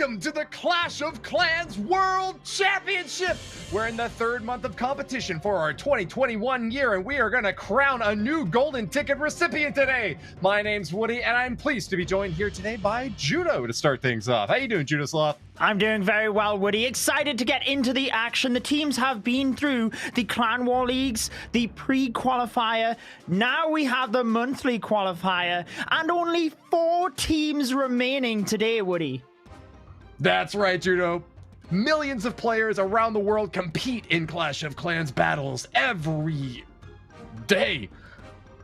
Welcome to the Clash of Clans World Championship. We're in the third month of competition for our 2021 year, and we are going to crown a new golden ticket recipient today. My name's Woody, and I'm pleased to be joined here today by Judo to start things off. How you doing, Judo Sloth? I'm doing very well, Woody. Excited to get into the action. The teams have been through the Clan War Leagues, the pre-qualifier. Now we have the monthly qualifier, and only 4 teams remaining today, Woody. That's right, Judo. Millions of players around the world compete in Clash of Clans battles every day.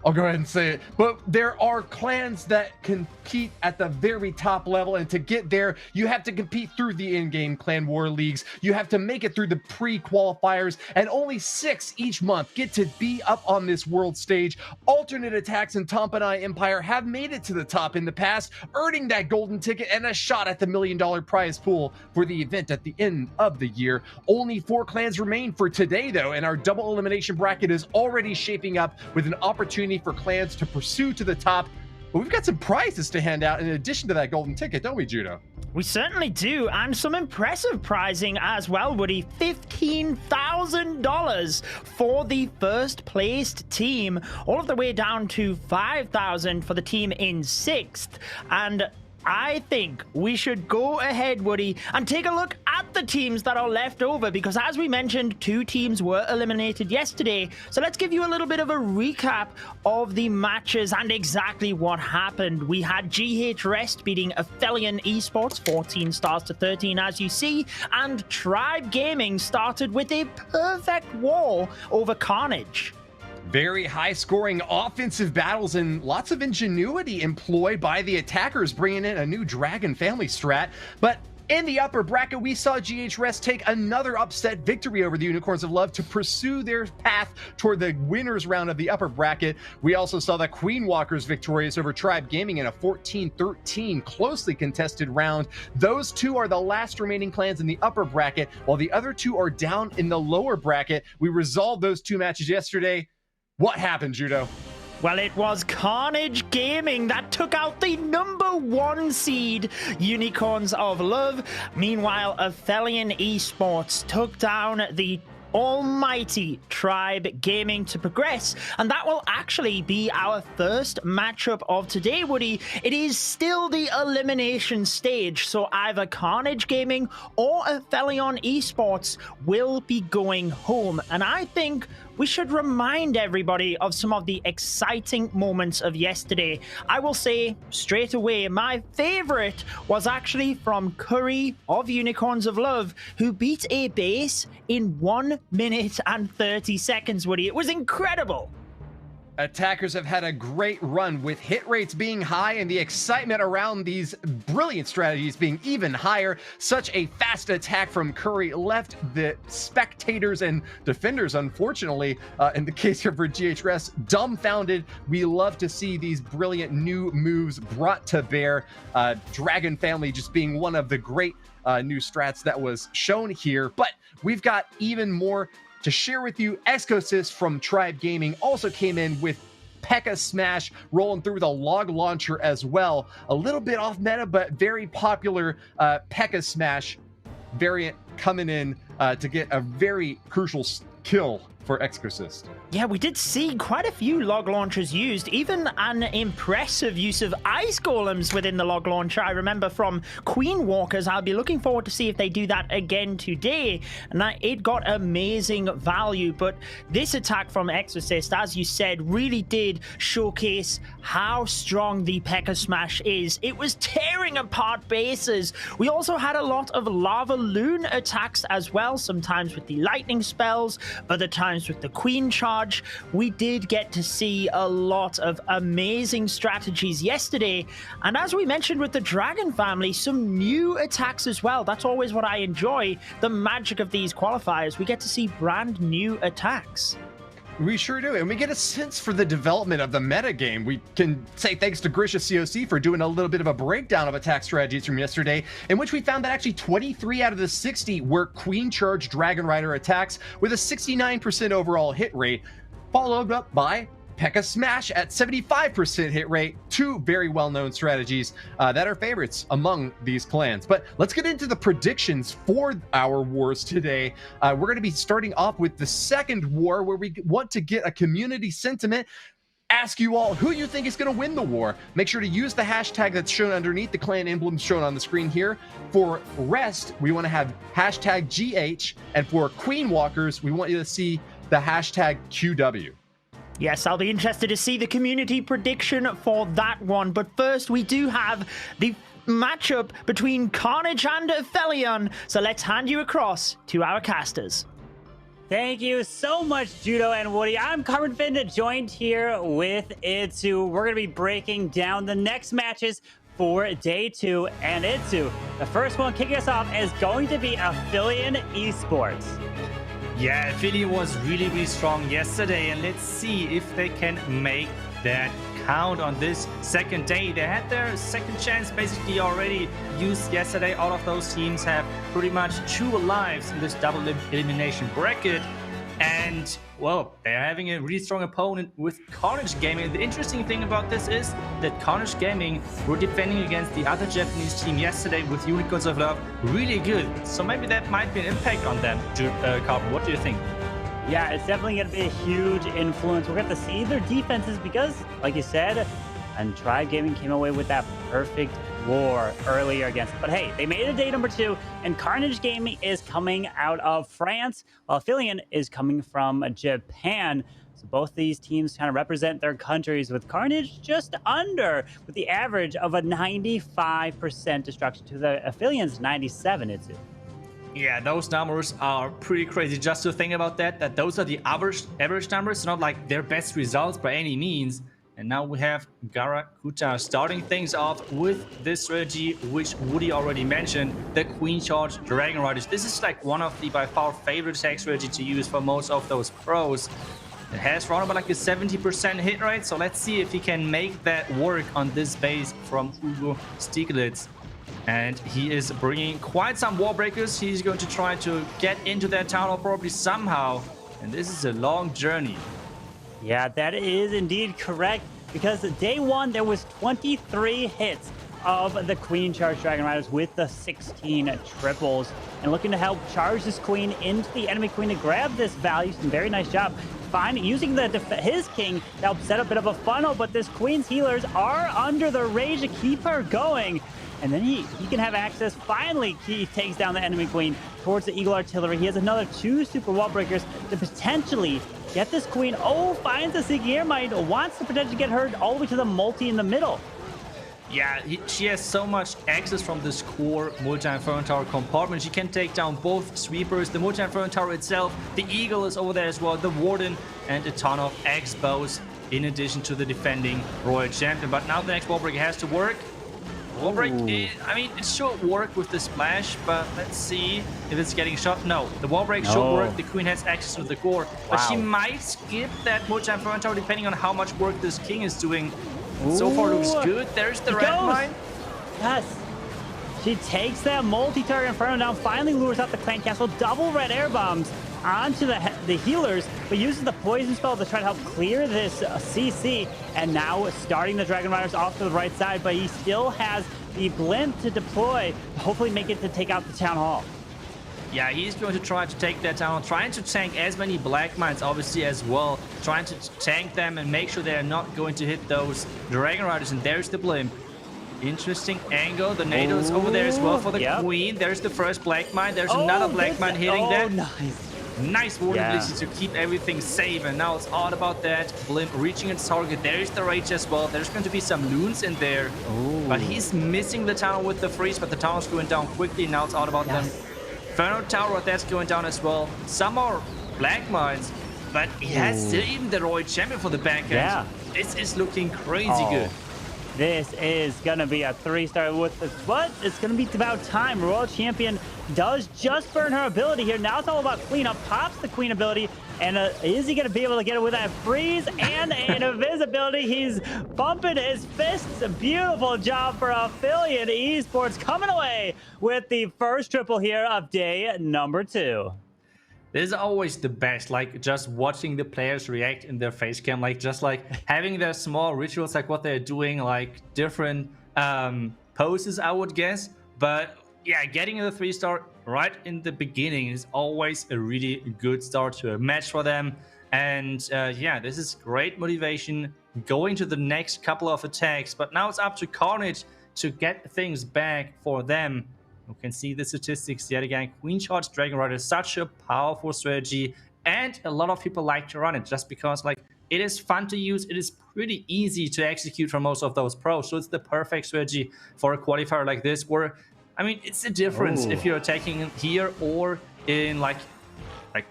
I'll go ahead and say it, but there are clans that compete at the very top level, and to get there, you have to compete through the in-game Clan War Leagues. You have to make it through the pre-qualifiers, and only 6 each month get to be up on this world stage. Alternate Attacks and Tompanai Empire have made it to the top in the past, earning that golden ticket and a shot at the $1 million prize pool for the event at the end of the year. Only 4 clans remain for today, though, and our double elimination bracket is already shaping up with an opportunity for clans to pursue to the top. But we've got some prizes to hand out in addition to that golden ticket, don't we, Judo? We certainly do, and some impressive prizing as well, Woody. $15,000 for the first placed team, all of the way down to $5,000 for the team in 6th. And I think we should go ahead, Woody, and take a look at the teams that are left over, because as we mentioned, 2 teams were eliminated yesterday. So let's give you a little bit of a recap of the matches and exactly what happened. We had GH Rest beating Aphelion Esports 14 stars to 13, as you see, and Tribe Gaming started with a perfect war over Carnage. Very high-scoring offensive battles and lots of ingenuity employed by the attackers, bringing in a new Dragon family strat. But in the upper bracket, we saw GH Rest take another upset victory over the Unicorns of Love to pursue their path toward the winners round of the upper bracket. We also saw the Queen Walkers victorious over Tribe Gaming in a 14-13 closely contested round. Those 2 are the last remaining clans in the upper bracket, while the other 2 are down in the lower bracket. We resolved those 2 matches yesterday. What happened, Judo? Well, it was Carnage Gaming that took out the #1 seed, Unicorns of Love. Meanwhile, Aphelion Esports took down the almighty Tribe Gaming to progress, and that will actually be our first matchup of today, Woody. It is still the elimination stage, so either Carnage Gaming or Aphelion Esports will be going home, and I think we should remind everybody of some of the exciting moments of yesterday. I will say straight away, my favorite was actually from Curry of Unicorns of Love, who beat a base in 1 minute and 30 seconds, Woody. It was incredible. Attackers have had a great run, with hit rates being high and the excitement around these brilliant strategies being even higher. Such a fast attack from Curry left the spectators and defenders, unfortunately, in the case here for GHRS, dumbfounded. We love to see these brilliant new moves brought to bear. Dragon Family just being one of the great new strats that was shown here. But we've got even more to share with you. Exosys from Tribe Gaming also came in with P.E.K.K.A. Smash, rolling through the log launcher as well. A little bit off meta, but very popular P.E.K.K.A. Smash variant coming in to get a very crucial kill for Exorcist. Yeah, we did see quite a few log launchers used, even an impressive use of ice golems within the log launcher. I remember from Queen Walkers. I'll be looking forward to see if they do that again today, and it got amazing value. But this attack from Exorcist, as you said, really did showcase how strong the P.E.K.K.A. Smash is. It was tearing apart bases. We also had a lot of lava loon attacks as well, sometimes with the lightning spells, other times with the Queen Charge. We did get to see a lot of amazing strategies yesterday, and as we mentioned with the Dragon Family, some new attacks as well. That's always what I enjoy, the magic of these qualifiers. We get to see brand new attacks. We sure do, and we get a sense for the development of the meta game. We can say thanks to Grisha COC for doing a little bit of a breakdown of attack strategies from yesterday, in which we found that actually 23 out of the 60 were Queen Charge Dragon Rider attacks with a 69% overall hit rate, followed up by P.E.K.K.A. Smash at 75% hit rate. Two very well-known strategies that are favorites among these clans. But let's get into the predictions for our wars today. We're going to be starting off with the second war, where we want to get a community sentiment. Ask you all who you think is going to win the war. Make sure to use the hashtag that's shown underneath the clan emblems shown on the screen here. For Rest, we want to have hashtag GH, and for Queen Walkers, we want you to see the hashtag QW. Yes, I'll be interested to see the community prediction for that one. But first, we do have the matchup between Carnage and Aphelion. So let's hand you across to our casters. Thank you so much, Judo and Woody. I'm Carmen Fend, joined here with Itsu. We're going to be breaking down the next matches for day 2. And Itsu, the first one kicking us off is going to be Aphelion Esports. Yeah, Aphelion was really strong yesterday, and let's see if they can make that count on this second day. They had their second chance basically already used yesterday. All of those teams have pretty much 2 lives in this double elimination bracket. And, well, they're having a really strong opponent with Carnage Gaming. The interesting thing about this is that Carnage Gaming were defending against the other Japanese team yesterday with Unicorns of Love really good. So maybe that might be an impact on them. Carbon, what do you think? Yeah, it's definitely going to be a huge influence. We're going to see their defenses because, like you said, and Tribe Gaming came away with that perfect war earlier against. But hey, they made it day number 2, and Carnage Gaming is coming out of France, while Aphelion is coming from Japan. So both these teams kind of represent their countries, with Carnage just under, with the average of a 95% destruction to the Aphelions 97. It's Yeah, those numbers are pretty crazy. Just to think about that those are the average numbers, not like their best results by any means. And now we have Garakuta starting things off with this strategy, which Woody already mentioned, the Queen Charge Dragon Riders. This is like one of the by far favorite attack strategy to use for most of those pros. It has around about like a 70% hit rate, so let's see if he can make that work on this base from Hugo Stieglitz. And he is bringing quite some wall breakers. He's going to try to get into that town hall probably somehow. And this is a long journey. Yeah, that is indeed correct, because day 1 there was 23 hits of the Queen Charge Dragon Riders with the 16 triples, and looking to help charge this queen into the enemy queen to grab this value. Some very nice job using his king to help set a bit of a funnel, but this queen's healers are under the rage to keep her going. And then he can have access. Finally, he takes down the enemy queen towards the Eagle Artillery. He has another 2 super wall breakers to potentially get this queen. Oh, finds a Seeking Air Mine. Wants to potentially get her all the way to the multi in the middle. Yeah, she has so much access from this core multi-inferno tower compartment. She can take down both sweepers, the multi-inferno tower itself, the Eagle is over there as well, the Warden, and a ton of X-bows in addition to the defending Royal Champion. But now the next wall break has to work. Wall break, I mean, it should work with the splash, but let's see if it's getting shot. No, the wall break should work. The queen has access to the core, but she might skip that multi-inferno tower depending on how much work this king is doing. So far looks good. There's the red mine. Yes. She takes that multi-target inferno down, finally lures out the clan castle, double red air bombs onto the healers, but uses the poison spell to try to help clear this CC, and now starting the Dragon Riders off to the right side, but he still has the blimp to deploy, hopefully make it to take out the town hall. Yeah, he's going to try to take that down, trying to tank as many black mines obviously as well, trying to tank them and make sure they're not going to hit those Dragon Riders. And there's the blimp. Interesting angle. The NATO is over there as well for the queen. There's the first black mine. There's another black mine hitting that. Nice warning ability to keep everything safe. And now it's all about that blimp reaching its target. There's the rage as well. There's going to be some loons in there. But he's missing the tower with the freeze, but the tower's going down quickly. Now it's all about them. Inferno tower, that's going down as well. Some more black mines, but he has still even the Royal Champion for the backhand. Yeah. This is looking crazy good. This is going to be a 3-star with this, but it's going to be about time. Royal Champion does just burn her ability here. Now it's all about cleanup. Pops the queen ability, and is he going to be able to get it with that freeze and an invisibility? He's bumping his fists. A beautiful job for Aphelion Esports, coming away with the first triple here of day number 2. This is always the best, like just watching the players react in their face cam, like just like having their small rituals, like what they're doing, like different poses, I would guess. But yeah, getting the 3-star right in the beginning is always a really good start to a match for them. And yeah, this is great motivation going to the next couple of attacks. But now it's up to Carnage to get things back for them. You can see the statistics yet again. Queen Charge Dragon Rider is such a powerful strategy, and a lot of people like to run it just because like it is fun to use. It is pretty easy to execute for most of those pros. So it's the perfect strategy for a qualifier like this, where I mean it's a difference if you're attacking here or in like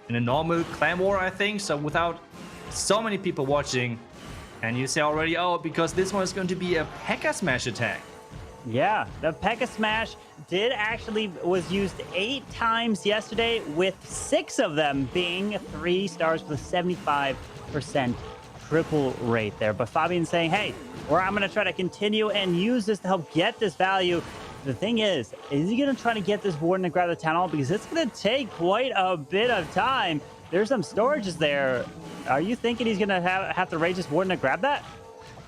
in a normal clan war, I think. So without so many people watching, and you say already, oh, because this one is going to be a P.E.K.K.A. Smash attack. Yeah, the P.E.K.K.A. Smash was used 8 times yesterday, with 6 of them being 3 stars with a 75% triple rate there. But Fabian's saying, hey, I'm going to try to continue and use this to help get this value. The thing is he going to try to get this Warden to grab the town hall? Because it's going to take quite a bit of time. there's some storages there. Are you thinking he's gonna have to rage this warden to grab that?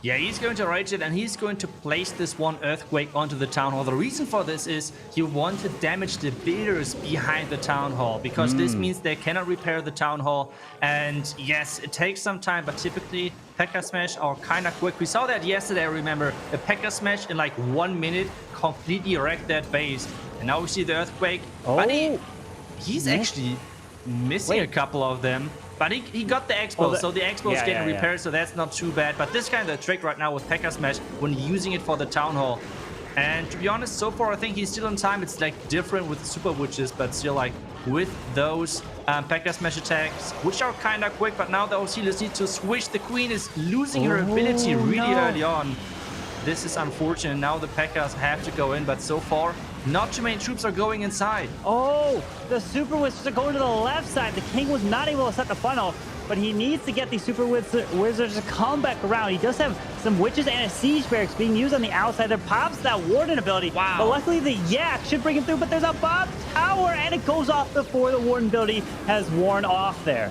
Yeah, he's going to rage it, and he's going to place this one earthquake onto the town hall. The reason for this is you want to damage the builders behind the town hall, because this means they cannot repair the town hall. And yes, it takes some time, but typically P.E.K.K.A. Smash are kind of quick. We saw that yesterday, I remember. A P.E.K.K.A. Smash in like 1 minute completely wrecked that base. And now we see the earthquake. But he's actually missing a couple of them. But he got the Expo, so the Expo is getting repaired, so that's not too bad. But this kind of trick right now with P.E.K.K.A. Smash when using it for the Town Hall. And to be honest, so far I think he's still on time. It's like different with Super Witches, but still like with those P.E.K.K.A. Smash attacks, which are kind of quick. But now those healers need to switch. The Queen is losing her ability really early on. This is unfortunate. Now the P.E.K.K.A.s have to go in, but so far not too many troops are going inside. Oh, the Super Wizards are going to the left side. The King was not able to set the funnel, but he needs to get these Super Wizards to come back around. He does have some Witches and a Siege Barracks being used on the outside. There pops that Warden ability. Wow. But luckily the Yak should bring him through, but there's a Bob Tower, and it goes off before the Warden ability has worn off there.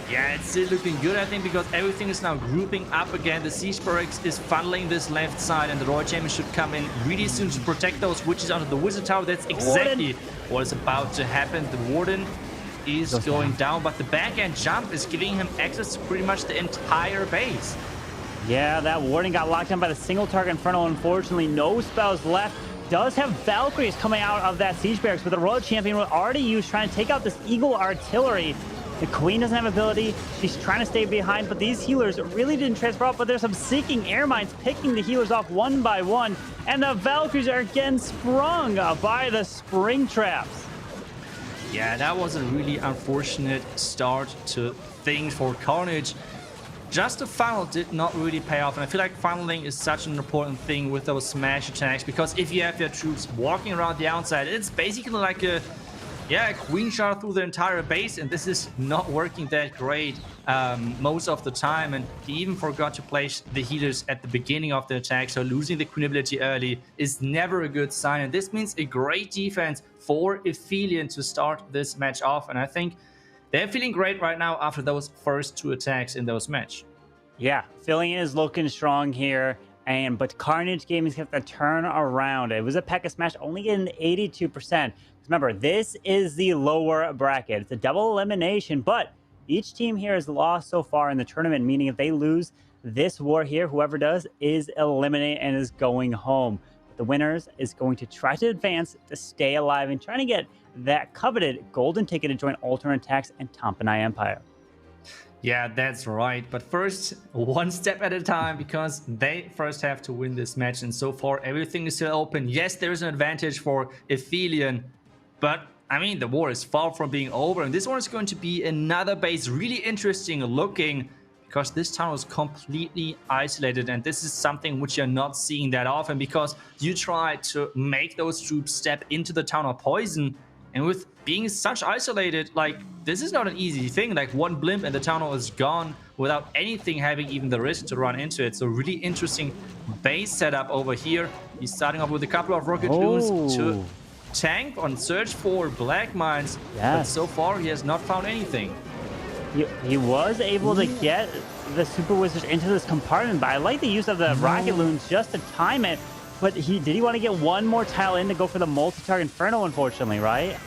Yeah, it's still looking good, I think, because everything is now grouping up again. The Siege Barracks is funneling this left side, and the Royal Champion should come in really soon to protect those witches under the Wizard Tower. That's exactly what is about to happen. The Warden is going down, but the backhand jump is giving him access to pretty much the entire base. Yeah, that Warden got locked down by the single target Inferno. Unfortunately, no spells left. Does have Valkyries coming out of that Siege Barracks, but the Royal Champion will already use trying to take out this Eagle Artillery. The Queen doesn't have ability. She's trying to stay behind, but these healers really didn't transfer off. But there's some Seeking Air Mines picking the healers off one by one. And the Valkyries are again sprung by the Spring Traps. Yeah, that was a really unfortunate start to things for Carnage. Just the funnel did not really pay off. And I feel like funneling is such an important thing with those smash attacks. Because if you have your troops walking around the outside, it's basically like a queen shot through the entire base, and this is not working that great most of the time. And he even forgot to place the healers at the beginning of the attack, so losing the queen ability early is never a good sign. And this means a great defense for Aphelion to start this match off, and I think they're feeling great right now after those first two attacks in those match. Yeah, Aphelion is looking strong here. But Carnage Gaming's got to turn around. It was a P.E.K.K.A. Smash, only getting 82%. Remember, this is the lower bracket. It's a double elimination, but each team here has lost so far in the tournament, meaning if they lose this war here, whoever does is eliminated and is going home. The winners is going to try to advance to stay alive and trying to get that coveted golden ticket to join Alternate Attacks and Tampanai Empire. Yeah, that's right. But first, one step at a time, because they first have to win this match. And so far, everything is still open. Yes, there is an advantage for Aphelion, but I mean, the war is far from being over. And this one is going to be another base, really interesting looking, because this town is completely isolated. And this is something which you're not seeing that often, because you try to make those troops step into the town of Poison. And with being such isolated, like, this is not an easy thing. Like, one blimp and the town hall is gone without anything having even the risk to run into it. So really interesting base setup over here. He's starting off with a couple of rocket loons to tank on search for black mines. But so far, he has not found anything. He was able to get the Super Wizards into this compartment, but I like the use of the rocket loons just to time it. But did he want to get one more tile in to go for the multi-target Inferno, unfortunately, right?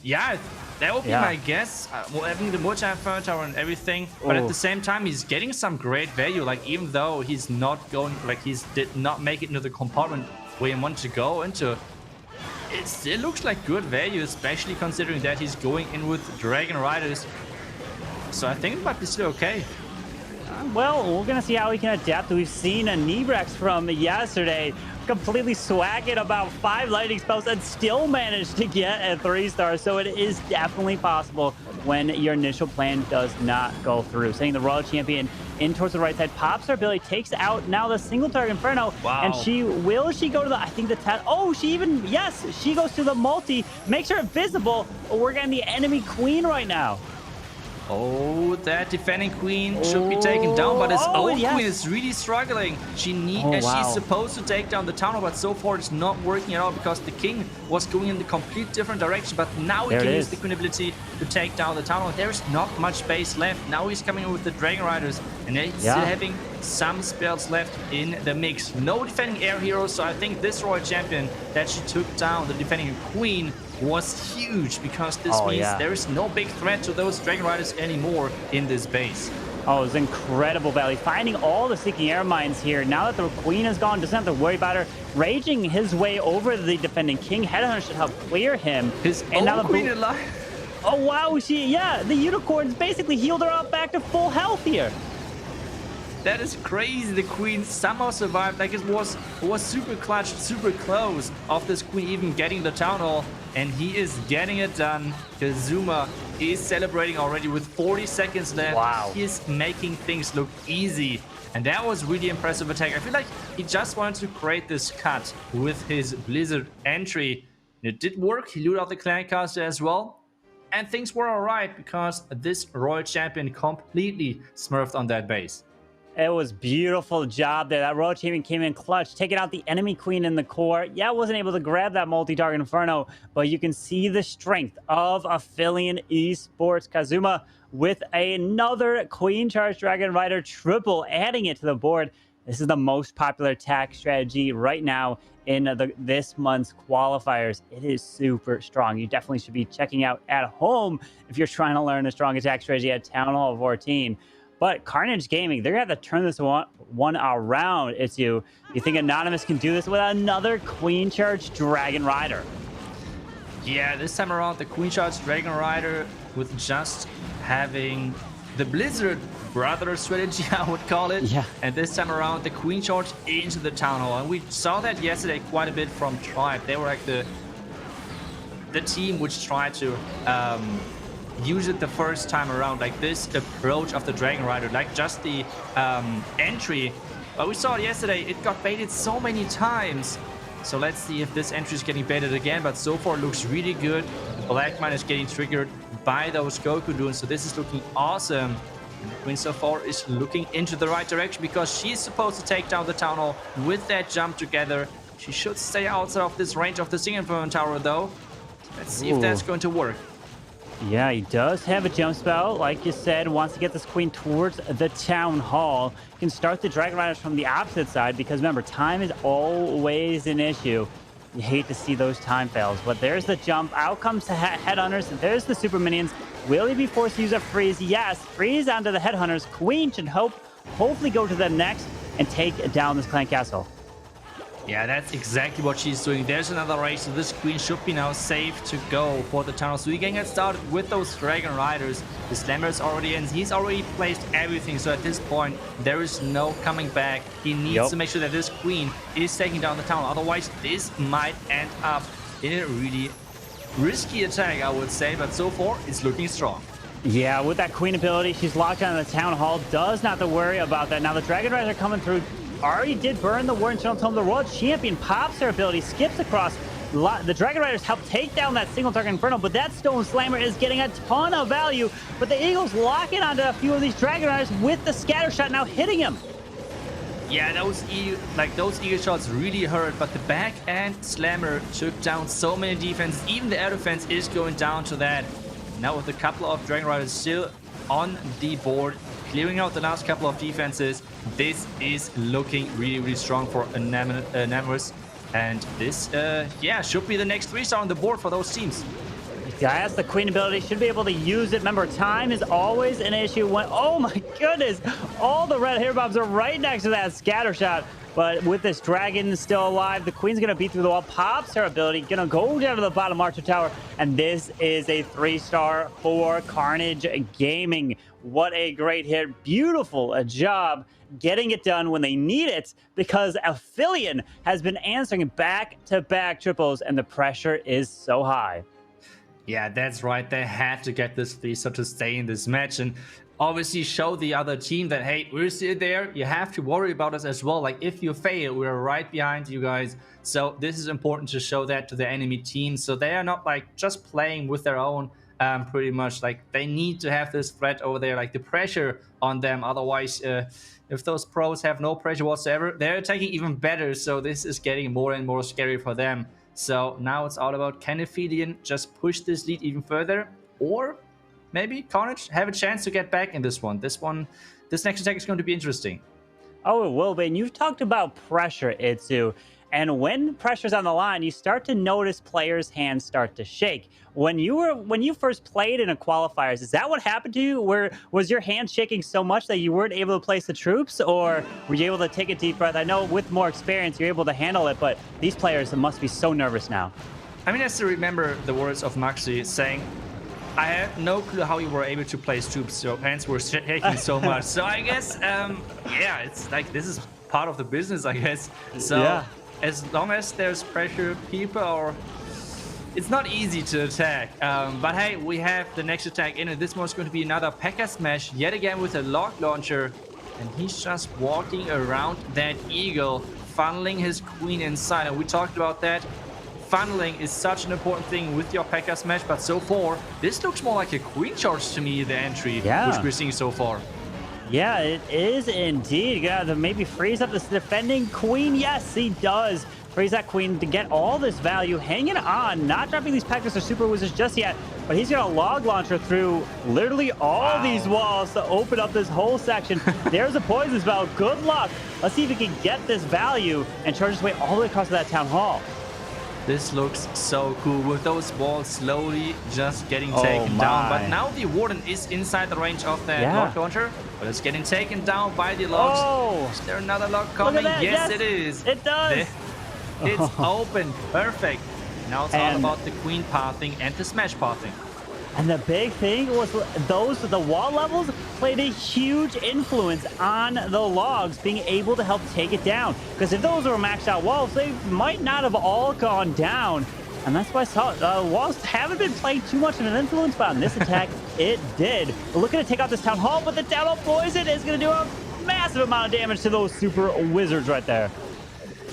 Yeah, that would be my guess. Having the multi-Inferno tower and everything. But at the same time, he's getting some great value. Like, even though he's not going, like, did not make it into the compartment where he wanted to go into, it still looks like good value, especially considering that he's going in with Dragon Riders. So I think it might be still okay. Well, we're going to see how he can adapt. We've seen a Nebrax from yesterday completely swag it about 5 lightning spells and still manage to get a 3-star. So it is definitely possible when your initial plan does not go through. Sending the Royal Champion in towards the right side. Pops her ability, takes out now the single target Inferno. Wow. And she go to the, I think the test. Oh, yes, she goes to the multi, makes her invisible. We're getting the enemy queen right now. Oh, that defending queen should be taken down, but his own yes. queen is really struggling. She's supposed to take down the town hall, but so far it's not working at all because the king was going in the complete different direction. But now he can use the queen ability to take down the town hall. There is not much space left. Now he's coming in with the dragon riders, and they're still having some spells left in the mix. No defending air heroes, so I think this royal champion that she took down, the defending queen, was huge because this means there is no big threat to those dragon riders anymore in this base. Oh, it was incredible, Valley. Finding all the seeking air mines here. Now that the queen is gone, doesn't have to worry about her. Raging his way over the defending king. Headhunter should help clear him. His own queen alive. Oh, wow. The unicorns basically healed her up back to full health here. That is crazy. The queen somehow survived. Like, it was super clutch, super close of this queen even getting the town hall. And he is getting it done. Kazuma is celebrating already with 40 seconds left. Wow. He is making things look easy. And that was really impressive attack. I feel like he just wanted to create this cut with his Blizzard entry. It did work. He looted out the clan caster as well. And things were alright because this royal champion completely smurfed on that base. It was beautiful job there. That royal champion came in clutch, taking out the enemy queen in the core. Yeah, wasn't able to grab that multi-target Inferno, but you can see the strength of Aphelion Esports. Kazuma with another Queen Charge Dragon Rider triple, adding it to the board. This is the most popular attack strategy right now in this month's qualifiers. It is super strong. You definitely should be checking out at home if you're trying to learn a strong attack strategy at Town Hall 14. But Carnage Gaming, they're going to have to turn this one around. You think Anonymous can do this with another Queen Charge Dragon Rider? Yeah, this time around, the Queen Charge Dragon Rider with just having the Blizzard brother strategy, I would call it. Yeah. And this time around, the Queen Charge into the Town Hall. And we saw that yesterday quite a bit from Tribe. They were like the team which tried to use it the first time around, like this approach of the Dragon Rider, like just the entry. But we saw it yesterday, it got baited so many times. So let's see if this entry is getting baited again, but so far it looks really good. The Black Mine is getting triggered by those Goku Dunes, so this is looking awesome. And the Queen so far is looking into the right direction because she's supposed to take down the Town Hall with that jump together. She should stay outside of this range of the Single Inferno Tower though. Let's see if that's going to work. Yeah, he does have a jump spell. Like you said, wants to get this queen towards the Town Hall. Can start the Dragon Riders from the opposite side because remember, time is always an issue. You hate to see those time fails, but there's the jump. Out comes the Headhunters. There's the Super Minions. Will he be forced to use a freeze? Yes, freeze onto the Headhunters. Queen should hopefully go to the next and take down this clan castle. Yeah, that's exactly what she's doing. There's another race, so this queen should be now safe to go for the tunnel. So we can get started with those Dragon Riders. The Slammer is already in. He's already placed everything. So at this point, there is no coming back. He needs to make sure that this queen is taking down the town. Otherwise, this might end up in a really risky attack, I would say. But so far, it's looking strong. Yeah, with that queen ability, she's locked on the Town Hall. Does not have to worry about that. Now the Dragon Riders are coming through. Already did burn the Warden Channel Tome. The Royal Champion pops her ability, skips across. The Dragon Riders help take down that single target Inferno, but that Stone Slammer is getting a ton of value. But the Eagles locking onto a few of these Dragon Riders with the scatter shot now hitting him. Yeah, those Eagle shots really hurt, but the back end Slammer took down so many defenses. Even the air defense is going down to that. Now with a couple of Dragon Riders still on the board, clearing out the last couple of defenses, this is looking really, really strong for Anonymous. And this, should be the next 3-star on the board for those teams. Guys, the queen ability should be able to use it. Remember, time is always an issue when, oh my goodness, all the red hair bombs are right next to that scatter shot. But with this dragon still alive, the queen's going to beat through the wall, pops her ability, going to go down to the bottom Archer Tower. And this is a 3-star for Carnage Gaming. What a great hit. Beautiful job getting it done when they need it, because Aphelion has been answering back-to-back triples, and the pressure is so high. Yeah, that's right. They have to get this 3-star to stay in this match and obviously show the other team that, hey, we're still there. You have to worry about us as well. Like, if you fail, we're right behind you guys. So this is important to show that to the enemy team, so they are not like just playing with their own pretty much. Like, they need to have this threat over there, like the pressure on them. Otherwise, if those pros have no pressure whatsoever, they're attacking even better. So this is getting more and more scary for them. So now it's all about, can Aphelion just push this lead even further, or maybe Carnage have a chance to get back in this one. This next attack is going to be interesting. Oh, it will be. And you've talked about pressure, Itsu. And when pressure's on the line, you start to notice players' hands start to shake. When you first played in a qualifiers, is that what happened to you? Was your hand shaking so much that you weren't able to place the troops, or were you able to take a deep breath? I know with more experience, you're able to handle it, but these players must be so nervous now. I mean, I still remember the words of Maxi saying, I had no clue how you were able to place troops. Your hands were shaking so much. So I guess, yeah, it's like, this is part of the business, I guess. So yeah. As long as there's pressure, people are... It's not easy to attack. But hey, we have the next attack in, and this one's going to be another P.E.K.K.A smash, yet again with a lock launcher. And he's just walking around that eagle, funneling his queen inside. And we talked about that. Funneling is such an important thing with your P.E.K.K.A smash, but so far, this looks more like a queen charge to me, the entry, which we're seeing so far. Yeah, it is indeed. You gotta maybe freeze up this defending queen. Yes, he does. Freeze that queen to get all this value. Hanging on, not dropping these P.E.K.K.A or super wizards just yet, but he's gonna log launcher through literally all these walls to open up this whole section. There's a poison spell. Good luck. Let's see if he can get this value and charge his way all the way across to that town hall. This looks so cool with those walls slowly just getting taken down. But now the Warden is inside the range of that lock launcher, but it's getting taken down by the logs. Is there another lock coming? Yes, it is. It does. It's open. Perfect. Now it's all about the queen pathing and the smash pathing. And the big thing was the wall levels played a huge influence on the logs being able to help take it down. Because if those were maxed out walls, they might not have all gone down. And that's why walls haven't been playing too much of an influence, but on this attack, it did. We're looking to take out this town hall, but the town hall poison is going to do a massive amount of damage to those super wizards right there.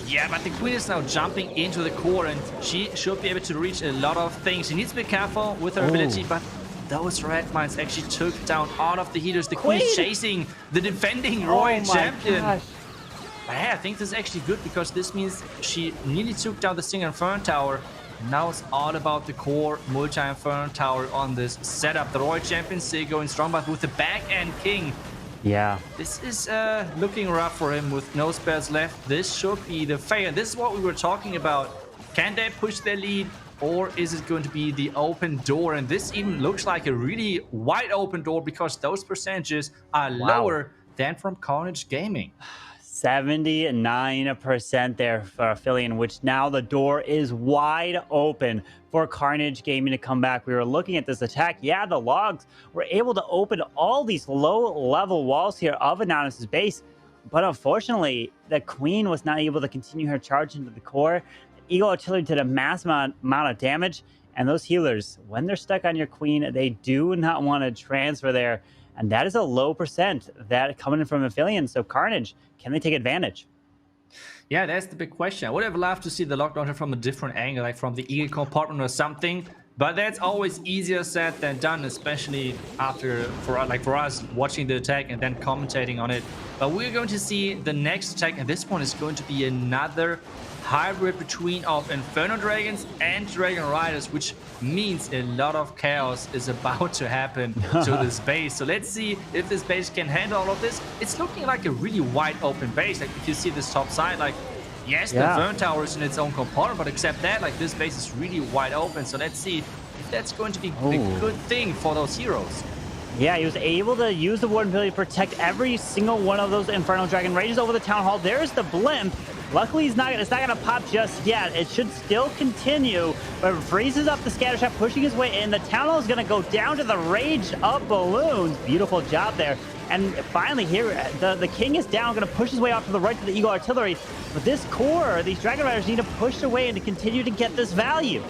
Yeah, but the queen is now jumping into the core, and she should be able to reach a lot of things. She needs to be careful with her ability, but those red mines actually took down all of the healers. The queen is chasing the defending royal champion. Gosh. But hey, I think this is actually good, because this means she nearly took down the single Inferno Tower. Now it's all about the core multi-Inferno Tower on this setup. The royal champion still going strong, but with the back-end king. Yeah. This is looking rough for him with no spells left. This should be the fail. This is what we were talking about. Can they push their lead, or is it going to be the open door? And this even looks like a really wide open door, because those percentages are lower than from Carnage Gaming. 79% there for Aphelion, which now the door is wide open for Carnage Gaming to come back. We were looking at this attack. Yeah, the logs were able to open all these low-level walls here of Anonymous' base, but unfortunately, the Queen was not able to continue her charge into the core. The Eagle Artillery did a massive amount of damage, and those healers, when they're stuck on your Queen, they do not want to transfer there. And that is a low percent that coming in from Aphelion. So Carnage, can they take advantage? Yeah, that's the big question. I would have loved to see the lock launcher from a different angle, like from the Eagle compartment or something. But that's always easier said than done, especially after for us watching the attack and then commentating on it. But we're going to see the next attack, and this one is going to be another hybrid between of Inferno Dragons and Dragon Riders, which means a lot of chaos is about to happen to this base. So let's see if this base can handle all of this. It's looking like a really wide open base. Like, if you see this top side, like, yes, the Inferno Tower is in its own compartment, but except that, like, this base is really wide open. So let's see if that's going to be a good thing for those heroes. Yeah, he was able to use the Warden ability to protect every single one of those Inferno Dragon Rages over the Town Hall. There's the Blimp. Luckily, it's not going to pop just yet. It should still continue, but it freezes up the Scatter Shot, pushing his way in. The Town Hall is going to go down to the Rage of Balloons. Beautiful job there. And finally here, the King is down, going to push his way off to the right to the Eagle Artillery. But this core, these Dragon Riders need to push their way and to continue to get this value.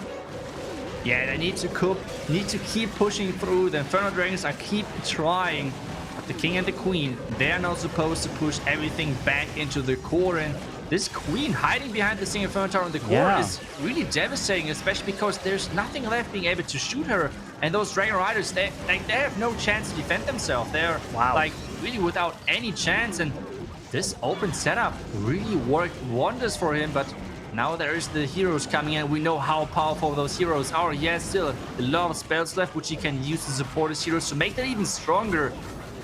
Yeah, they need to keep pushing through. The Inferno Dragons are keep trying. But the King and the Queen, they're not supposed to push everything back into the core. And this queen hiding behind the single Inferno Tower in the core is really devastating, especially because there's nothing left being able to shoot her. And those Dragon Riders, they have no chance to defend themselves. They're like really without any chance. And this open setup really worked wonders for him. But now there's the heroes coming in. We know how powerful those heroes are. He has still a lot of spells left, which he can use to support his heroes to make that even stronger.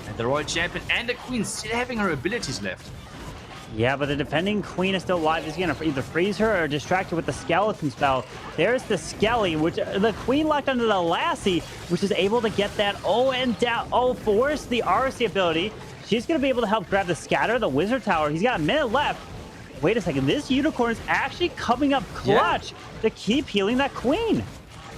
And the Royal Champion and the Queen still having her abilities left. Yeah, but the defending queen is still alive. He's going to either freeze her or distract her with the skeleton spell. There's the Skelly, which the queen locked under the Lassie, which is able to get that force the RC ability. She's going to be able to help grab the scatter, the wizard tower. He's got a minute left. Wait a second. This unicorn is actually coming up clutch to keep healing that queen.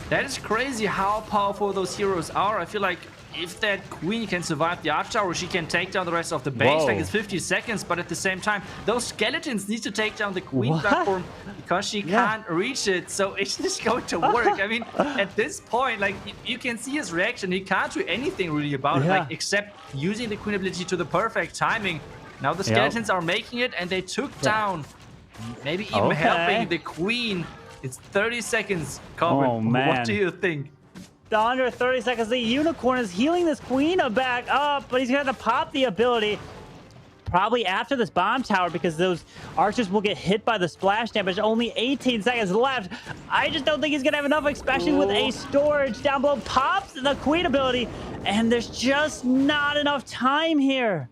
That is crazy how powerful those heroes are. I feel like if that queen can survive the arch tower, she can take down the rest of the base. Like, it's 50 seconds, but at the same time, those skeletons need to take down the queen platform because she can't reach it. So it's just going to work. I mean, at this point, like, you can see his reaction. He can't do anything really about it, like, except using the queen ability to the perfect timing. Now the skeletons are making it, and they took down, maybe even helping the queen. It's 30 seconds, Corbin. Oh, man. What do you think? Under 30 seconds, the unicorn is healing this queen back up, but he's going to pop the ability probably after this bomb tower because those archers will get hit by the splash damage. Only 18 seconds left. I just don't think he's going to have enough, especially with a storage down below. Pops the queen ability, and there's just not enough time here.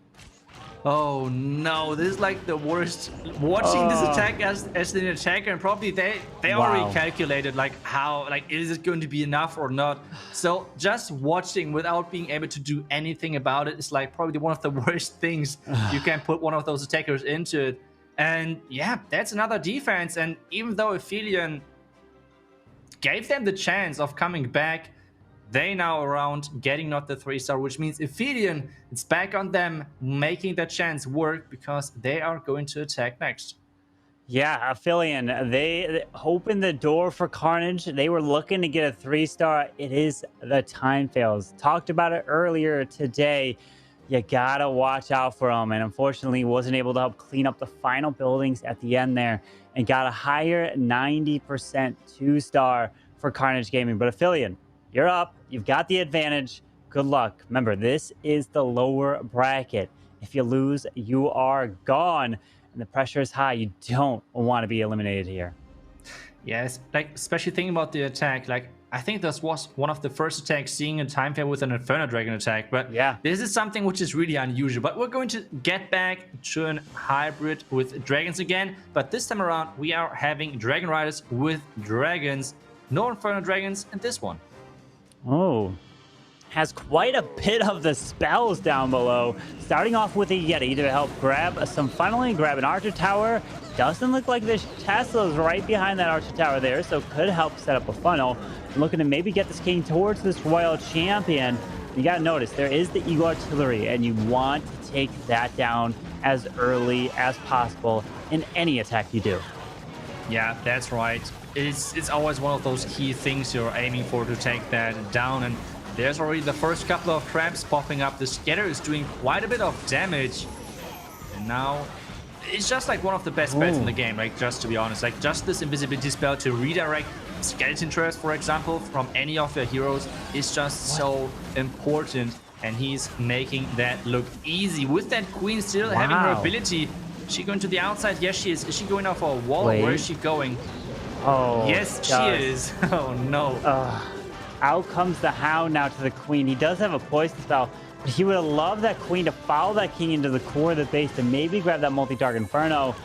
Oh no, this is like the worst. Watching this attack as an attacker, and probably they already calculated like how, like, is it going to be enough or not. So just watching without being able to do anything about it is like probably one of the worst things you can put one of those attackers into it. And yeah, that's another defense. And even though Aphelion gave them the chance of coming back, they now around getting not the 3-star, which means Aphelion, it's back on them making that chance work because they are going to attack next. Yeah, Aphelion, they opened the door for Carnage. They were looking to get a 3-star. It is the time fails. Talked about it earlier today. You gotta watch out for them. And unfortunately, wasn't able to help clean up the final buildings at the end there and got a higher 90% 2-star for Carnage Gaming. But Aphelion, you're up. You've got the advantage. Good luck. Remember, this is the lower bracket. If you lose, you are gone. And the pressure is high. You don't want to be eliminated here. Yes, like, especially thinking about the attack, like, I think this was one of the first attacks seeing a time fail with an Inferno Dragon attack. But this is something which is really unusual. But we're going to get back to an hybrid with dragons again. But this time around, we are having Dragon Riders with dragons. No Inferno Dragons in this one. Oh, has quite a bit of the spells down below. Starting off with a Yeti to help grab some funneling, grab an Archer Tower. Doesn't look like this Tesla's right behind that Archer Tower there, so could help set up a funnel. Looking to maybe get this king towards this Royal Champion. You gotta notice, there is the Eagle Artillery, and you want to take that down as early as possible in any attack you do. Yeah, that's right. It's always one of those key things you're aiming for to take that down. And there's already the first couple of traps popping up. The scatter is doing quite a bit of damage. And now it's just like one of the best bets in the game, like, just to be honest. Like, just this invisibility spell to redirect skeleton traps, for example, from any of your heroes is just so important. And he's making that look easy with that queen still having her ability. Is she going to the outside? Yes, she is. Is she going out for a wall? Where is she going? Oh, yes, she is. Oh, no. Out comes the Hound now to the Queen. He does have a poison spell, but he would have loved that Queen to follow that King into the core of the base to maybe grab that multi-target Inferno.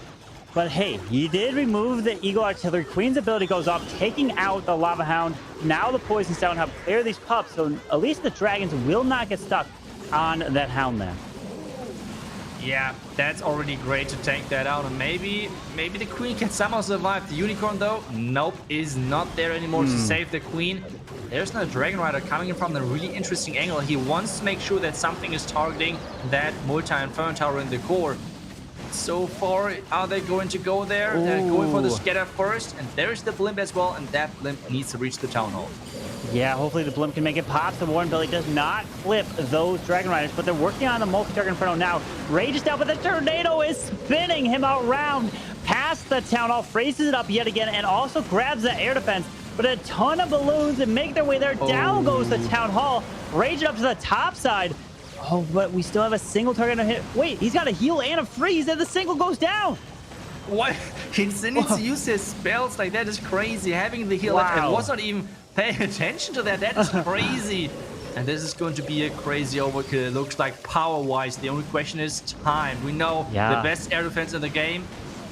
But hey, he did remove the Eagle Artillery. Queen's ability goes off, taking out the Lava Hound. Now the Poison Cell and help clear these pups, so at least the dragons will not get stuck on that Hound there. Yeah, that's already great to take that out. And maybe the queen can somehow survive. The unicorn, though, nope, is not there anymore to save the queen. There's no Dragon Rider coming in from a really interesting angle. He wants to make sure that something is targeting that multi-Inferno Tower in the core. So far, are they going to go there? They're going for the scatter first. And there's the blimp as well. And that blimp needs to reach the town hall. Yeah, hopefully the blimp can make it pop. The Warren Billy does not flip those Dragon Riders, but they're working on the multi-target Inferno now. Rage is down, but the tornado is spinning him around. past the Town Hall, phrases it up yet again, and also grabs the air defense. But a ton of balloons and make their way there. Down goes the Town Hall. Rage it up to the top side. Oh, but we still have a single target to hit. Wait, he's got a heal and a freeze, and the single goes down. What? He needs to use his spells like that is crazy. Having the heal and was not even paying attention to that. That is crazy. And this is going to be a crazy overkill. It looks like power-wise, the only question is time. We know the best air defense in the game.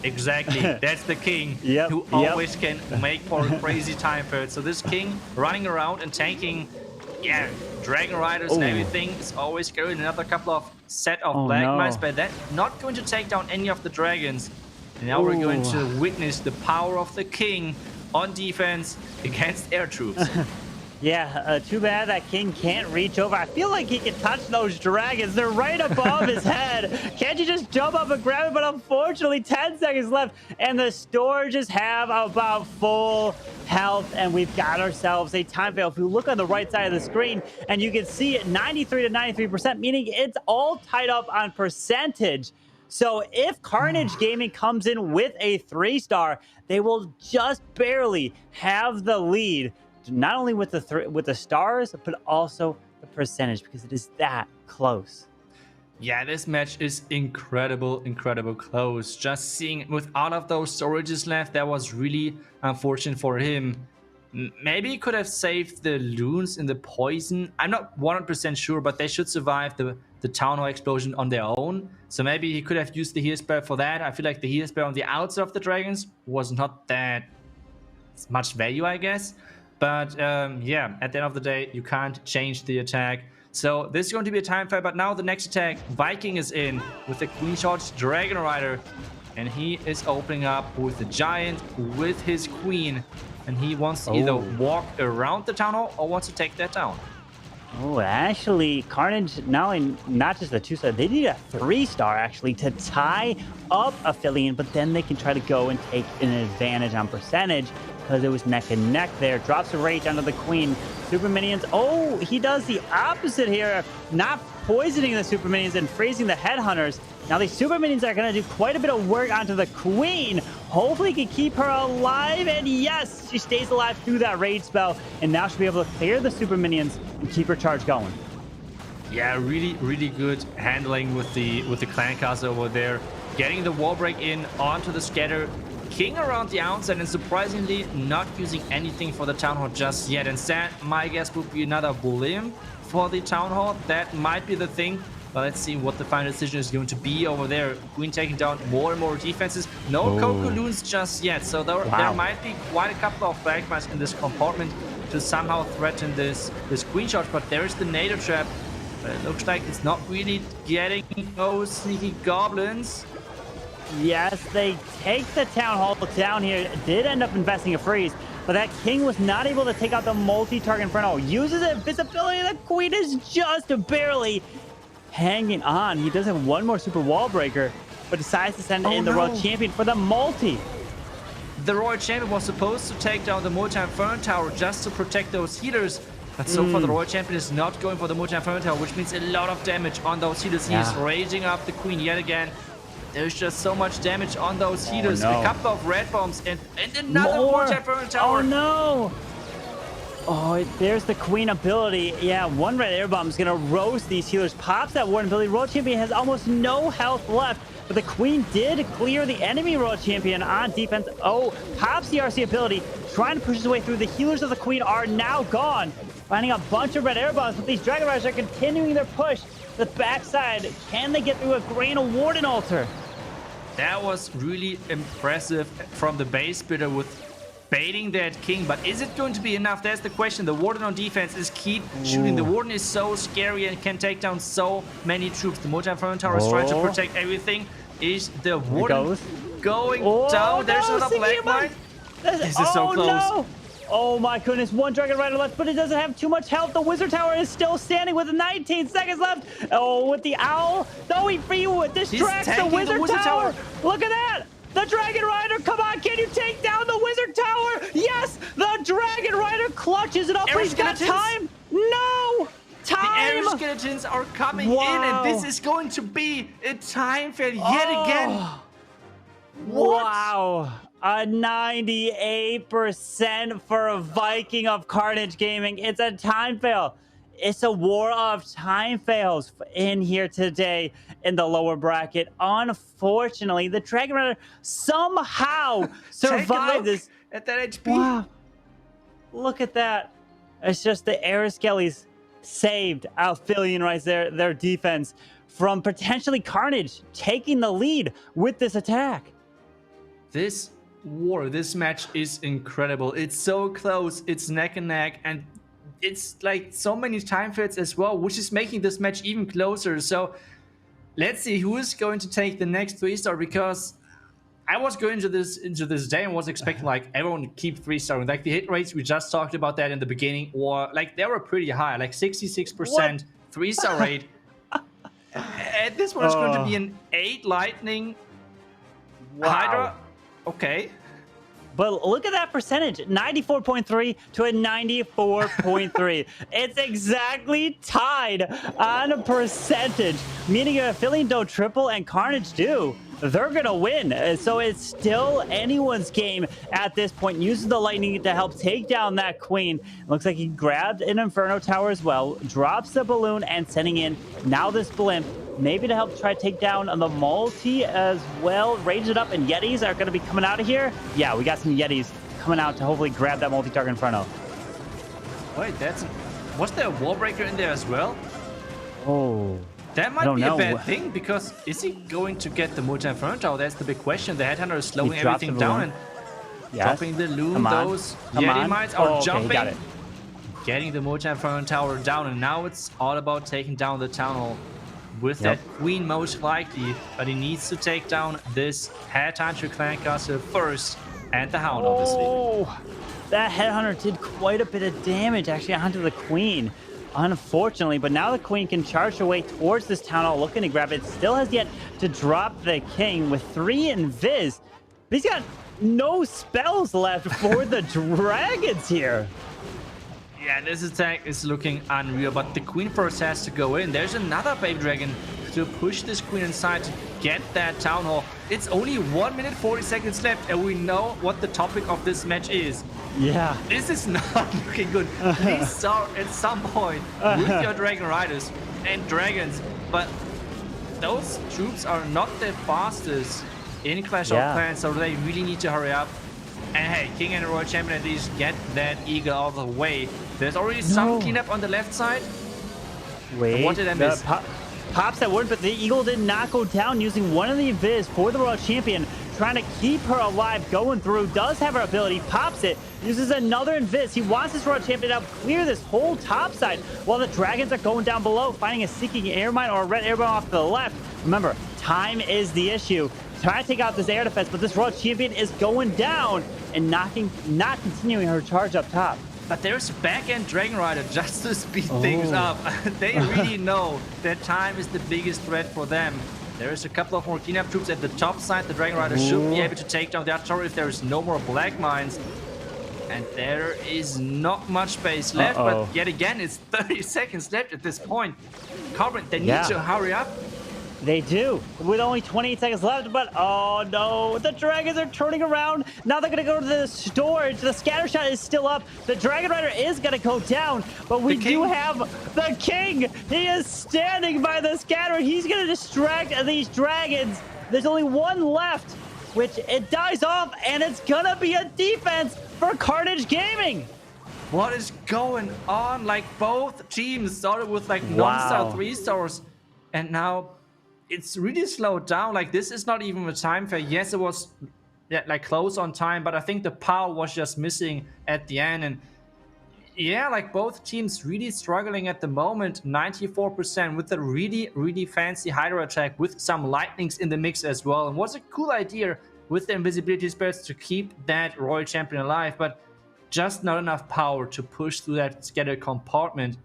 Exactly. That's the king who always can make for a crazy time for it. So this king running around and tanking, Dragon Riders and everything is always going another couple of set of black mines, but that not going to take down any of the dragons. And now we're going to witness the power of the king on defense against air troops. Too bad that king can't reach over. I feel like he can touch those dragons. They're right above his head. Can't you just jump up and grab it? But unfortunately, 10 seconds left, and the storages have about full health, and we've got ourselves a time fail. If you look on the right side of the screen, and you can see it 93 to 93%, meaning it's all tied up on percentage. So if Carnage Gaming comes in with a 3-star, they will just barely have the lead. Not only with the stars, but also the percentage, because it is that close. Yeah, this match is incredible close. Just seeing with all of those storages left, that was really unfortunate for him. Maybe he could have saved the loons in the poison. I'm not 100% sure, but they should survive the Town Hall explosion on their own. So maybe he could have used the heal spell for that. I feel like the heal spell on the outside of the dragons was not that much value, I guess. But at the end of the day, you can't change the attack. So this is going to be a time fight. But now the next attack, Viking is in with the Queen Shot Dragon Rider. And he is opening up with the Giant, with his Queen. And he wants to either walk around the Town Hall or wants to take that down. Oh, actually, Carnage, not just a 2-star, they need a 3-star, actually, to tie up Aphelion. But then they can try to go and take an advantage on percentage, because it was neck and neck there. Drops a rage onto the Queen. Super Minions. Oh, he does the opposite here. Not poisoning the Super Minions and freezing the Headhunters. Now these Super Minions are going to do quite a bit of work onto the Queen. Hopefully he can keep her alive. And yes, she stays alive through that rage spell. And now she'll be able to clear the Super Minions and keep her charge going. Yeah, really good handling with the clan castle over there. Getting the wall break in onto the scatter. King around the outside, and surprisingly not using anything for the Town Hall just yet. Instead, my guess would be another blimp for the Town Hall. That might be the thing, but let's see what the final decision is going to be over there. Queen taking down more and more defenses. No Coco Loons just yet, so there might be quite a couple of black mines in this compartment to somehow threaten this Queen Shot, but there is the native trap. But it looks like it's not really getting those sneaky goblins. Yes, they take the Town Hall down here. Did end up investing a freeze, but that King was not able to take out the multi-target Inferno. Uses invisibility. The Queen is just barely hanging on. He does have one more super wall breaker, but decides to send in the Royal Champion for the multi. The Royal Champion was supposed to take down the multi-Inferno Tower just to protect those healers. But so far, the Royal Champion is not going for the multi-Inferno Tower, which means a lot of damage on those healers. He is raging up the Queen yet again. There's just so much damage on those healers. A couple of red bombs and another multi-Inferno Tower. Oh, no. Oh, there's the Queen ability. Yeah, one red air bomb is going to roast these healers. Pops that Warden ability. Royal Champion has almost no health left. But the Queen did clear the enemy Royal Champion on defense. Oh, pops the RC ability. Trying to push his way through. The healers of the Queen are now gone. Finding a bunch of red air bombs. But these Dragon Riders are continuing their push. The backside. Can they get through a Grain of Warden altar? That was really impressive from the base builder with baiting that King, but is it going to be enough? That's the question. The Warden on defense is keep shooting. The Warden is so scary and can take down so many troops. The multi-Inferno Tower is trying to protect everything. Is the Warden going down? There's another black mine. This is so close. No. Oh my goodness, one Dragon Rider left, but it doesn't have too much health. The Wizard Tower is still standing with 19 seconds left. Oh, with the Owl. No, he distracts the Wizard Tower. Look at that. The Dragon Rider, come on, can you take down the Wizard Tower? Yes, the Dragon Rider clutches it up, but he's got time. No, time. The air skeletons are coming in, and this is going to be a time fail yet again. Wow. A 98% for a Viking of Carnage Gaming. It's a time fail. It's a war of time fails in here today in the lower bracket. Unfortunately, the Dragon Rider somehow survived this. At that HP. Wow. Look at that. It's just the Air Skellies saved Aphelion right there, their defense, from potentially Carnage taking the lead with this attack. This match is incredible. It's so close, it's neck and neck, and it's like so many time fails as well, which is making this match even closer. So let's see who is going to take the next 3-star, because I was going into this day and was expecting like everyone to keep 3-star. Like the hit rates, we just talked about that in the beginning, or like they were pretty high, like 66% 3-star rate. And this one is going to be an 8 lightning Hydra. Okay. But look at that percentage, 94.3 to a 94.3. It's exactly tied on a percentage, meaning if Affiliate don't triple and Carnage do, they're going to win. So it's still anyone's game at this point. Uses the lightning to help take down that queen. Looks like he grabbed an Inferno Tower as well, drops the balloon and sending in now this blimp, maybe to help try to take down the multi as well. Range it up, and Yetis are going to be coming out of here. Yeah, we got some Yetis coming out to hopefully grab that multi-target Inferno. Wait, was there a wall breaker in there as well? Oh. That might be a bad thing, because is he going to get the multi-Inferno Tower? That's the big question. The Headhunter is slowing everything down and dropping the loom. Those Yeti mites are jumping. Got it. Getting the multi-Inferno Tower down, and now it's all about taking down the town hall with that queen most likely, but he needs to take down this Headhunter clan castle first, and the hound obviously. That Headhunter did quite a bit of damage actually onto the queen, unfortunately, but now the queen can charge her way towards this town hall, looking to grab it. Still has yet to drop the king with 3 invis, but he's got no spells left for the dragons here. Yeah, this attack is looking unreal, but the queen first has to go in. There's another baby dragon to push this queen inside to get that town hall. It's only 1 minute 40 seconds left, and we know what the topic of this match is. Yeah. This is not looking good. Please start at some point with your Dragon Riders and Dragons, but those troops are not the fastest in Clash of Clans, so they really need to hurry up. And hey, King and Royal Champion at least get that eagle out of the way. There's already some cleanup on the left side. Wait, what did I miss? Pops that word, but the eagle did not go down, using one of the invis for the Royal Champion, trying to keep her alive, going through, does have her ability, pops it, uses another invis. He wants this Royal Champion to help clear this whole top side while the dragons are going down below, finding a seeking air mine or a red air mine off to the left. Remember, time is the issue. Trying to take out this air defense, but this Royal Champion is going down and not continuing her charge up top. But there's a back-end Dragon Rider just to speed things up. They really know that time is the biggest threat for them. There's a couple of more cleanup troops at the top side. The Dragon Rider should be able to take down that tower if there is no more black mines. And there is not much space left, but yet again, it's 30 seconds left at this point. Carbon, they need to hurry up. They do, with only 28 seconds left, but oh no, the dragons are turning around. Now they're gonna go to the storage. The scatter shot is still up. The Dragon Rider is gonna go down, but we do have the king. He is standing by the scatter. He's gonna distract these dragons. There's only one left, which it dies off, and it's gonna be a defense for Carnage Gaming. What is going on? Like, both teams started with like non-star 3-stars, and now it's really slowed down. Like, this is not even a time fair. Yes, it was like close on time, but I think the power was just missing at the end. And yeah, like both teams really struggling at the moment. 94% with a really fancy Hydra attack with some lightnings in the mix as well. And was a cool idea with the invisibility spells to keep that Royal Champion alive, but just not enough power to push through that scattered compartment.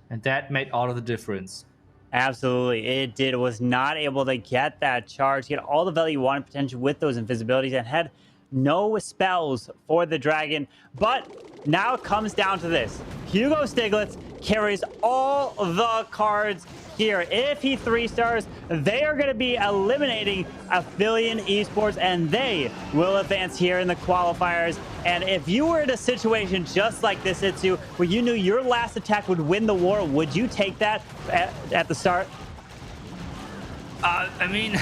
And that made all of the difference. Absolutely, it did. It was not able to get that charge, get all the value you wanted potential with those invisibilities, and had no spells for the dragon. But now it comes down to this. Hugo Stiglitz carries all the cards here. If he 3-stars, they are going to be eliminating Aphelion Esports, and they will advance here in the qualifiers. And if you were in a situation just like this, Itsu, where you knew your last attack would win the war, would you take that at the start? I mean,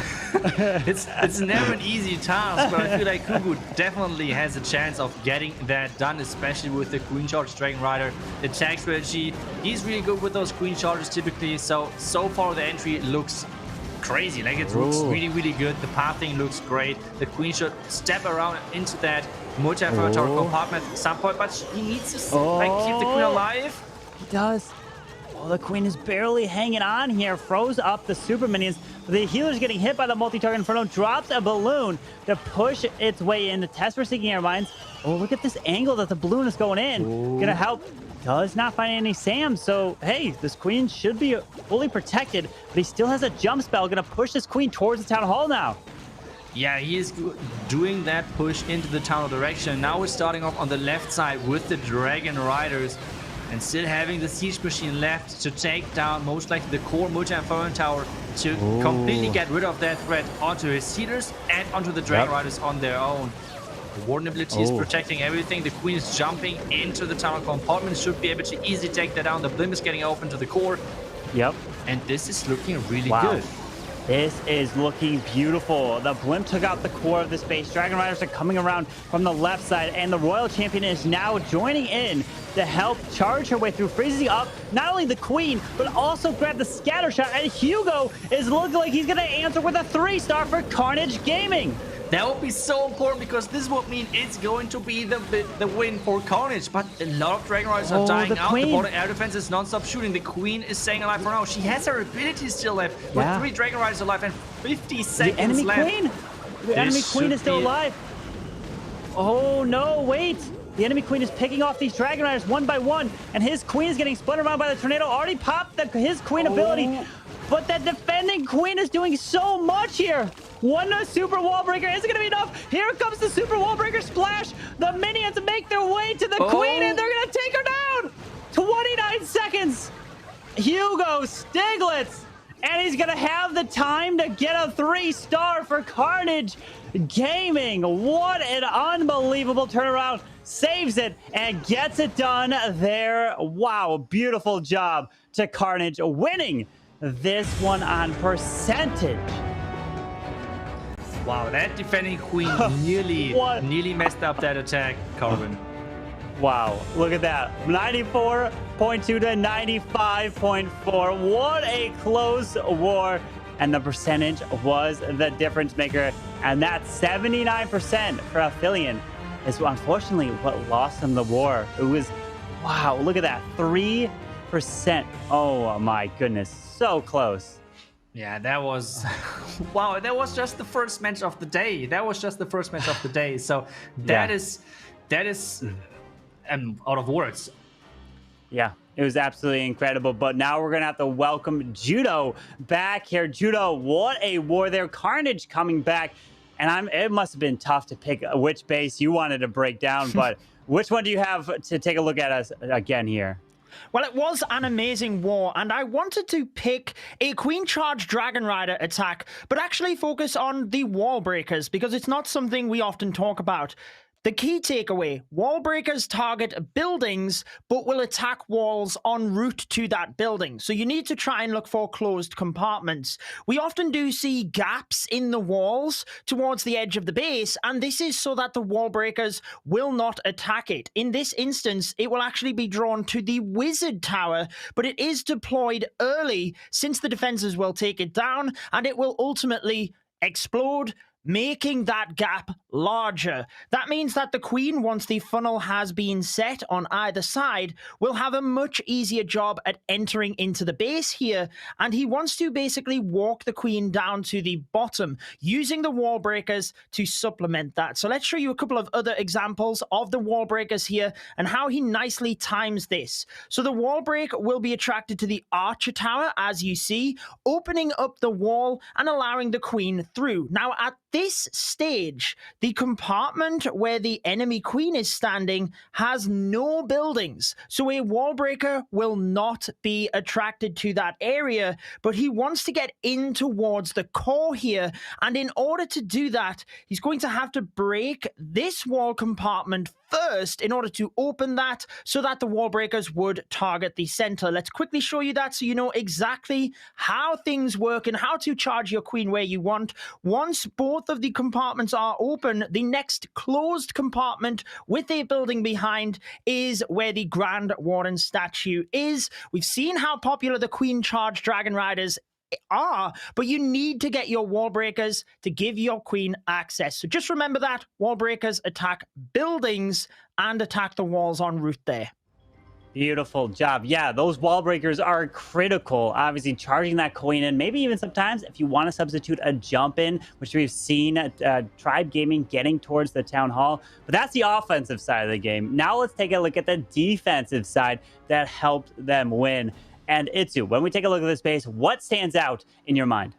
it's never an easy task, but I feel like Kugu definitely has a chance of getting that done, especially with the Queen Charge Dragon Rider attack strategy. He's really good with those Queen Charges typically, so far the entry looks crazy. Like, it looks really, really good. The pathing looks great. The Queen should step around into that multi-tower compartment at some point, but he needs to like keep the Queen alive. He does. Oh, the Queen is barely hanging on here. Froze up the super minions. The healer's getting hit by the multi-target Inferno. Drops a balloon to push its way in to test for Seeking Air Mines. Oh, look at this angle that the balloon is going in. Gonna help. Does not find any Sam. So, hey, this Queen should be fully protected, but he still has a jump spell. Gonna push this Queen towards the Town Hall now. Yeah, he is doing that push into the Town Hall direction. Now we're starting off on the left side with the Dragon Riders, and still having the Siege Machine left to take down most likely the core multi-inferno tower to completely get rid of that threat onto his Sealers and onto the Dragon Riders on their own. The Warden ability is protecting everything. The Queen is jumping into the tunnel compartment, should be able to easily take that down. The blimp is getting open to the core. Yep. And this is looking really good. This is looking beautiful. The blimp took out the core of this base. Dragon Riders are coming around from the left side, and the Royal Champion is now joining in to help charge her way through, freezing up not only the Queen, but also grab the scatter shot. And Hugo is looking like he's going to answer with a 3-star for Carnage Gaming. That would be so important, because this would mean it's going to be the win for Carnage. But a lot of Dragon Riders are dying out. The border air defense is non-stop shooting. The Queen is staying alive for now. She has her ability still left, with 3 Dragon Riders alive and 50 seconds left. The enemy Queen is still alive. Oh no, wait. The enemy Queen is picking off these Dragon Riders one by one, and his Queen is getting splintered around by the tornado. Already popped his Queen ability, but that defending Queen is doing so much here. One super wall breaker isn't going to be enough. Here comes the super wall breaker splash. The minions make their way to the Queen, and they're going to take her down. 29 seconds. Hugo Stiglitz, and he's going to have the time to get a 3-star for Carnage Gaming. What an unbelievable turnaround. Saves it and gets it done there. Wow, beautiful job to Carnage, winning this one on percentage. Wow, that defending Queen nearly messed up that attack, Corbin. Wow, look at that. 94.2 to 95.4. What a close war. And the percentage was the difference maker. And that's 79% for Aphelion. Is unfortunately what lost them the war. It was, wow, look at that. 3%. Oh my goodness. So close. Yeah, that was wow. That was just the first match of the day. So that is out of words. Yeah, it was absolutely incredible. But now we're gonna have to welcome Judo back here. Judo, what a war there. Carnage coming back, and it must have been tough to pick which base you wanted to break down. But which one do you have to take a look at us again here? Well, it was an amazing war, and I wanted to pick a Queen Charge Dragon Rider attack, but actually focus on the wall breakers, because it's not something we often talk about. The key takeaway, wall breakers target buildings, but will attack walls en route to that building. So you need to try and look for closed compartments. We often do see gaps in the walls towards the edge of the base, and this is so that the wall breakers will not attack it. In this instance, it will actually be drawn to the wizard tower, but it is deployed early since the defenses will take it down, and it will ultimately explode, making that gap larger. That means that the Queen, once the funnel has been set on either side, will have a much easier job at entering into the base here, and he wants to basically walk the Queen down to the bottom, using the wall breakers to supplement that. So let's show you a couple of other examples of the wall breakers here and how he nicely times this. So the wall break will be attracted to the Archer Tower, as you see, opening up the wall and allowing the Queen through. Now, at this stage, the compartment where the enemy queen is standing has no buildings. So a wall breaker will not be attracted to that area, but he wants to get in towards the core here. And in order to do that, he's going to have to break this wall compartment first in order to open that so that the wall breakers would target the center. Let's quickly show you that so you know exactly how things work and how to charge your queen where you want. Once both of the compartments are open, the next closed compartment with a building behind is where the Grand Warden statue is. We've seen how popular the Queen Charge Dragon Riders are, but you need to get your wall breakers to give your queen access. So just remember that wall breakers attack buildings and attack the walls en route there. Beautiful job. Yeah, those wall breakers are critical. Obviously, charging that coin in, maybe even sometimes if you want to substitute a jump in, which we've seen Tribe Gaming getting towards the Town Hall. But that's the offensive side of the game. Now let's take a look at the defensive side that helped them win. And Itsu, when we take a look at this base, what stands out in your mind?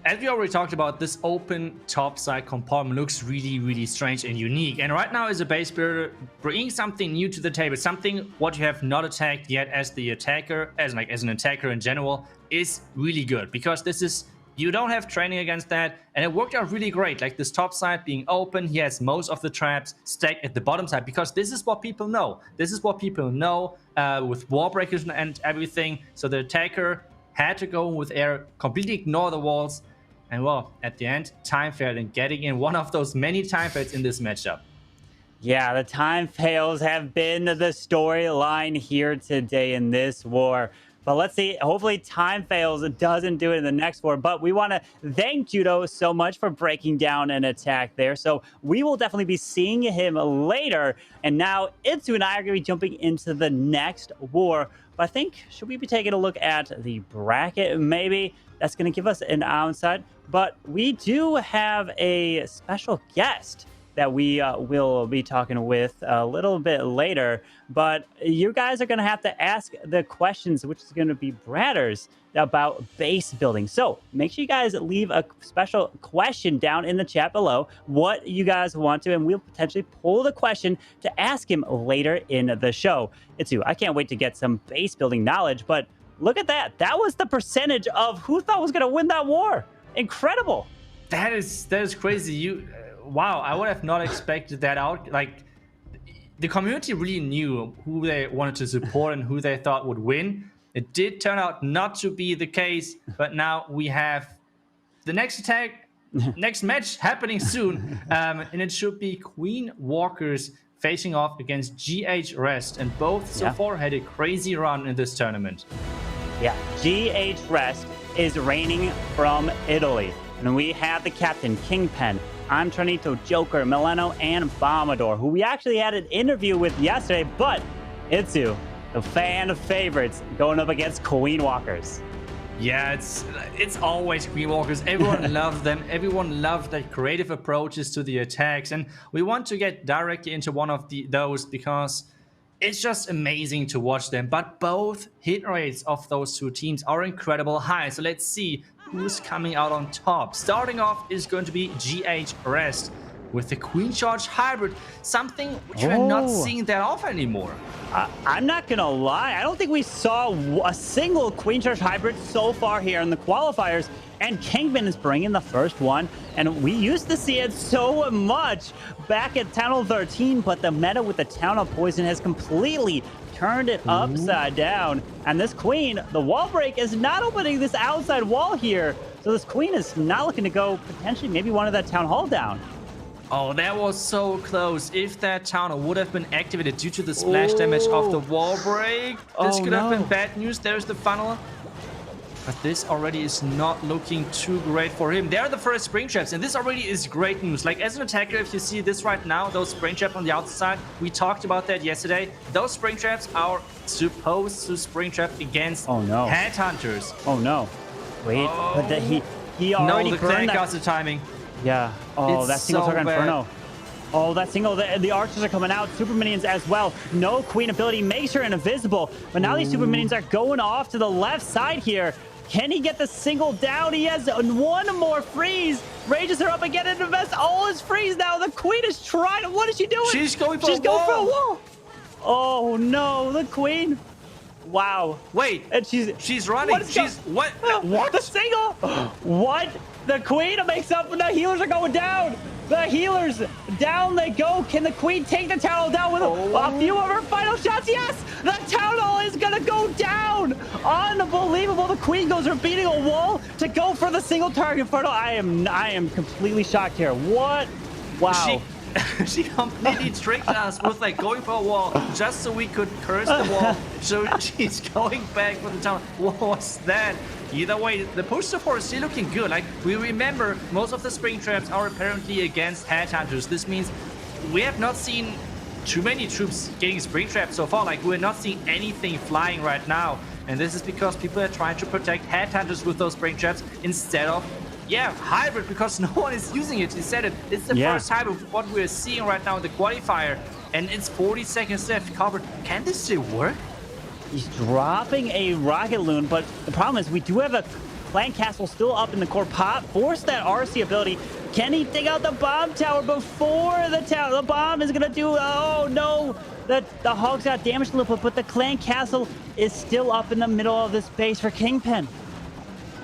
As we already talked about, this open top side compartment looks really, really strange and unique. And right now as a base builder, bringing something new to the table, something what you have not attacked yet as the attacker, as an attacker in general, is really good. Because this is, you don't have training against that, and it worked out really great. Like this top side being open, he has most of the traps stacked at the bottom side, because this is what people know. This is what people know with wall breakers and everything. So the attacker had to go with air, completely ignore the walls, and well, at the end, time failed in getting in one of those many time fails in this matchup. Yeah, the time fails have been the storyline here today in this war. But let's see, hopefully time fails doesn't do it in the next war. But we want to thank Judo so much for breaking down an attack there. So we will definitely be seeing him later. And now Itsu and I are going to be jumping into the next war. But I think, should we be taking a look at the bracket maybe? That's going to give us an outside. But we do have a special guest that we will be talking with a little bit later. But you guys are going to have to ask the questions, which is going to be Bradders, about base building. So make sure you guys leave a special question down in the chat below, what you guys want to, and we'll potentially pull the question to ask him later in the show. Itsu, I can't wait to get some base building knowledge, but look at that. That was the percentage of who thought was going to win that war. Incredible. That is crazy. Wow, I would have not expected that out. Like, the community really knew who they wanted to support and who they thought would win. It did turn out not to be the case, but now we have the next match happening soon. And it should be Queen Walkers facing off against GH Rest. And both so far had a crazy run in this tournament. Yeah, GH Rest is reigning from Italy. And we have the captain, Kingpen, Antronito, Joker, Milano, and Bombador, who we actually had an interview with yesterday. But Itsu, the fan favorites, going up against Queen Walkers. Yeah, it's always Queen Walkers. Everyone loves them. Everyone loves their creative approaches to the attacks. And we want to get directly into one of those because it's just amazing to watch them. But both hit rates of those two teams are incredible high. So let's see who's coming out on top. Starting off is going to be GH Rest with the Queen Charge Hybrid, something which we're not seeing that often anymore. I'm not going to lie. I don't think we saw a single Queen Charge Hybrid so far here in the qualifiers. And Kingpin is bringing the first one. And we used to see it so much back at Town Hall 13, but the meta with the Town Hall Poison has completely turned it upside down. And this Queen, the wall break, is not opening this outside wall here. So this Queen is not looking to go potentially maybe one of that Town Hall down. Oh, that was so close. If that Town Hall would have been activated due to the splash damage of the wall break, this could have been bad news. There's the funnel. But this already is not looking too great for him. There are the first spring traps, and this already is great news. Like, as an attacker, if you see this right now, those spring traps on the outside, we talked about that yesterday. Those spring traps are supposed to spring trap against headhunters. Oh, no. Wait, but he already burned that. The timing. Yeah. Oh, that single target Inferno. Oh, that single, the archers are coming out, super minions as well. No Queen ability makes her invisible, but now these super minions are going off to the left side here. Can he get the single down? He has one more freeze. Rages are up again and invests all his freeze now. The queen is trying to... What is she doing? She's going for She's a going for a wall. wall. Oh, no. The queen. Wow. Wait. And she's running. What? What? The single. What? The queen makes up. The healers are going down. The healers, down they go. Can the queen take the tower down with a few of her final shots? Yes! The tower is going to go down. Unbelievable. The queen goes from beating a wall to go for the single target inferno. I am completely shocked here. What? Wow. She completely tricked us with like going for a wall just so we could curse the wall. So she's going back for the tower. What was that? Either way, the push so far is still looking good. Like, we remember, most of the spring traps are apparently against headhunters. This means we have not seen too many troops getting spring traps so far. Like, we're not seeing anything flying right now. And this is because people are trying to protect headhunters with those spring traps instead of, hybrid, because no one is using it. You said it. It's the first time of what we're seeing right now in the qualifier. And it's 40 seconds left. Covered. Can this still work? He's dropping a rocket loon, but the problem is we do have a clan castle still up in the core pot. Force that RC ability. Can he dig out the bomb tower before the bomb is gonna do? Oh no! The hogs got damaged a little bit, but the clan castle is still up in the middle of this base for Kingpin.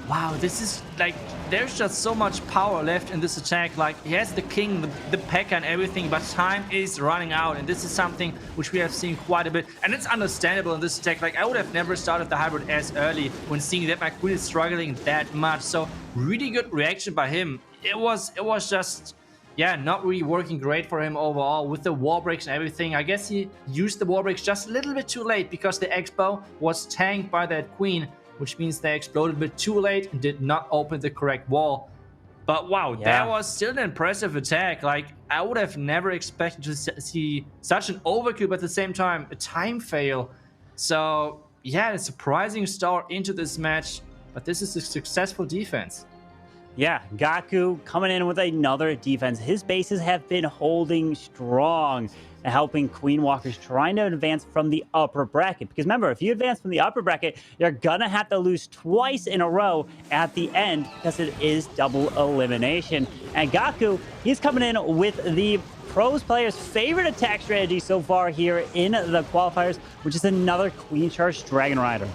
Wow, this is like, there's just so much power left in this attack. Like, he has the king, the P.E.K.K.A and everything, but time is running out, and this is something which we have seen quite a bit, and it's understandable in this attack. Like, I would have never started the hybrid as early when seeing that my queen is struggling that much. So really good reaction by him. It was just, not really working great for him overall with the wall breaks and everything. I guess he used the wall breaks just a little bit too late because the Expo was tanked by that queen, which means they exploded a bit too late and did not open the correct wall. But wow, that was still an impressive attack. Like, I would have never expected to see such an overkill, but at the same time, a time fail. So yeah, a surprising start into this match, but this is a successful defense. Yeah, Gaku coming in with another defense. His bases have been holding strong, helping Queen Walkers trying to advance from the upper bracket. Because remember, if you advance from the upper bracket, you're gonna have to lose twice in a row at the end because it is double elimination. And Gaku, he's coming in with the pros players' favorite attack strategy so far here in the qualifiers, which is another Queen Charge Dragon Rider.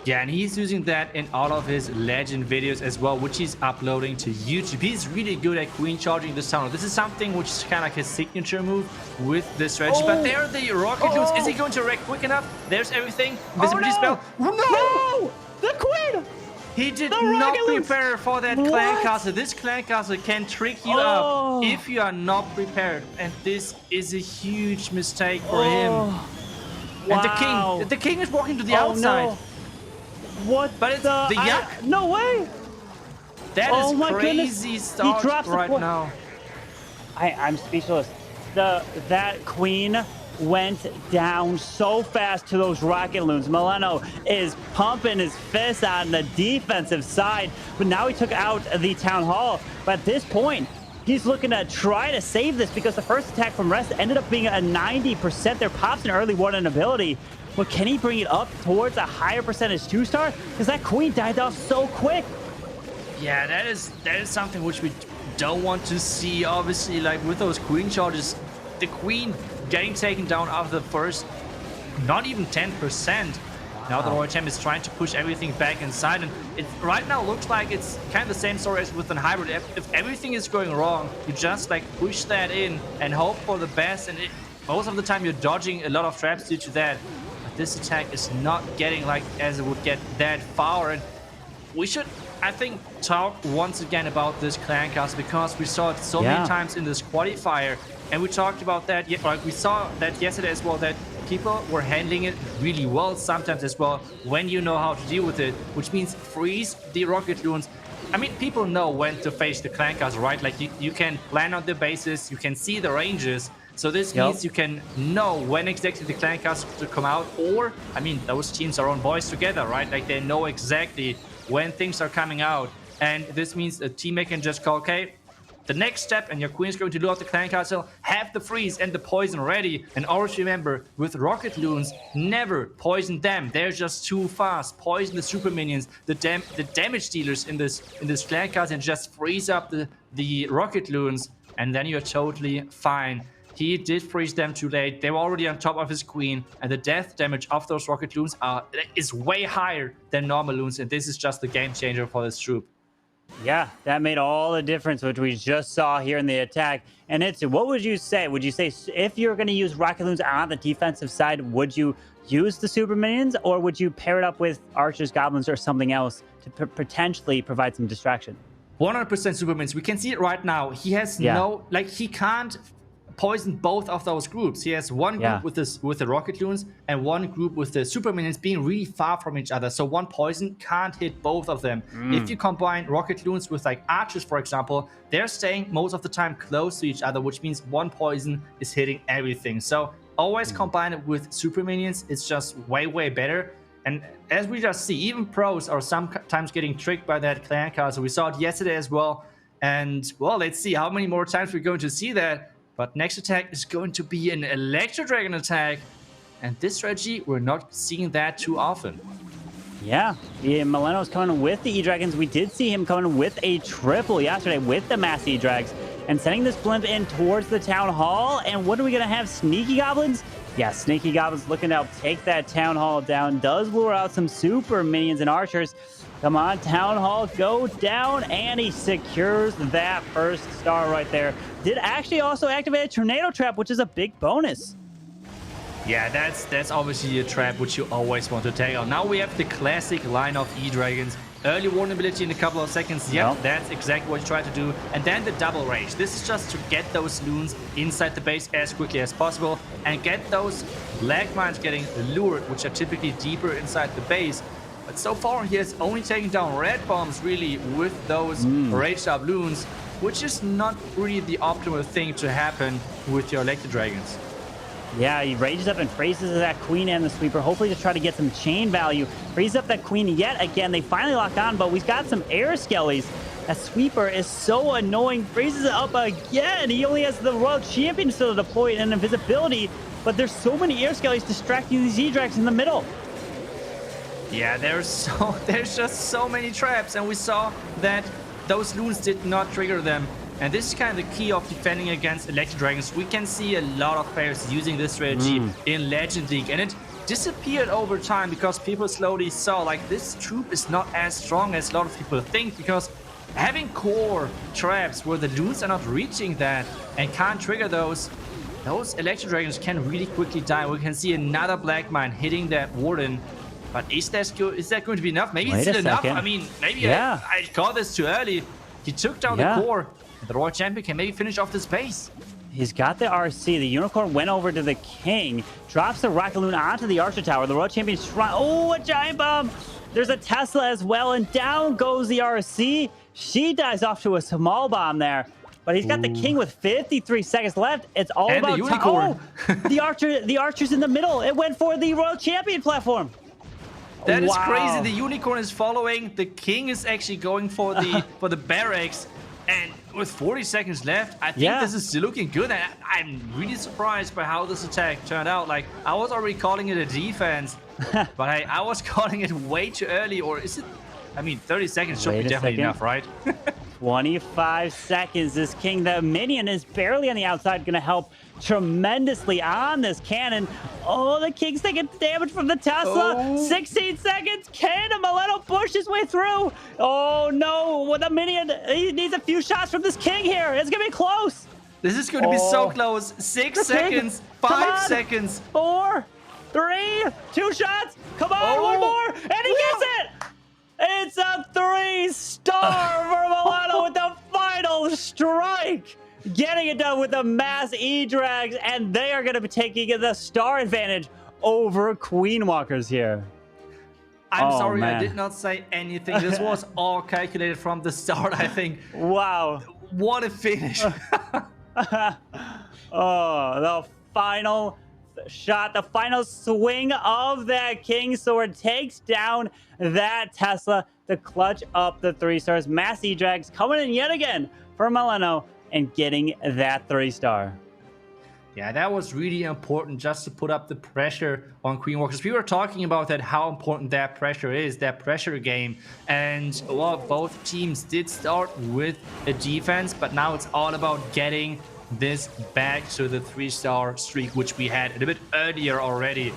Yeah, and he's using that in all of his legend videos as well, which he's uploading to YouTube. He's really good at queen charging this tunnel. This is something which is kind of like his signature move with this strategy. But there are the rocket dudes. Is he going to react quick enough? There's everything. Visibility spell. No! The queen! He did not prepare for that clan castle. This clan castle can trick you up if you are not prepared. And this is a huge mistake for him. Wow. And the king is walking to the outside. No. What? But it's the Yak. No way. That is crazy start right now. I'm speechless. That queen went down so fast to those rocket loons. Milano is pumping his fist out on the defensive side, but now he took out the town hall. But at this point, he's looking to try to save this because the first attack from Rest ended up being a 90%. There pops an early one-in ability. But can he bring it up towards a higher percentage 2-star? Because that queen died off so quick. Yeah, that is something which we don't want to see. Obviously, like with those queen charges, the queen getting taken down after the first, not even 10%. Now the Royal Champ is trying to push everything back inside, and it right now looks like it's kind of the same story as with an hybrid. If everything is going wrong, you just like push that in and hope for the best, and most of the time you're dodging a lot of traps due to that. This attack is not getting like as it would get that far, and we should, I think, talk once again about this clan cast because we saw it so many times in this qualifier, and we talked about that. Like we saw that yesterday as well, that people were handling it really well sometimes as well when you know how to deal with it, which means freeze the rocket loons. I mean, people know when to face the clan cast, right? Like you can plan on the bases, you can see the ranges. So this means you can know when exactly the clan cast to come out, or, I mean, those teams are on boys together, right? Like they know exactly when things are coming out. And this means a teammate can just call, okay, the next step, and your queen is going to lure out the clan castle, have the freeze and the poison ready. And always remember, with rocket loons, never poison them. They're just too fast. Poison the super minions, the damage dealers in this clan castle, and just freeze up the rocket loons, and then you're totally fine. He did freeze them too late. They were already on top of his queen, and the death damage of those rocket loons is way higher than normal loons, and this is just the game changer for this troop. Yeah, that made all the difference, which we just saw here in the attack. And it's, what would you say? Would you say if you're going to use rocket loons on the defensive side, would you use the super minions, or would you pair it up with archers, goblins, or something else to potentially provide some distraction? 100% super minions. We can see it right now. He has he can't poison both of those groups. He has one group with the rocket loons and one group with the super minions being really far from each other. So one poison can't hit both of them. If you combine rocket loons with like archers, for example, they're staying most of the time close to each other, which means one poison is hitting everything. So always combine it with super minions. It's just way, way better. And as we just see, even pros are sometimes getting tricked by that clan castle. We saw it yesterday as well. And well, let's see how many more times we're going to see that. But next attack is going to be an Electro Dragon attack. And this strategy, we're not seeing that too often. Yeah, Mileno's coming with the E-Dragons. We did see him coming with a triple yesterday with the mass E-Drags. And sending this blimp in towards the Town Hall. And what are we going to have? Sneaky Goblins? Yeah, Sneaky Goblins looking to help take that Town Hall down. Does lure out some super minions and archers. Come on, Town Hall, go down, and he secures that first star right there. Did actually also activate a tornado trap, which is a big bonus. Yeah, that's obviously a trap which you always want to take out. Now we have the classic line of E-Dragons. Early vulnerability in a couple of seconds. Yep, that's exactly what you try to do. And then the double rage. This is just to get those loons inside the base as quickly as possible and get those lag mines getting lured, which are typically deeper inside the base. But so far, he has only taken down red bombs, really, with those raged up loons, which is not really the optimal thing to happen with your Electro Dragons. Yeah, he rages up and phrases that queen and the sweeper, hopefully to try to get some chain value. Frees up that queen yet again. They finally lock on, but we've got some air skellies. That sweeper is so annoying. Freezes it up again. He only has the Royal Champion still deployed and invisibility, but there's so many air skellies distracting these E-Drags in the middle. Yeah, there's just so many traps, and we saw that those loons did not trigger them. And this is kind of the key of defending against Electro Dragons. We can see a lot of players using this strategy in Legend League, and it disappeared over time because people slowly saw like this troop is not as strong as a lot of people think, because having core traps where the loons are not reaching that and can't trigger those Electro Dragons can really quickly die. We can see another Black Mine hitting that Warden. But is that going to be enough? Maybe it's still enough. I mean, maybe I called this too early. He took down the core. And the Royal Champion can maybe finish off this base. He's got the RC. The Unicorn went over to the King. Drops the Rocket Loon onto the Archer Tower. The Royal Champion's trying. Oh, a giant bomb. There's a Tesla as well. And down goes the RC. She dies off to a small bomb there. But he's got the King with 53 seconds left. It's all about the Unicorn. The Archer's in the middle. It went for the Royal Champion platform. That is crazy. The Unicorn is following. The King is actually going for the barracks. And with 40 seconds left, I think this is still looking good. And I'm really surprised by how this attack turned out. Like, I was already calling it a defense, but I was calling it way too early. Or is it? I mean, 30 seconds should be definitely enough, right? 25 seconds. This King, the minion, is barely on the outside, going to help tremendously on this cannon. Oh, the King's taking damage from the Tesla. 16 seconds. Can Mileno push his way through? Oh, no. With a minion, he needs a few shots from this King here. It's going to be close. This is going to be so close. 6 seconds. 5 seconds. 4, 3, 2 shots. Come on, one more. And he gets it. It's a 3-star for Mileno with the final strike. Getting it done with the mass E-Drags, and they are going to be taking the star advantage over Queen Walkers here. I'm sorry, man. I did not say anything. This was all calculated from the start, I think. Wow. What a finish. Oh, the final shot, the final swing of that King Sword takes down that Tesla to clutch up the 3 stars. Mass E-Drags coming in yet again for Mileno. and getting that 3-star. Yeah, that was really important just to put up the pressure on Queen War, because we were talking about that, how important that pressure is, that pressure game. And well, both teams did start with a defense, but now it's all about getting this back to the 3-star streak, which we had a little bit earlier already.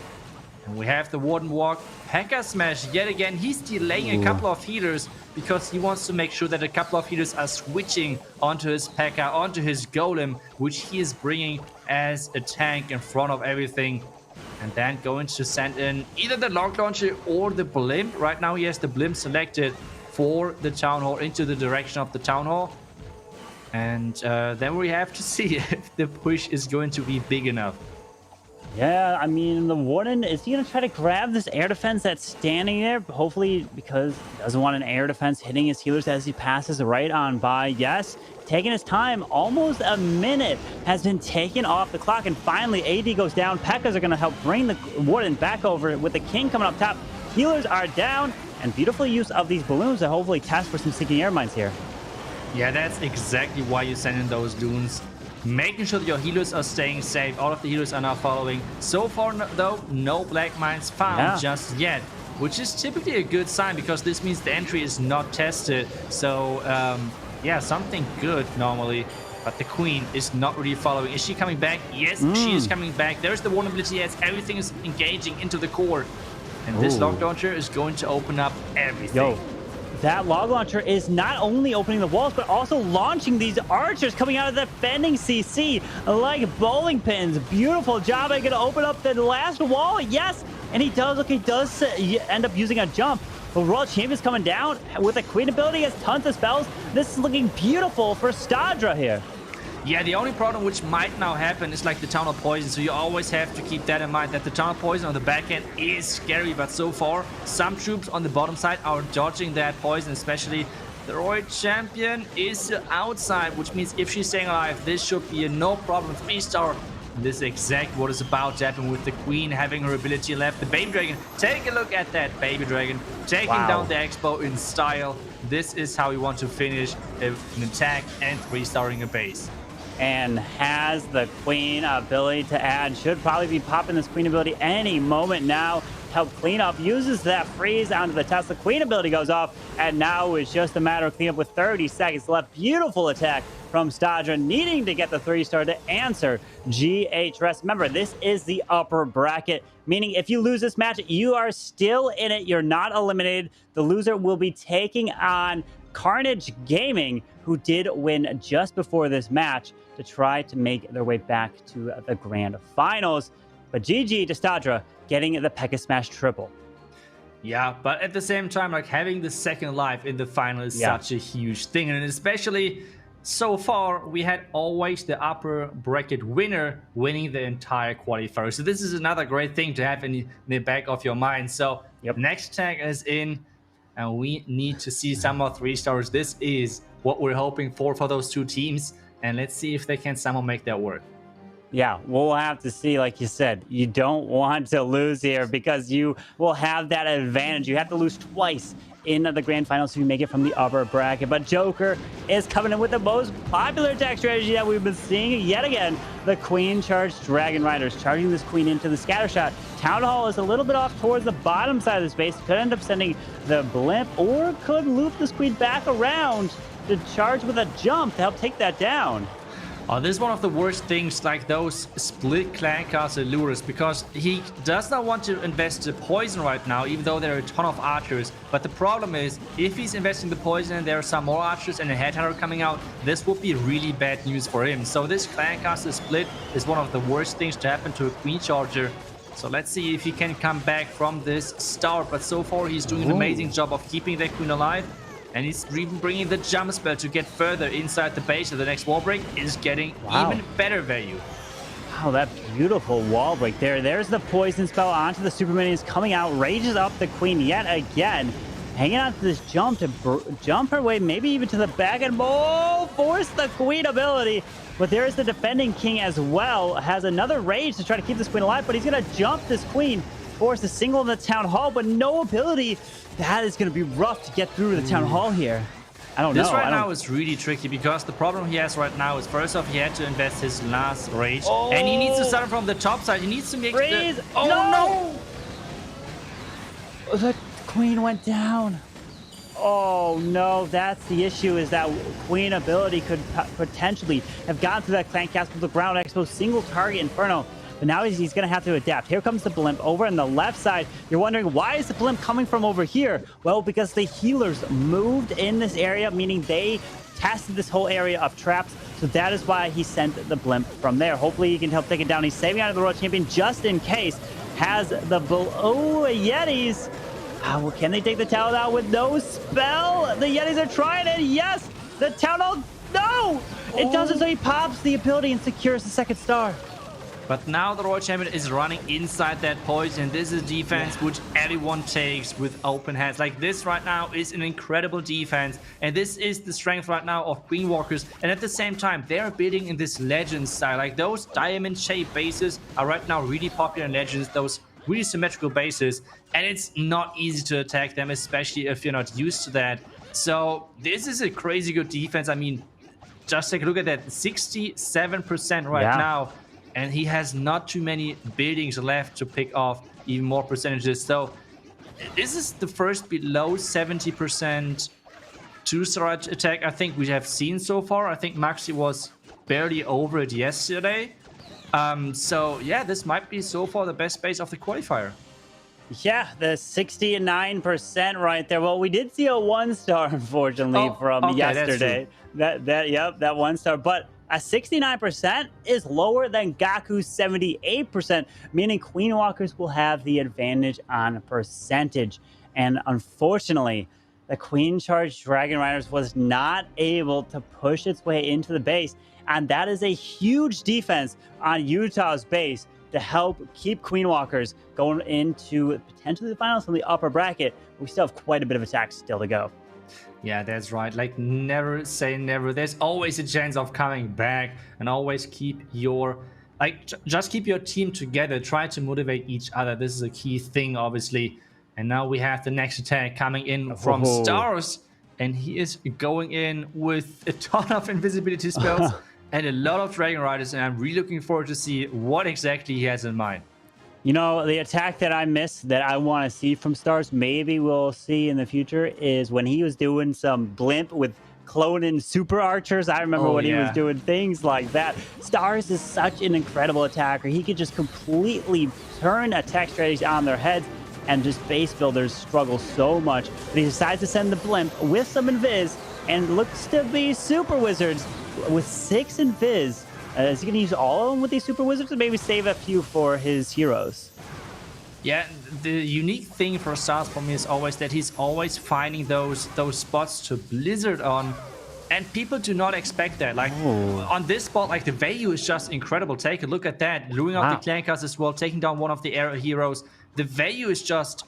And we have the Warden Walk, P.E.K.K.A. Smash yet again. He's delaying a couple of healers because he wants to make sure that a couple of healers are switching onto his P.E.K.K.A., onto his Golem, which he is bringing as a tank in front of everything. And then going to send in either the Log Launcher or the Blimp. Right now he has the Blimp selected for the Town Hall, into the direction of the Town Hall. And then we have to see if the push is going to be big enough. Yeah, I mean, the Warden, is he going to try to grab this air defense that's standing there? Hopefully, because he doesn't want an air defense hitting his healers as he passes right on by. Yes, taking his time. Almost a minute has been taken off the clock. And finally, AD goes down. P.E.K.K.A.s are going to help bring the Warden back over with the King coming up top. Healers are down. And beautiful use of these balloons to hopefully test for some sinking air mines here. Yeah, that's exactly why you send in those dunes. Making sure that your healers are staying safe. All of the healers are now following. So far, though, no black mines found just yet, which is typically a good sign because this means the entry is not tested. So, yeah, something good normally. But the Queen is not really following. Is she coming back? Yes, she is coming back. There's the vulnerability as everything is engaging into the core. And this Log Launcher is going to open up everything. Yo. That log launcher is not only opening the walls, but also launching these archers coming out of the defending CC like bowling pins. Beautiful job. I'm going to open up the last wall. Yes. And he does end up using a jump. The World Champion's coming down with a Queen ability, has tons of spells. This is looking beautiful for Stadra here. Yeah, the only problem which might now happen is like the Town of Poison, so you always have to keep that in mind, that the Town of Poison on the back end is scary, but so far, some troops on the bottom side are dodging that poison, especially the Royal Champion is outside, which means if she's staying alive, this should be a no problem 3-star. This is exactly what is about to happen with the Queen having her ability left. The Baby Dragon, take a look at that Baby Dragon, taking down the Expo in style. This is how we want to finish an attack and 3-starring a base. And has the Queen ability to add. Should probably be popping this Queen ability any moment now. Help clean up. Uses that freeze onto the Tesla. Queen ability goes off. And now it's just a matter of cleanup with 30 seconds left. Beautiful attack from Stadra, needing to get the 3-star to answer GHRS. Remember, this is the upper bracket, meaning if you lose this match, you are still in it. You're not eliminated. The loser will be taking on Carnage Gaming, who did win just before this match, to try to make their way back to the grand finals. But GG to Stadra, getting the P.E.K.K.A. Smash triple. Yeah, but at the same time, like having the second life in the final is such a huge thing. And especially so far, we had always the upper bracket winner winning the entire qualifier. So this is another great thing to have in the back of your mind. So next tag is in, and we need to see some more 3-stars. This is what we're hoping for those two teams. And let's see if they can somehow make that work. Yeah, we'll have to see. Like you said, you don't want to lose here because you will have that advantage. You have to lose twice in the grand finals so you make it from the upper bracket. But Joker is coming in with the most popular attack strategy that we've been seeing yet again. The Queen charged Dragon Riders, charging this Queen into the scatter shot. Town Hall is a little bit off towards the bottom side of the space. Could end up sending the Blimp, or could loop this Queen back around to charge with a jump to help take that down. Oh, this is one of the worst things, like those split clan castle lures, because he does not want to invest the poison right now, even though there are a ton of archers. But the problem is, if he's investing the poison and there are some more archers and a headhunter coming out, this would be really bad news for him. So this clan castle split is one of the worst things to happen to a Queen Charger. So let's see if he can come back from this start. But so far, he's doing an amazing job of keeping that Queen alive. And he's even bringing the jump spell to get further inside the base. So the next wall break is getting even better value. Wow, that beautiful wall break there. There's the poison spell onto the super minions coming out. Rages up the Queen yet again. Hanging on to this jump to jump her way, maybe even to the back and force the Queen ability. But there's the defending King as well. Has another rage to try to keep this Queen alive, but he's going to jump this Queen. Force a single in the Town Hall, but no ability. That is going to be rough to get through the Town Hall here. I don't know. This right now is really tricky because the problem he has right now is first off he had to invest his last rage and he needs to start from the top side. He needs to make Freeze! the... Oh no! The queen went down. Oh no, that's the issue, is that queen ability could potentially have gone through that clan castle with the ground expo single target inferno. But now he's going to have to adapt. Here comes the blimp over on the left side. You're wondering, why is the blimp coming from over here? Well, because the healers moved in this area, meaning they tested this whole area of traps. So that is why he sent the blimp from there. Hopefully he can help take it down. He's saving out of the World Champion just in case. Has the Yetis. Well, can they take the tower out with no spell? The Yetis are trying it. Yes, the town hall. No, it doesn't. So he pops the ability and secures the second star. But now the Royal Champion is running inside that poison. This is defense which everyone takes with open hands. Like this right now is an incredible defense. And this is the strength right now of Queen Walkers. And at the same time, they're building in this Legend style. Like those diamond-shaped bases are right now really popular in Legends. Those really symmetrical bases. And it's not easy to attack them, especially if you're not used to that. So this is a crazy good defense. I mean, just take a look at that. 67% right now. And he has not too many buildings left to pick off even more percentages. So this is the first below 70% two-star attack I think we have seen so far. I think Maxi was barely over it yesterday. So yeah, this might be so far the best base of the qualifier. Yeah, the 69% right there. Well, we did see a 1-star, unfortunately, from yesterday. That 1-star. But a 69% is lower than Gaku's 78%, meaning Queen Walkers will have the advantage on percentage. And unfortunately, the Queen Charge Dragon Riders was not able to push its way into the base. And that is a huge defense on Utah's base to help keep Queen Walkers going into potentially the finals from the upper bracket. We still have quite a bit of attack still to go. Yeah, that's right. Like, never say never. There's always a chance of coming back, and always keep your, just keep your team together. Try to motivate each other. This is a key thing, obviously. And now we have the next attack coming in from Stars, and he is going in with a ton of invisibility spells and a lot of Dragon Riders, and I'm really looking forward to see what exactly he has in mind. You know, the attack that I missed that I want to see from Stars, maybe we'll see in the future, is when he was doing some blimp with cloning super archers. I remember when he was doing things like that. Stars is such an incredible attacker. He could just completely turn attack strategies on their heads, and just base builders struggle so much. But he decides to send the blimp with some invis, and looks to be super wizards with 6 invis. Is he going to use all of them with these super wizards, or maybe save a few for his heroes? Yeah, the unique thing for Stars for me is always that he's always finding those spots to blizzard on, and people do not expect that. Like on this spot, like the value is just incredible. Take a look at that, luring out the clan cast as well, taking down one of the air heroes. The value is just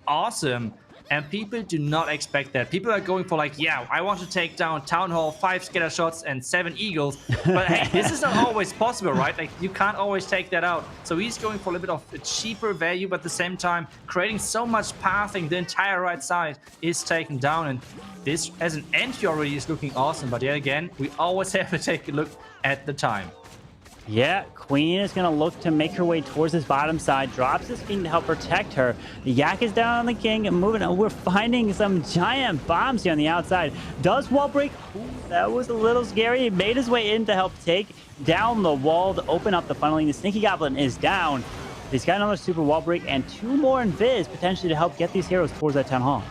awesome. And people do not expect that. People are going for like, yeah, I want to take down Town Hall, 5 scatter shots and 7 eagles. But hey, this is not always possible, right? Like, you can't always take that out. So he's going for a little bit of a cheaper value, but at the same time, creating so much pathing, the entire right side is taken down. And this, as an entry already, is looking awesome. But yet again, we always have to take a look at the time. Yeah, Queen is going to look to make her way towards this bottom side. Drops this king to help protect her. The Yak is down on the king and moving. We're finding some giant bombs here on the outside. Does wall break? Ooh, that was a little scary. He made his way in to help take down the wall to open up the funneling. The Sneaky Goblin is down. He's got another super wall break and 2 more invis potentially to help get these heroes towards that town hall.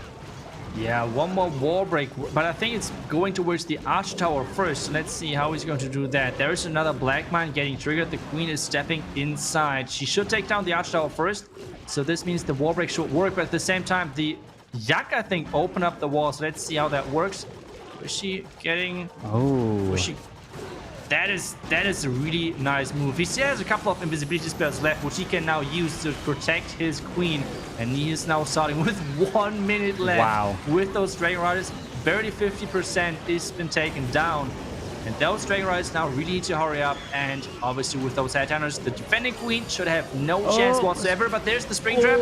Yeah, 1 more wall break, but I think it's going towards the arch tower first. Let's see how he's going to do that. There's another black mine getting triggered. The queen is stepping inside. She should take down the arch tower first, so this means the wall break should work. But at the same time, the Yak, I think, open up the walls. Let's see how that works. Was she getting? Was she? That is a really nice move. He still has a couple of invisibility spells left, which he can now use to protect his queen. And he is now starting with 1 minute left. Wow. With those Dragon Riders, barely 50% is been taken down. And those Dragon Riders now really need to hurry up. And obviously with those headhunters, the defending queen should have no chance whatsoever. But there's the spring trap.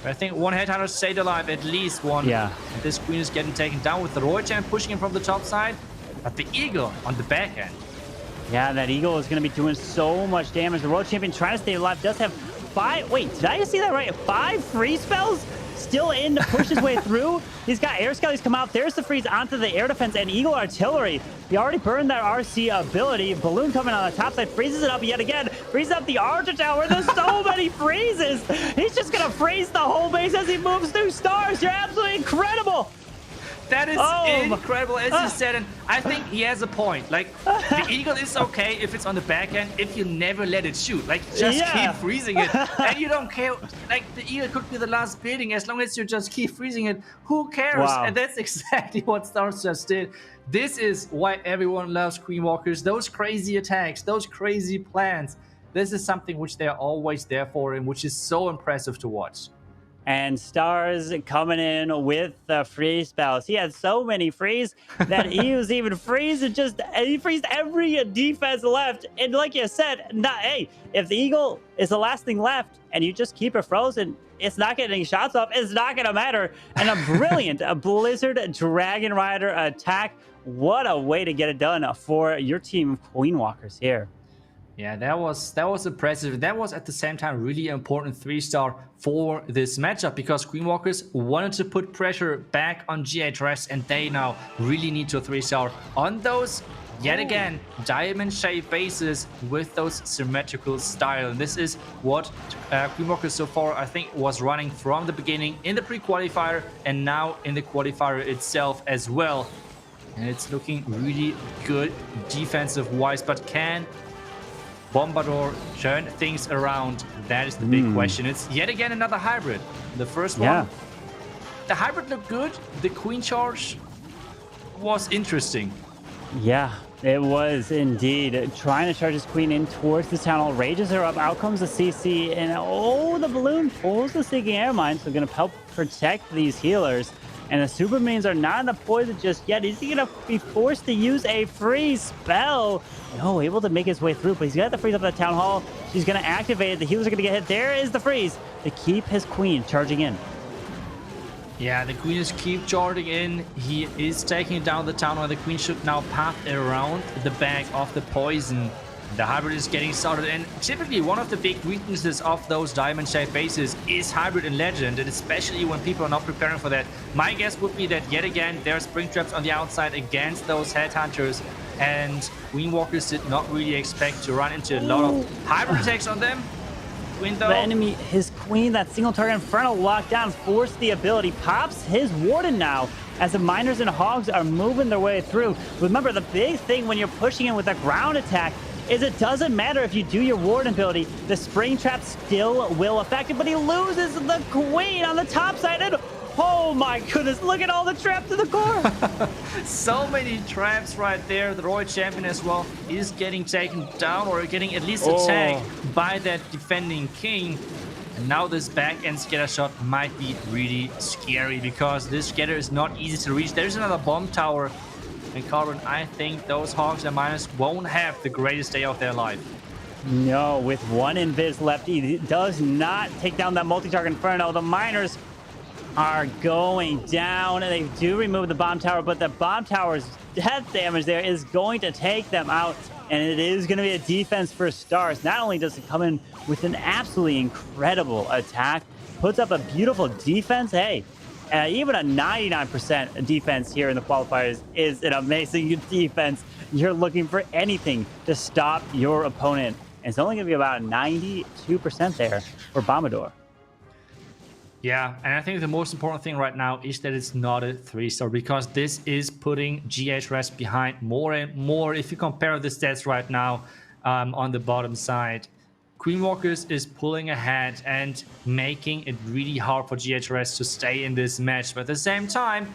I think one headhunter stayed alive, at least one. Yeah. And this queen is getting taken down with the Royal Champ pushing him from the top side. But the Eagle on the back end. Yeah, that Eagle is going to be doing so much damage. The World Champion trying to stay alive does have 5... Wait, did I just see that right? 5 freeze spells? Still in to push his way through. He's got air skellies come out. There's the freeze onto the air defense and Eagle artillery. He already burned that RC ability. Balloon coming on the top side, freezes it up yet again. Freezes up the Archer Tower. There's so many freezes. He's just going to freeze the whole base as he moves through stars. You're absolutely incredible. That is incredible, as you said, and I think he has a point. Like, the Eagle is okay if it's on the back end, if you never let it shoot. Like, just keep freezing it, and you don't care. Like, the Eagle could be the last building, as long as you just keep freezing it, who cares? Wow. And that's exactly what Stars just did. This is why everyone loves Queen Walkers. Those crazy attacks, those crazy plans. This is something which they're always there for, and which is so impressive to watch. And Stars coming in with the freeze spells. He had so many freeze that he was even freezing he freezed every defense left. And like you said, hey, if the Eagle is the last thing left and you just keep it frozen, it's not getting shots off. It's not going to matter. And a brilliant Blizzard Dragon Rider attack. What a way to get it done for your team of Queen Walkers here. Yeah, that was impressive. That was at the same time really important 3-star for this matchup, because Queen Walkers wanted to put pressure back on GHRS, and they now really need to 3-star on those, yet again, diamond-shaped bases with those symmetrical style. And this is what Queen Walkers so far, I think, was running from the beginning in the pre-qualifier and now in the qualifier itself as well. And it's looking really good defensive-wise, but can Bombador turn things around? That is the big question. It's yet again another hybrid. The first one, the hybrid looked good. The Queen Charge was interesting. Yeah, it was indeed. Trying to charge his Queen in towards the town hall. Rages her up. Out comes the CC. And the balloon pulls the Seeking Air Mine. So going to help protect these healers. And the super minions are not in the poison just yet. Is he going to be forced to use a freeze spell? No, able to make his way through, but he's got the freeze up at the town hall. She's going to activate it. The healers are going to get hit. There is the freeze to keep his Queen charging in. Yeah, the Queen is keep charging in. He is taking down the town hall. The Queen should now path around the back of the poison. The hybrid is getting started, and typically one of the big weaknesses of those diamond-shaped bases is hybrid and legend, and especially when people are not preparing for that. My guess would be that yet again there are spring traps on the outside against those headhunters, and Queen Walkers did not really expect to run into a lot of hybrid attacks on them. Queen though, the enemy, his Queen, that single target Infernal lockdown, forced the ability, pops his Warden now as the miners and hogs are moving their way through. Remember, the big thing when you're pushing in with a ground attack is it doesn't matter if you do your Warden ability, the spring trap still will affect it, but he loses the Queen on the top side, and oh my goodness, look at all the traps in the core. So many traps right there. The Royal Champion as well is getting taken down, or getting at least attacked by that defending king. And now this back end scatter shot might be really scary, because this scatter is not easy to reach. There's another bomb tower. And Carbon, I think those hogs and miners won't have the greatest day of their life. No, with one invis left, he does not take down that multi-target Inferno. The miners are going down, and they do remove the bomb tower, but the bomb tower's death damage there is going to take them out, and it is going to be a defense for Stars. Not only does it come in with an absolutely incredible attack, puts up a beautiful defense. Hey, even a 99% defense here in the qualifiers is an amazing defense. You're looking for anything to stop your opponent. And it's only going to be about 92% there for Bombador. Yeah, and I think the most important thing right now is that it's not a 3-star, because this is putting GHRS behind more and more. If you compare the stats right now on the bottom side, Queen Walkers is pulling ahead and making it really hard for GHRS to stay in this match. But at the same time,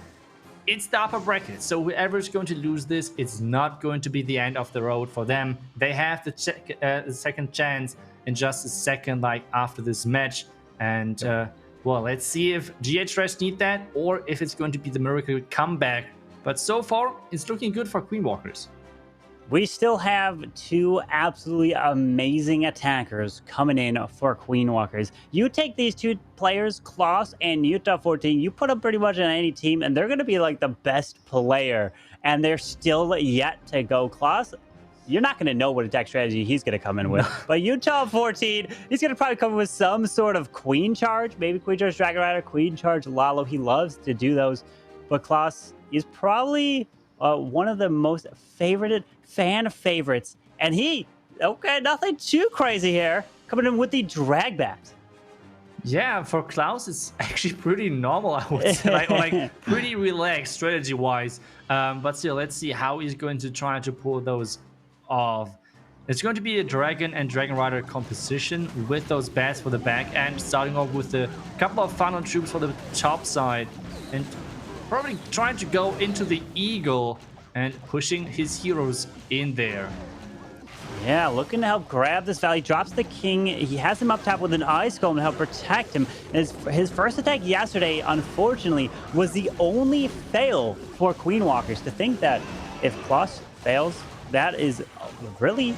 it's the upper bracket. So whoever is going to lose this, it's not going to be the end of the road for them. They have the second chance in just a second, like after this match. And well, let's see if GHRS need that, or if it's going to be the miracle comeback. But so far, it's looking good for Queen Walkers. We still have two absolutely amazing attackers coming in for Queen Walkers. You take these two players, Klaus and Utah 14, you put them pretty much on any team, and they're going to be like the best player. And they're still yet to go. Klaus, you're not going to know what attack strategy he's going to come in with. But Utah 14, he's going to probably come in with some sort of Queen Charge. Maybe Queen Charge Dragon Rider, Queen Charge Lalo. He loves to do those. But Klaus is probably one of the most fan favorites. And he, okay, nothing too crazy here, coming in with the drag bat. Yeah, for Klaus, it's actually pretty normal, I would say, like pretty relaxed strategy-wise. But still, let's see how he's going to try to pull those off. It's going to be a Dragon and Dragon Rider composition with those bats for the back end, starting off with a couple of funnel troops for the top side, and probably trying to go into the Eagle and pushing his heroes in there. Yeah, looking to help grab this valley. Drops the king. He has him up top with an ice golem to help protect him. His first attack yesterday, unfortunately, was the only fail for Queen Walkers. To think that if Klaus fails, that is a really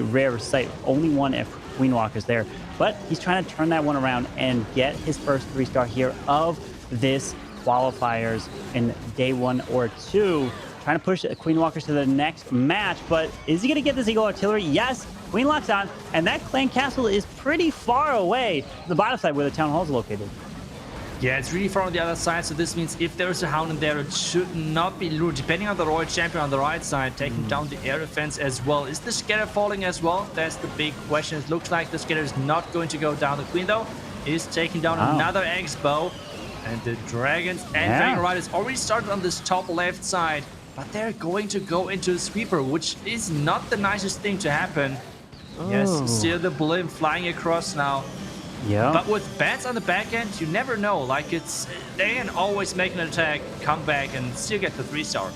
rare sight. Only one if Queen Walker's there. But he's trying to turn that one around and get his first 3-star here of this qualifiers in day 1 or 2. Trying to push Queen Walkers to the next match, but is he going to get this Eagle Artillery? Yes, Queen locks on, and that clan castle is pretty far away to the bottom side where the town hall is located. Yeah, it's really far on the other side, so this means if there's a Hound in there, it should not be lured. Depending on the Royal Champion on the right side, taking down the air defense as well. Is the Scatter falling as well? That's the big question. It looks like the Scatter is not going to go down. The Queen, though, is taking down another X-Bow, and the Dragons and Dragon Riders already started on this top left side. But they're going to go into the sweeper, which is not the nicest thing to happen. Yes, still the blimp flying across now. Yeah. But with bats on the back end, you never know. Like, they can always make an attack, come back, and still get the 3-star.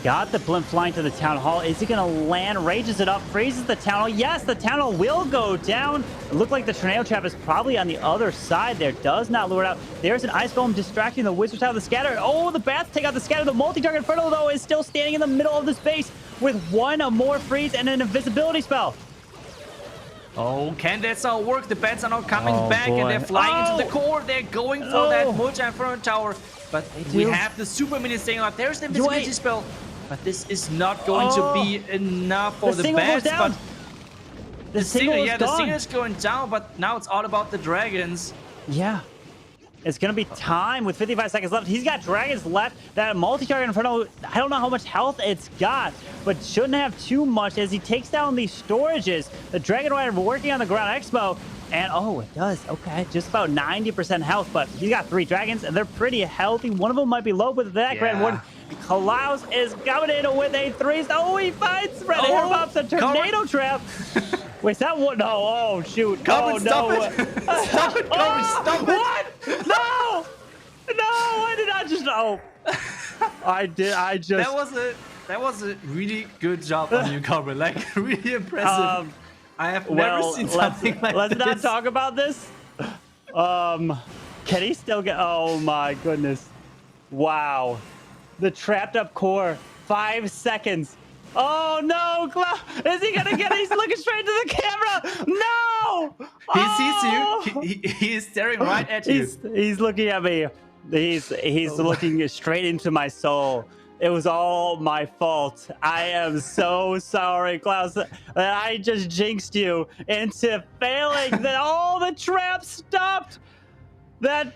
Got the blimp flying to the town hall. Is he going to land? Rages it up, freezes the town hall. Yes, the town hall will go down. It looked like the tornado trap is probably on the other side there. Does not lure it out. There's an ice golem distracting the wizards out of the scatter. Oh, the bats take out the scatter. The multi-target inferno, though, is still standing in the middle of the space with one more freeze and an invisibility spell. Oh, can that all work? The bats are now coming back, and they're flying into the core. They're going for that multi-inferno tower. But we have the super mini staying out. There's the invisibility spell. But this is not going to be enough for the bats. But the single is going down, but now it's all about the dragons. Yeah. It's going to be time with 55 seconds left. He's got dragons left. That multi-target inferno, I don't know how much health it's got, but shouldn't have too much as he takes down these storages. The Dragon Rider working on the ground expo. And, oh, it does. Okay, just about 90% health, but he's got 3 dragons, and they're pretty healthy. One of them might be low with that Grand Warden. Klaus is coming in with a 3. Oh, he finds Red Air Pops a tornado trap. Wait, is that what? No, oh, shoot. Stop it. Stop it, stop it. What? No! No, I did not just... Oh. I just... That was a really good job on you, Corbin. Like, really impressive. I have never seen something like this. Let's not talk about this. Can he still get... Oh, my goodness. Wow. The trapped up core. 5 seconds. Oh, no. Is he going to get it? He's looking straight to the camera. No. He sees you. He is staring right at you. He's looking at me. He's looking straight into my soul. It was all my fault. I am so sorry, Klaus, that I just jinxed you into failing. That all the traps stopped. I'm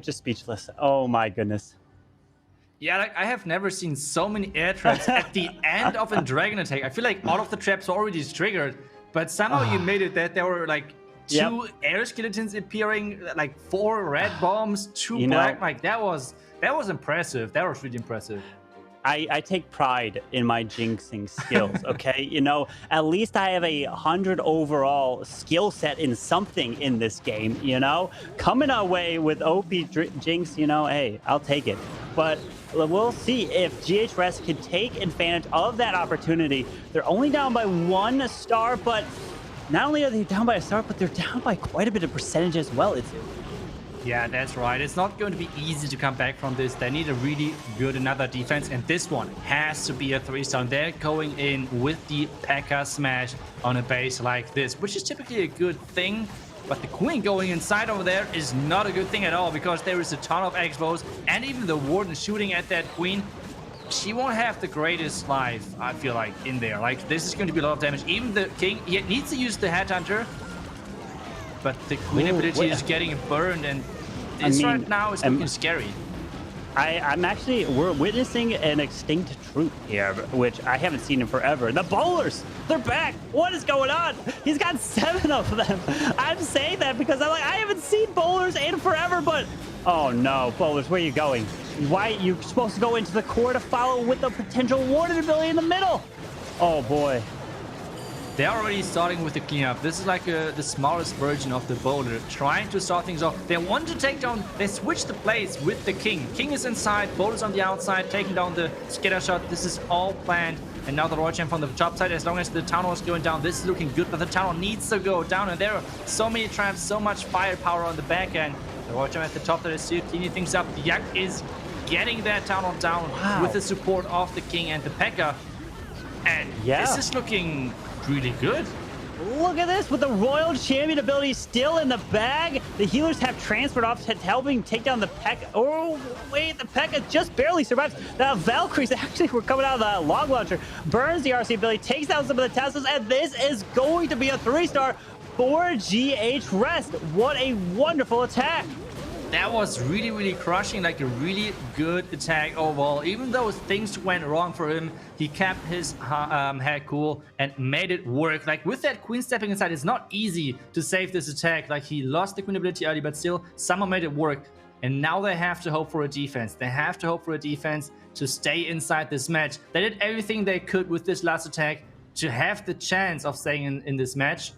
just speechless. Oh my goodness. Yeah, like, I have never seen so many air traps at the end of a dragon attack. I feel like all of the traps were already triggered, but somehow you made it that there were like 2 air skeletons appearing, like 4 red bombs, 2 black. Like that was impressive. That was really impressive. I take pride in my jinxing skills, okay? You know, at least I have 100 overall skill set in something in this game, you know? Coming away with OP jinx, you know, hey, I'll take it. But we'll see if GHRS can take advantage of that opportunity. They're only down by 1 star, but not only are they down by a star, but they're down by quite a bit of percentage as well, it's Yeah, that's right. It's not going to be easy to come back from this. They need a really good another defense, and this one has to be a 3-star. They're going in with the P.E.K.K.A. smash on a base like this, which is typically a good thing. But the queen going inside over there is not a good thing at all, because there is a ton of expos, and even the warden shooting at that queen. She won't have the greatest life, I feel like, in there. Like, this is going to be a lot of damage. Even the king, he needs to use the headhunter, but the queen ability is getting burned, and this right now is looking scary. We're witnessing an extinct troop here, which I haven't seen in forever. The bowlers, they're back. What is going on? He's got 7 of them. I'm saying that because I'm like, I haven't seen bowlers in forever, but oh no, bowlers, where are you going? Why you're supposed to go into the core to follow with the potential warden ability in the middle? Oh boy. They're already starting with the cleanup. This is like the smallest version of the bowler, trying to start things off. They want to take down, they switch the plays with the king. King is inside, bowler's on the outside, taking down the scatter shot. This is all planned. And now the Royal Champ from the top side, as long as the town hall is going down, this is looking good, but the town hall needs to go down. And there are so many traps, so much firepower on the back end. The Royal Champ at the top that is still cleaning things up. The Yak is getting that town hall down with the support of the king and the P.E.K.K.A. And this is looking really good. Look at this, with the Royal Champion ability still in the bag. The healers have transferred off, helping take down the P.E.K.K.A. Oh, wait, the P.E.K.K.A. just barely survives. The Valkyries actually were coming out of the log launcher. Burns the RC ability, takes down some of the Teslas, and this is going to be a 3-star for GH Rest. What a wonderful attack. That was really, really crushing, like a really good attack overall. Even though things went wrong for him, he kept his head cool and made it work. Like, with that queen stepping inside, it's not easy to save this attack. Like, he lost the queen ability early, but still, someone made it work. And now they have to hope for a defense. They have to hope for a defense to stay inside this match. They did everything they could with this last attack to have the chance of staying in this match.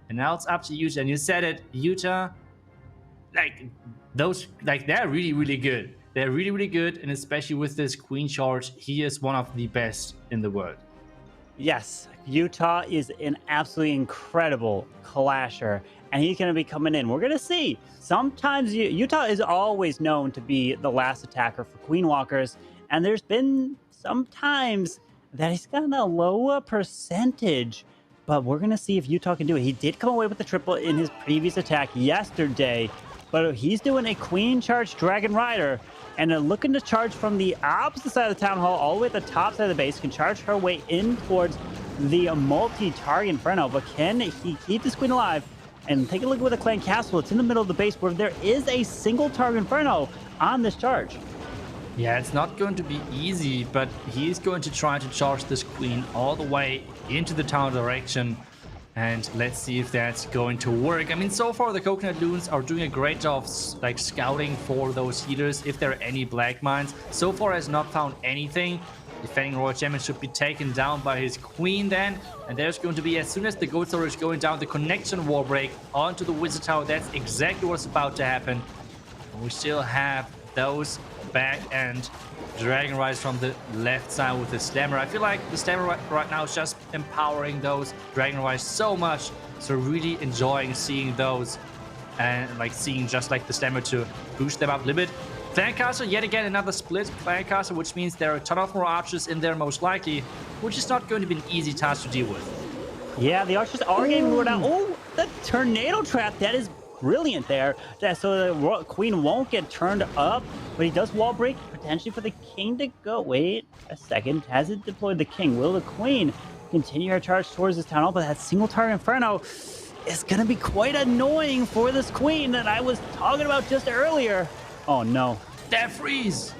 And now it's up to Utah. And you said it, Utah, they're really, really good. They're really, really good, and especially with this queen charge, he is one of the best in the world. Yes, Utah is an absolutely incredible clasher, and he's going to be coming in. We're going to see. Sometimes Utah is always known to be the last attacker for queen walkers, and there's been some times that he's got a lower percentage, but we're going to see if Utah can do it. He did come away with the triple in his previous attack yesterday, but he's doing a queen charge Dragon Rider, and looking to charge from the opposite side of the town hall all the way at the top side of the base. Can charge her way in towards the multi-target Inferno, but can he keep this queen alive? And take a look at the clan castle. It's in the middle of the base where there is a single target Inferno on this charge. Yeah, it's not going to be easy, but he's going to try to charge this queen all the way into the town direction. And let's see if that's going to work. I mean, so far the Coconut Loons are doing a great job like scouting for those healers, if there are any black mines. So far has not found anything. Defending Royal Champion should be taken down by his queen then. And there's going to be, as soon as the gold storage is going down, the connection war break onto the Wizard Tower. That's exactly what's about to happen. And we still have those back end Dragon Rise from the left side with the Slammer. I feel like the Slammer right now is just empowering those Dragon Rise so much. So really enjoying seeing those and like seeing just like the Slammer to boost them up a little bit. Clan Castle, yet again another split Clan Castle, which means there are a ton of more archers in there most likely, which is not going to be an easy task to deal with. Yeah, the archers are getting lured out. Oh, the tornado trap, that is brilliant there. So the queen won't get turned up, but he does wall break potentially for the king to go. Wait a second, has it deployed the king? Will the queen continue her charge towards this town hall? But that single target Inferno is going to be quite annoying for this queen that I was talking about just earlier. Oh no, that freeze!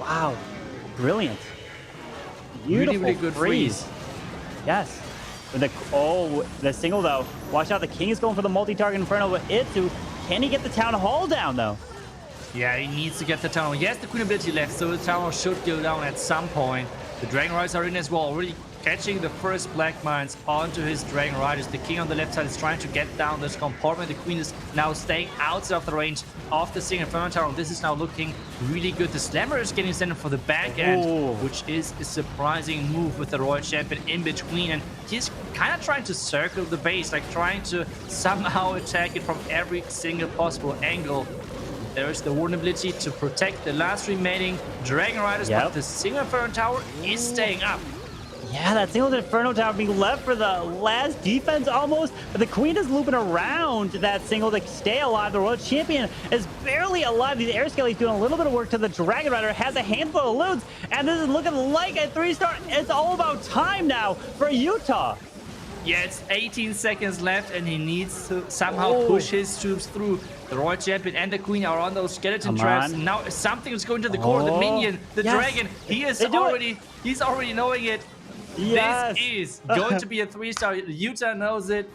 Wow, brilliant, beautiful, really good freeze. Yes. The single though. Watch out, the king is going for the multi-target Inferno, but Itsu, can he get the town hall down though? Yeah, he needs to get the town hall. Yes, the queen ability left, so the town hall should go down at some point. The Dragon Riders are in as well, already catching the first black mines onto his Dragon Riders. The king on the left side is trying to get down this compartment. The queen is now staying outside of the range of the single Inferno tower. This is now looking really good. The Slammer is getting sent for the back end, which is a surprising move with the Royal Champion in between. And he's kind of trying to circle the base, like trying to somehow attack it from every single possible angle. There is the vulnerability to protect the last remaining Dragon Riders, but the single Inferno Tower is staying up. Yeah, that single Inferno Tower being left for the last defense almost, but the Queen is looping around that single to stay alive. The World Champion is barely alive. The Air Skelly's doing a little bit of work to the Dragon Rider, has a handful of loots, and this is looking like a 3-star. It's all about time now for Utah. Yeah, it's 18 seconds left, and he needs to somehow push his troops through. The Royal Champion and the Queen are on those skeleton traps. Now something is going to the core. The minion, the dragon, he's already knowing it. Yes. This is going to be a 3-star. Utah knows it,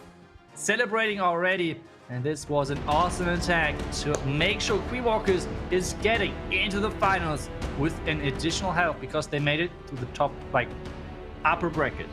celebrating already. And this was an awesome attack to make sure Queen Walkers is getting into the finals with an additional help because they made it to the top, like, upper bracket.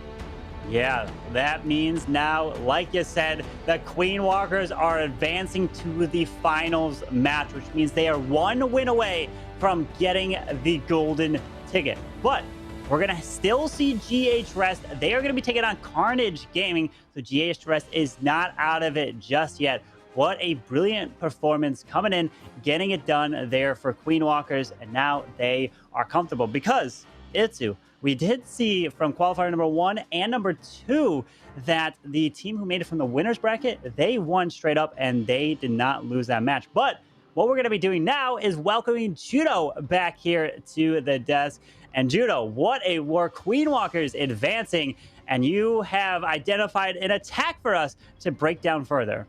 Yeah, that means now, like you said, the Queen Walkers are advancing to the finals match, which means they are 1 win away from getting the golden ticket. But we're going to still see GH Rest. They are going to be taking on Carnage Gaming. So GH Rest is not out of it just yet. What a brilliant performance coming in, getting it done there for Queen Walkers. And now they are comfortable because, Itsu, we did see from qualifier number 1 and number 2 that the team who made it from the winner's bracket, they won straight up and they did not lose that match. But what we're going to be doing now is welcoming Judo back here to the desk. And Judo, what a war. Queen Walkers advancing, and you have identified an attack for us to break down further.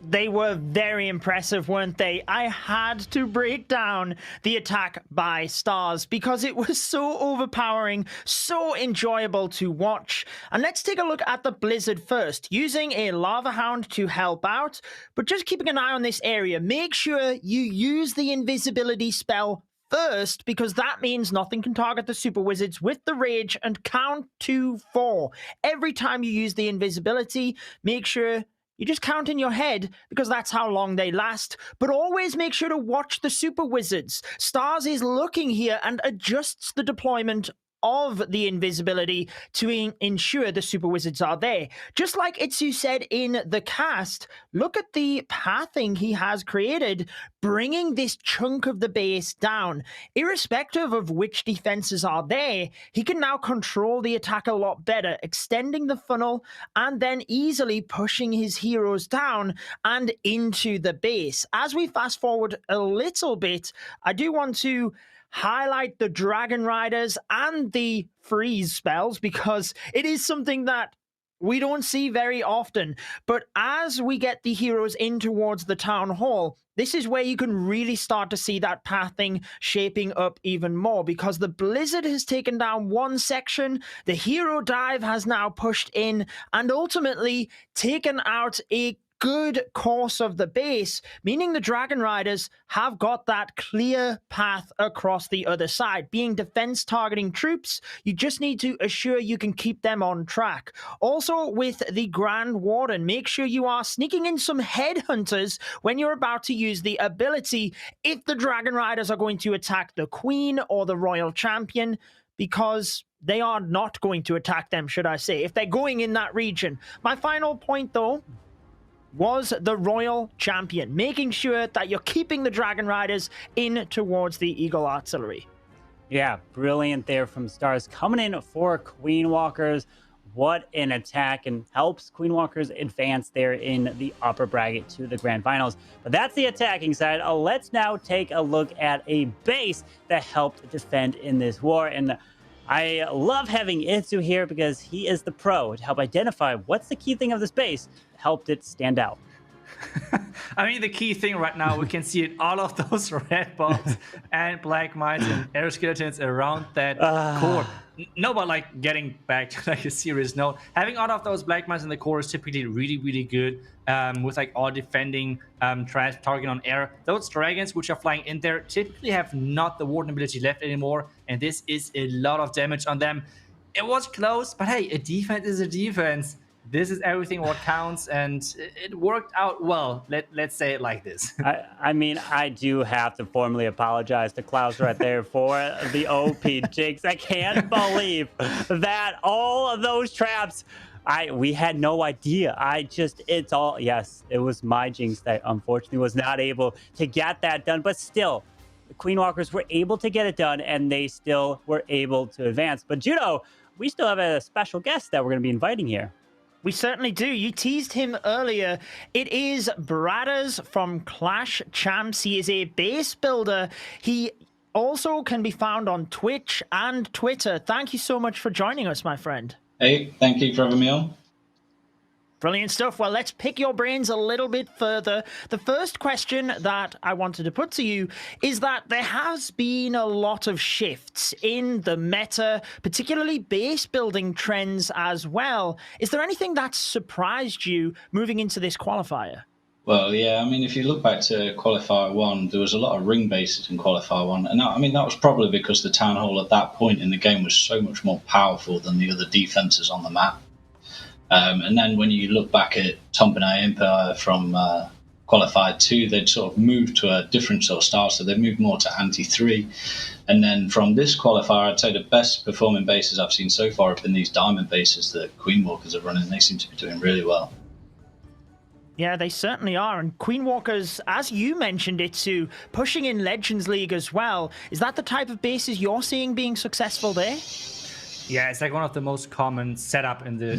They were very impressive, weren't they? I had to break down the attack by Stars because it was so overpowering, so enjoyable to watch. And let's take a look at the Blizzard first, using a Lava Hound to help out, but just keeping an eye on this area. Make sure you use the invisibility spell first, because that means nothing can target the Super Wizards with the Rage, and count to 4. Every time you use the invisibility, make sure you just count in your head, because that's how long they last. But always make sure to watch the Super Wizards. Stars is looking here and adjusts the deployment of the invisibility to ensure the Super Wizards are there. Just like Itsu said in the cast, look at the pathing he has created, bringing this chunk of the base down. Irrespective of which defenses are there, he can now control the attack a lot better, extending the funnel and then easily pushing his heroes down and into the base. As we fast forward a little bit, I do want to highlight the Dragon Riders and the freeze spells, because it is something that we don't see very often. But as we get the heroes in towards the town hall, this is where you can really start to see that pathing shaping up even more, because the Blizzard has taken down one section, the hero dive has now pushed in, and ultimately taken out a good course of the base, meaning the Dragon Riders have got that clear path across the other side. Being defense targeting troops, you just need to assure you can keep them on track. Also with the Grand Warden, make sure you are sneaking in some headhunters when you're about to use the ability if the Dragon Riders are going to attack the Queen or the Royal Champion, because they are not going to attack them, should I say, if they're going in that region. My final point, though, was the Royal Champion, making sure that you're keeping the Dragon Riders in towards the Eagle Artillery. Yeah, brilliant there from Stars coming in for Queen Walkers. What an attack, and helps Queen Walkers advance there in the upper bracket to the grand finals. But that's the attacking side. Let's now take a look at a base that helped defend in this war. And I love having Itsu here because he is the pro to help identify what's the key thing of this base that helped it stand out. I mean, the key thing right now, we can see it, all of those red bombs and black mines and air skeletons around that core. No, but like getting back to like a serious note, having all of those black mines in the core is typically really, really good with like all defending target on air. Those dragons which are flying in there typically have not the warden ability left anymore, and this is a lot of damage on them. It was close, but hey, a defense is a defense. This is everything what counts, and it worked out well. Let's say it like this. I mean, I do have to formally apologize to Klaus right there for the OP jinx. I can't believe that all of those traps We had no idea. It's all, yes, it was my jinx that unfortunately was not able to get that done. But still, the Queen Walkers were able to get it done, and they still were able to advance. But Judo, we still have a special guest that we're going to be inviting here. We certainly do. You teased him earlier. It is Bradders from Clash Champs. He is a base builder. He also can be found on Twitch and Twitter. Thank you so much for joining us, my friend. Hey, thank you for having me on. Brilliant stuff. Well, let's pick your brains a little bit further. The first question that I wanted to put to you is that there has been a lot of shifts in the meta, particularly base building trends as well. Is there anything that surprised you moving into this qualifier? Well, yeah, I mean, if you look back to Qualifier 1, there was a lot of ring bases in Qualifier 1. And I mean, that was probably because the Town Hall at that point in the game was so much more powerful than the other defenses on the map. And then when you look back at Tombenay Empire from Qualifier 2, they'd sort of moved to a different sort of style. So they moved more to anti-3. And then from this qualifier, I'd say the best performing bases I've seen so far have been these diamond bases that Queen Walkers are running. They seem to be doing really well. Yeah, they certainly are. And Queen Walkers, as you mentioned it too, pushing in Legends League as well. Is that the type of bases you're seeing being successful there? Yeah, it's like one of the most common setup in the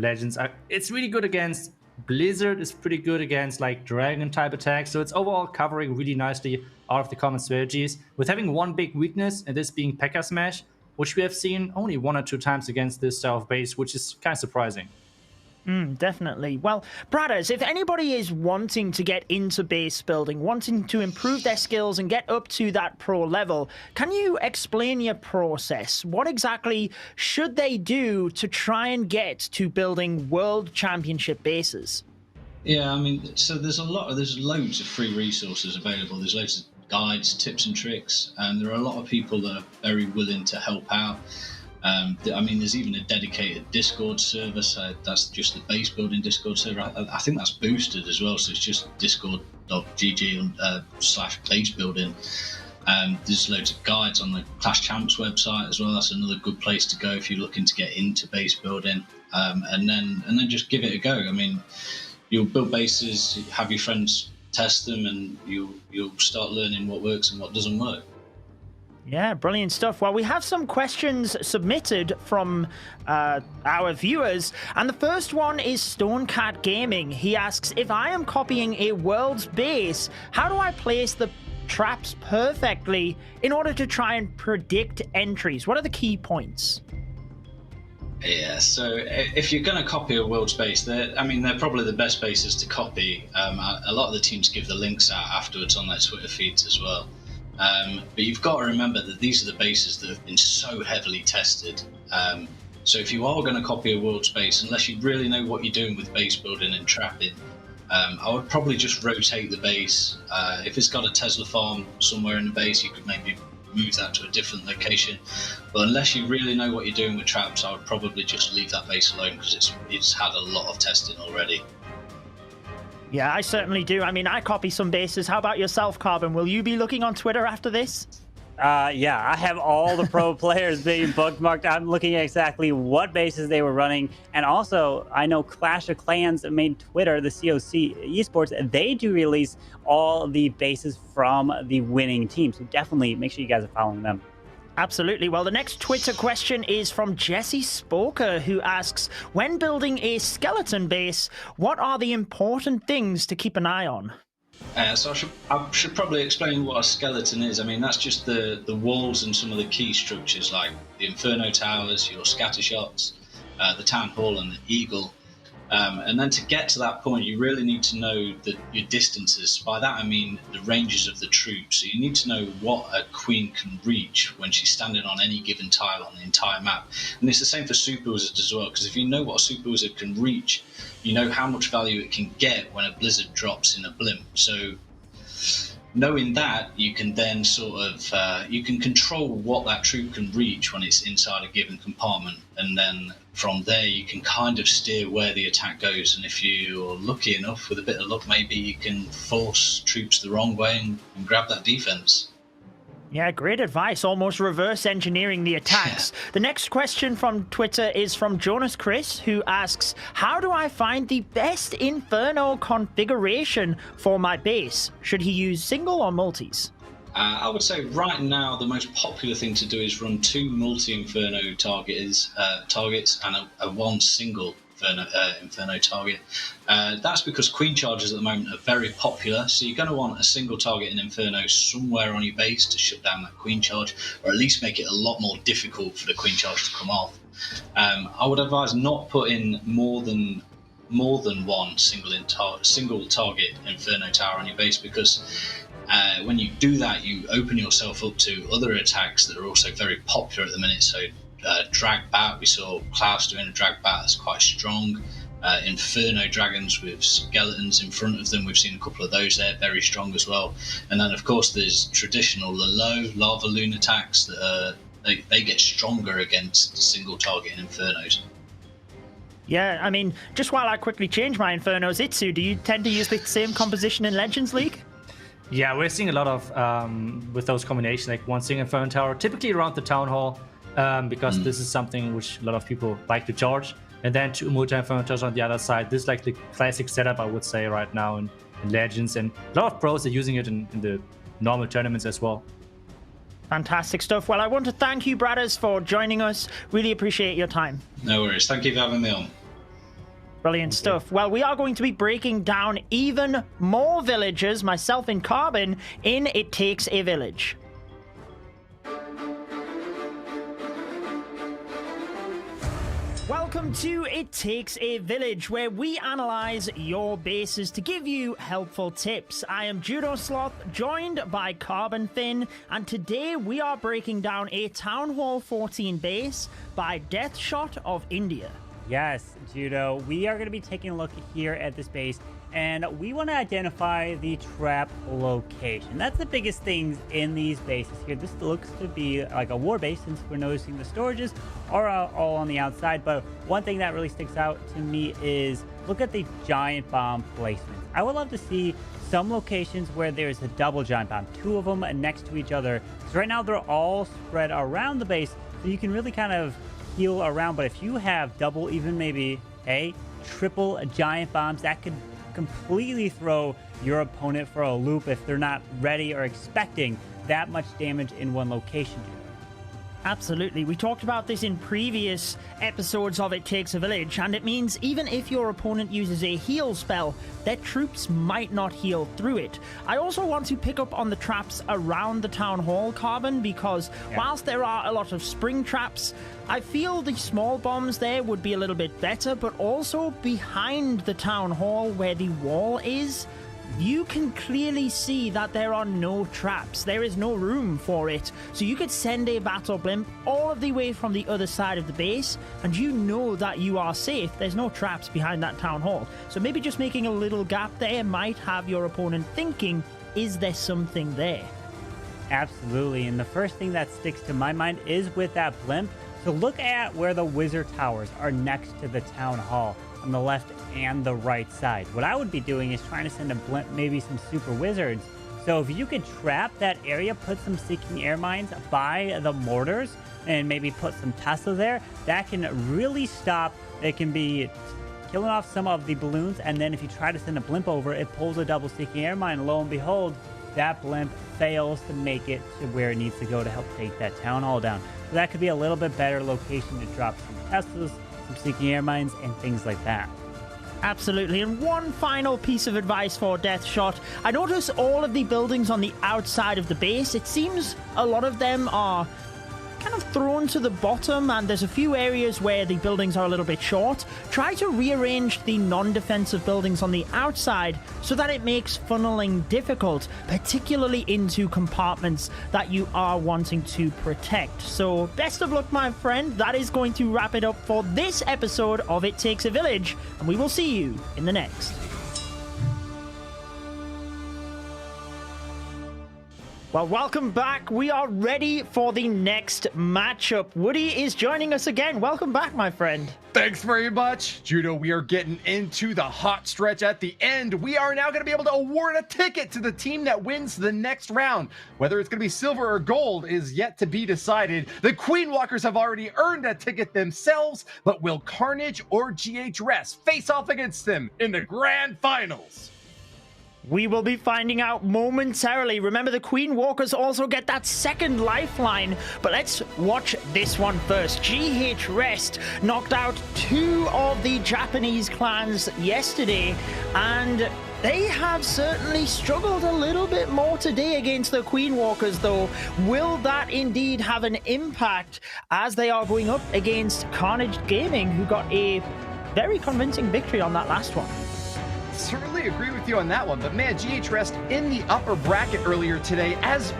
Legends. It's really good against Blizzard. It's pretty good against like Dragon type attacks. So it's overall covering really nicely all of the common strategies, with having one big weakness, and this being P.E.K.K.A Smash, which we have seen only 1 or 2 times against this style of base, which is kind of surprising. Definitely. Well, Bradders, if anybody is wanting to get into base building, wanting to improve their skills and get up to that pro level, can you explain your process? What exactly should they do to try and get to building world championship bases? Yeah, I mean, so there's loads of free resources available. There's loads of guides, tips and tricks, and there are a lot of people that are very willing to help out. I mean, there's even a dedicated Discord server, so that's just the base building Discord server. I think that's boosted as well, so it's just discord.gg/base building. There's loads of guides on the Clash Champs website as well. That's another good place to go if you're looking to get into base building. And then just give it a go. I mean, you'll build bases, have your friends test them, and you'll start learning what works and what doesn't work. Yeah, brilliant stuff. Well, we have some questions submitted from our viewers, and the first one is Stonecat Gaming. He asks, if I am copying a world's base, how do I place the traps perfectly in order to try and predict entries? What are the key points? Yeah, so if you're going to copy a world's base, they're probably the best bases to copy. A lot of the teams give the links out afterwards on their Twitter feeds as well. But you've got to remember that these are the bases that have been so heavily tested. So if you are going to copy a world's base, unless you really know what you're doing with base building and trapping, I would probably just rotate the base. If it's got a Tesla farm somewhere in the base, you could maybe move that to a different location. But unless you really know what you're doing with traps, I would probably just leave that base alone, because it's had a lot of testing already. Yeah, I certainly do. I mean, I copy some bases. How about yourself, Carbon? Will you be looking on Twitter after this? Yeah, I have all the pro players being bookmarked. I'm looking at exactly what bases they were running. And also, I know Clash of Clans made Twitter, the COC Esports, they do release all the bases from the winning team. So definitely make sure you guys are following them. Absolutely. Well, the next Twitter question is from Jesse Spoker, who asks, when building a skeleton base, what are the important things to keep an eye on? So I should probably explain what a skeleton is. I mean, that's just the walls and some of the key structures, like the Inferno Towers, your scatter shots, the Town Hall and the Eagle. And then to get to that point, you really need to know your distances. By that I mean the ranges of the troops. So you need to know what a queen can reach when she's standing on any given tile on the entire map. And it's the same for Super Wizard as well, because if you know what a Super Wizard can reach, you know how much value it can get when a Blizzard drops in a blimp. So knowing that, you can then sort of you can control what that troop can reach when it's inside a given compartment, and then from there you can kind of steer where the attack goes. And if you're lucky enough, with a bit of luck, maybe you can force troops the wrong way and grab that defense. Yeah, great advice. Almost reverse engineering the attacks. The next question from Twitter is from Jonas Chris, who asks, how do I find the best Inferno configuration for my base? Should he use single or multis? I would say right now the most popular thing to do is run 2 multi-Inferno targets and a 1 single Inferno target. That's because Queen Chargers at the moment are very popular, so you're going to want a single target in Inferno somewhere on your base to shut down that Queen Charge, or at least make it a lot more difficult for the Queen Charge to come off. I would advise not putting more than 1 single target Inferno tower on your base, because when you do that, you open yourself up to other attacks that are also very popular at the minute. So drag bat, we saw Klaus doing a drag bat that's quite strong. Inferno dragons with skeletons in front of them, we've seen a couple of those there, very strong as well. And then of course there's traditional low lava loon attacks that they get stronger against single target Infernos. Yeah, I mean, just while I quickly change my Infernos, Itsu, do you tend to use the same composition in Legends League? Yeah, we're seeing a lot of with those combinations, like 1 single Inferno tower, typically around the Town Hall, because this is something which a lot of people like to charge, and then 2 multi-Inferno towers on the other side. This is like the classic setup, I would say, right now in Legends, and a lot of pros are using it in the normal tournaments as well. Fantastic stuff. Well, I want to thank you, Bradders, for joining us. Really appreciate your time. No worries. Thank you for having me on. Brilliant stuff. Well, we are going to be breaking down even more villages, myself and Carbon, in It Takes a Village. Welcome to It Takes a Village, where we analyze your bases to give you helpful tips. I am Judo Sloth, joined by Carbon Finn, and today we are breaking down a Town Hall 14 base by Deathshot of India. Yes, Judo, we are going to be taking a look here at this base, and we want to identify the trap location. That's the biggest things in these bases here. This looks to be like a war base, since we're noticing the storages are all on the outside, but one thing that really sticks out to me is look at the giant bomb placements. I would love to see some locations where there's a double giant bomb, 2 of them next to each other, because right now they're all spread around the base, so you can really kind of heal around. But if you have double, even maybe triple giant bombs, that could completely throw your opponent for a loop if they're not ready or expecting that much damage in one location. Absolutely. We talked about this in previous episodes of It Takes a Village, and it means even if your opponent uses a heal spell, their troops might not heal through it. I also want to pick up on the traps around the Town Hall, Carbon, because whilst there are a lot of spring traps, I feel the small bombs there would be a little bit better, but also behind the Town Hall where the wall is, you can clearly see that there are no traps. There is no room for it. So you could send a battle blimp all of the way from the other side of the base, and you know that you are safe. There's no traps behind that Town Hall. So maybe just making a little gap there might have your opponent thinking, is there something there? Absolutely, and the first thing that sticks to my mind is with that blimp. So look at where the wizard towers are next to the Town Hall, on the left and the right side. What I would be doing is trying to send a blimp, maybe some super wizards. So if you could trap that area, put some seeking air mines by the mortars, and maybe put some Tesla there, that can really stop. It can be killing off some of the balloons, and then if you try to send a blimp over, it pulls a double seeking air mine. Lo and behold, that blimp fails to make it to where it needs to go to help take that Town Hall down. So that could be a little bit better location to drop some Teslas, some seeking air mines, and things like that. Absolutely. And one final piece of advice for Deathshot. I notice all of the buildings on the outside of the base, it seems a lot of them are kind of thrown to the bottom, and there's a few areas where the buildings are a little bit short. Try to rearrange the non-defensive buildings on the outside so that it makes funneling difficult, particularly into compartments that you are wanting to protect. So best of luck, my friend. That is going to wrap it up for this episode of It Takes a Village, and we will see you in the next. Well, welcome back. We are ready for the next matchup. Woody is joining us again. Welcome back, my friend. Thanks very much, Judo. We are getting into the hot stretch at the end. We are now going to be able to award a ticket to the team that wins the next round. Whether it's going to be silver or gold is yet to be decided. The Queen Walkers have already earned a ticket themselves, but will Carnage or GHRS face off against them in the grand finals? We will be finding out momentarily. Remember, the Queen Walkers also get that second lifeline. But let's watch this one first. GH Rest knocked out 2 of the Japanese clans yesterday, and they have certainly struggled a little bit more today against the Queen Walkers, though. Will that indeed have an impact as they are going up against Carnage Gaming, who got a very convincing victory on that last one? Certainly agree with you on that one, but man, GH Rest in the upper bracket earlier today as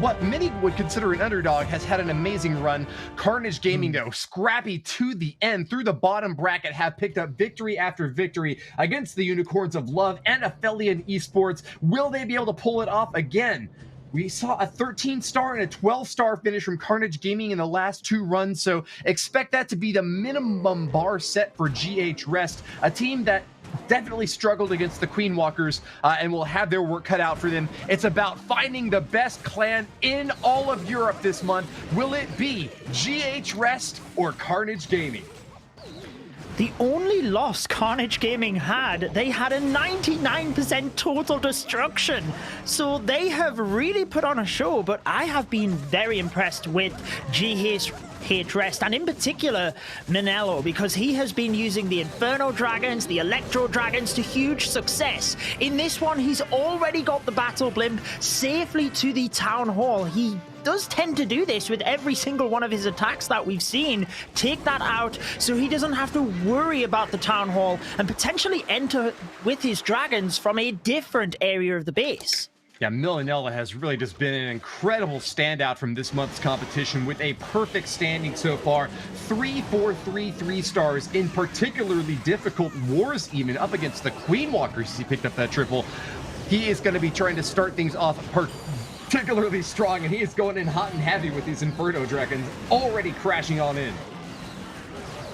what many would consider an underdog has had an amazing run. Carnage Gaming, though, scrappy to the end through the bottom bracket, have picked up victory after victory against the Unicorns of Love and Aphelion Esports. Will they be able to pull it off again? We saw a 13-star and a 12-star finish from Carnage Gaming in the last 2 runs, so expect that to be the minimum bar set for GH Rest, a team that definitely struggled against the Queen Walkers and will have their work cut out for them. It's about finding the best clan in all of Europe this month. Will it be GH Rest or Carnage Gaming? The only loss Carnage Gaming had, they had a 99% total destruction. So they have really put on a show, but I have been very impressed with GH Rest, and in particular Manello, because he has been using the Inferno Dragons, the Electro Dragons to huge success. In this one, he's already got the Battle Blimp safely to the Town Hall. He does tend to do this with every single one of his attacks that we've seen. Take that out so he doesn't have to worry about the Town Hall and potentially enter with his dragons from a different area of the base. Yeah, Milanella has really just been an incredible standout from this month's competition with a perfect standing so far. 3 stars in particularly difficult wars, even up against the Queen Walkers as he picked up that triple. He is going to be trying to start things off particularly strong, and he is going in hot and heavy with these Inferno Dragons already crashing on in.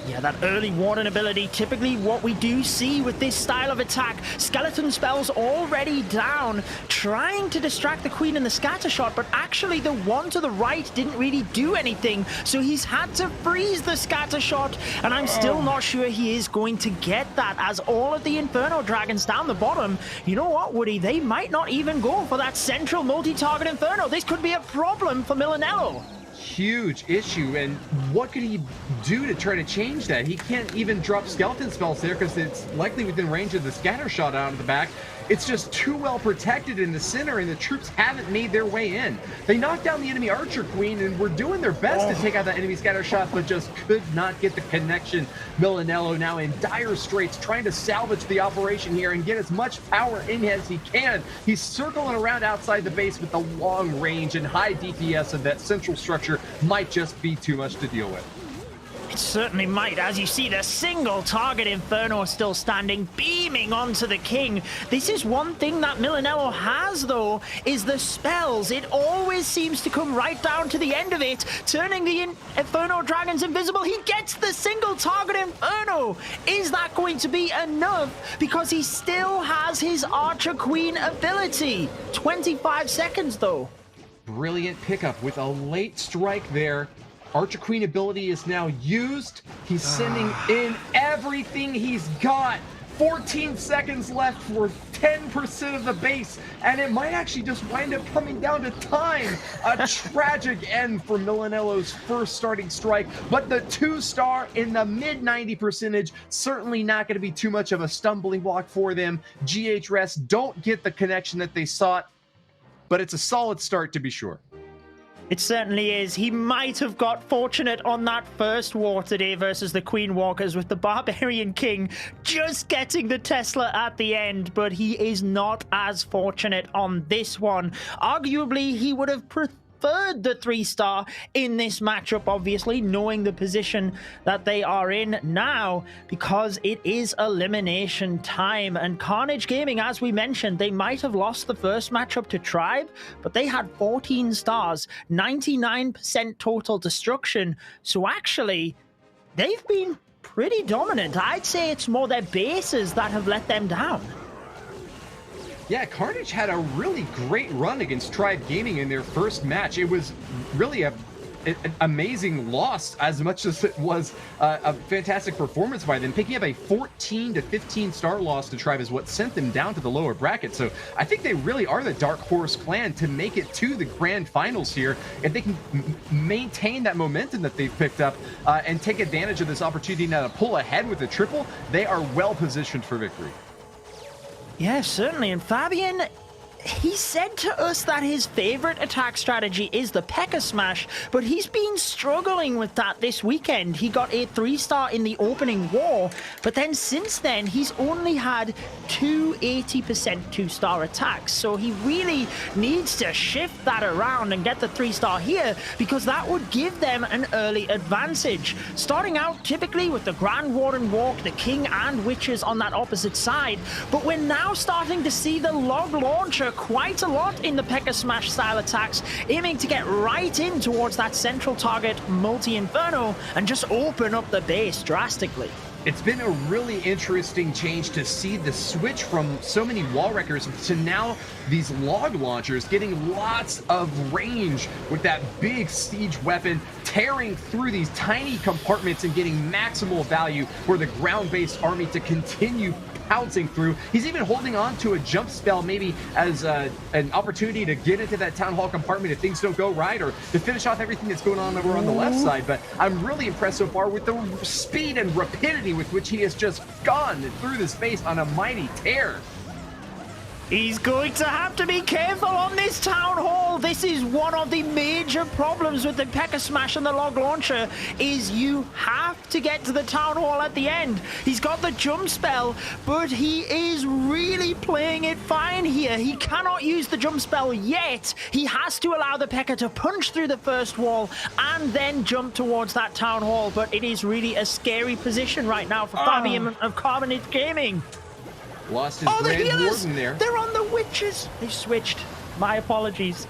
Yeah, that early warning ability, typically what we do see with this style of attack. Skeleton spells already down, trying to distract the Queen in the scatter shot, but actually the one to the right didn't really do anything, so he's had to freeze the scatter shot, and I'm still not sure he is going to get that, as all of the Inferno Dragons down the bottom, you know what, Woody, they might not even go for that central multi-target Inferno. This could be a problem for Milanello. Huge issue, and what could he do to try to change that? He can't even drop skeleton spells there because it's likely within range of the scatter shot out of the back. It's just too well protected in the center, and the troops haven't made their way in. They knocked down the enemy Archer Queen and were doing their best to take out that enemy scatter shot, but just could not get the connection. Milanello now in dire straits, trying to salvage the operation here and get as much power in as he can. He's circling around outside the base with the long range and high DPS of that central structure might just be too much to deal with. It certainly might, as you see the single target Inferno still standing, beaming onto the King. This is one thing that Milanello has, though, is the spells. It always seems to come right down to the end of it, turning the Inferno Dragons invisible. He gets the single target Inferno. Is that going to be enough? Because he still has his Archer Queen ability. 25 seconds, though. Brilliant pickup with a late strike there. Archer Queen ability is now used. He's sending in everything he's got. 14 seconds left for 10% of the base, and it might actually just wind up coming down to time. A tragic end for Milanello's first starting strike, but the 2-star in the mid-90%, certainly not going to be too much of a stumbling block for them. GH Rest don't get the connection that they sought, but it's a solid start to be sure. It certainly is. He might have got fortunate on that first war today versus the Queen Walkers with the Barbarian King just getting the Tesla at the end, but he is not as fortunate on this one. Arguably, he would have preferred the 3-star in this matchup, obviously, knowing the position that they are in now, because it is elimination time. And Carnage Gaming, as we mentioned, they might have lost the first matchup to Tribe, but they had 14 stars, 99% total destruction. So actually, they've been pretty dominant. I'd say it's more their bases that have let them down. Yeah, Carnage had a really great run against Tribe Gaming in their first match. It was really an amazing loss as much as it was a fantastic performance by them. Picking up a 14 to 15 star loss to Tribe is what sent them down to the lower bracket. So I think they really are the dark horse clan to make it to the grand finals here. If they can maintain that momentum that they've picked up and take advantage of this opportunity now to pull ahead with a triple, they are well positioned for victory. Yeah, certainly. And Fabian, he said to us that his favorite attack strategy is the P.E.K.K.A. Smash, but he's been struggling with that this weekend. He got a 3-star in the opening war, but then since then, he's only had 2 80% 2-star attacks. So he really needs to shift that around and get the 3-star here, because that would give them an early advantage. Starting out typically with the Grand Warden Walk, the King and Witches on that opposite side, but we're now starting to see the Log Launcher quite a lot in the P.E.K.K.A. Smash style attacks, aiming to get right in towards that central target multi-inferno and just open up the base drastically. It's been a really interesting change to see the switch from so many wall wreckers to now these log launchers getting lots of range with that big siege weapon, tearing through these tiny compartments and getting maximal value for the ground-based army to continue pouncing through. He's even holding on to a jump spell, maybe as an opportunity to get into that town hall compartment if things don't go right, or to finish off everything that's going on over on the left side. But I'm really impressed so far with the speed and rapidity with which he has just gone through the space on a mighty tear. He's going to have to be careful on this town hall. This is one of the major problems with the P.E.K.K.A. Smash and the Log Launcher, is you have to get to the town hall at the end. He's got the jump spell, but he is really playing it fine here. He cannot use the jump spell yet. He has to allow the P.E.K.K.A. to punch through the first wall and then jump towards that town hall. But it is really a scary position right now for Fabian of Carnage Gaming. Lost his Grand Warden there. They're on the Witches. They switched. My apologies.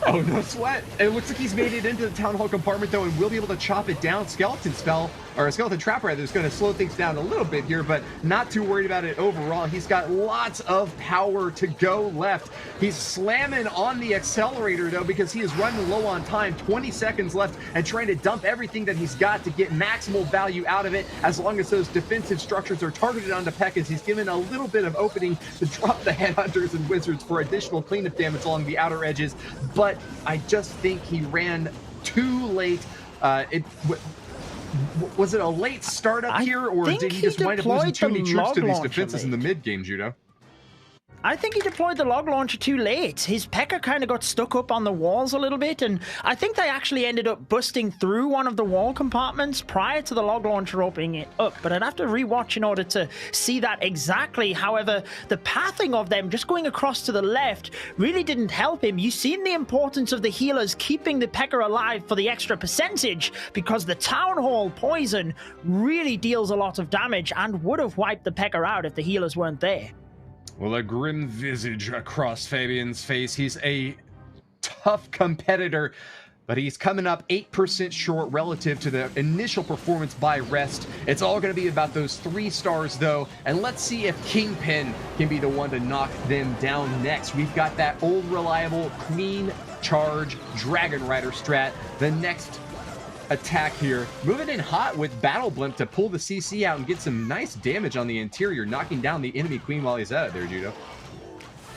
Oh, no sweat. It looks like he's made it into the town hall compartment, though, and we'll be able to chop it down. Skeleton spell, or a skeleton trap rather, is going to slow things down a little bit here, but not too worried about it overall. He's got lots of power to go left. He's slamming on the accelerator, though, because he is running low on time. 20 seconds left, and trying to dump everything that he's got to get maximal value out of it, as long as those defensive structures are targeted onto P.E.K.K.A. He's given a little bit of opening to drop the headhunters and wizards for additional cleanup damage along the outer edges, but I just think he ran too late. Was it a late startup here, or did he just wind up losing too many troops to these defenses in the mid game, Judo? I think he deployed the log launcher too late. His P.E.K.K.A. kind of got stuck up on the walls a little bit, and I think they actually ended up busting through one of the wall compartments prior to the log launcher opening it up, but I'd have to rewatch in order to see that exactly. However, the pathing of them just going across to the left really didn't help him. You've seen the importance of the healers keeping the P.E.K.K.A. alive for the extra percentage, because the Town Hall poison really deals a lot of damage and would have wiped the P.E.K.K.A. out if the healers weren't there. Well, a grim visage across Fabian's face. He's a tough competitor, but he's coming up 8% short relative to the initial performance by Rest. It's all going to be about those 3 stars, though, and let's see if Kingpin can be the one to knock them down next. We've got that old reliable Queen Charge Dragon Rider strat, the next attack here, moving in hot with Battle Blimp to pull the CC out and get some nice damage on the interior, knocking down the enemy queen while he's at it there, Judo.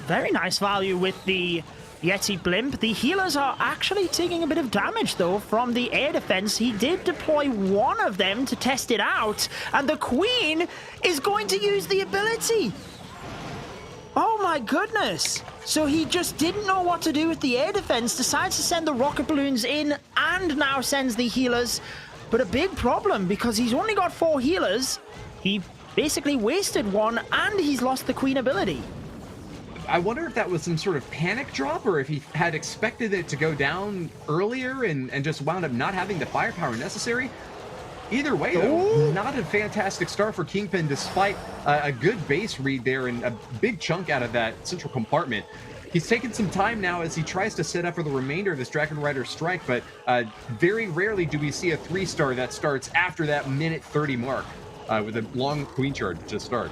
Very nice value with the Yeti Blimp. The healers are actually taking a bit of damage, though, from the air defense. He did deploy one of them to test it out, and the queen is going to use the ability. Oh my goodness. So he just didn't know what to do with the air defense, decides to send the rocket balloons in, and now sends the healers. But a big problem, because he's only got 4 healers. He basically wasted one, and he's lost the queen ability. I wonder if that was some sort of panic drop, or if he had expected it to go down earlier and just wound up not having the firepower necessary. Either way, though, not a fantastic start for Kingpin, despite a good base read there and a big chunk out of that central compartment. He's taken some time now as he tries to set up for the remainder of this Dragon Rider strike, but very rarely do we see a 3-star that starts after that minute 30 mark with a long queen charge to start.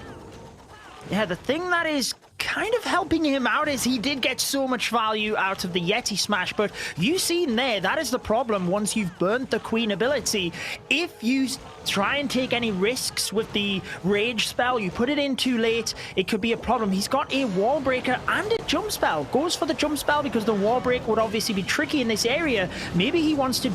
Yeah, the thing that is kind of helping him out is he did get so much value out of the Yeti Smash, but you seen there, that is the problem once you've burnt the Queen ability. If you try and take any risks with the Rage spell, you put it in too late, it could be a problem. He's got a Wall Breaker and a Jump Spell. Goes for the Jump Spell because the Wall Break would obviously be tricky in this area. Maybe he wants to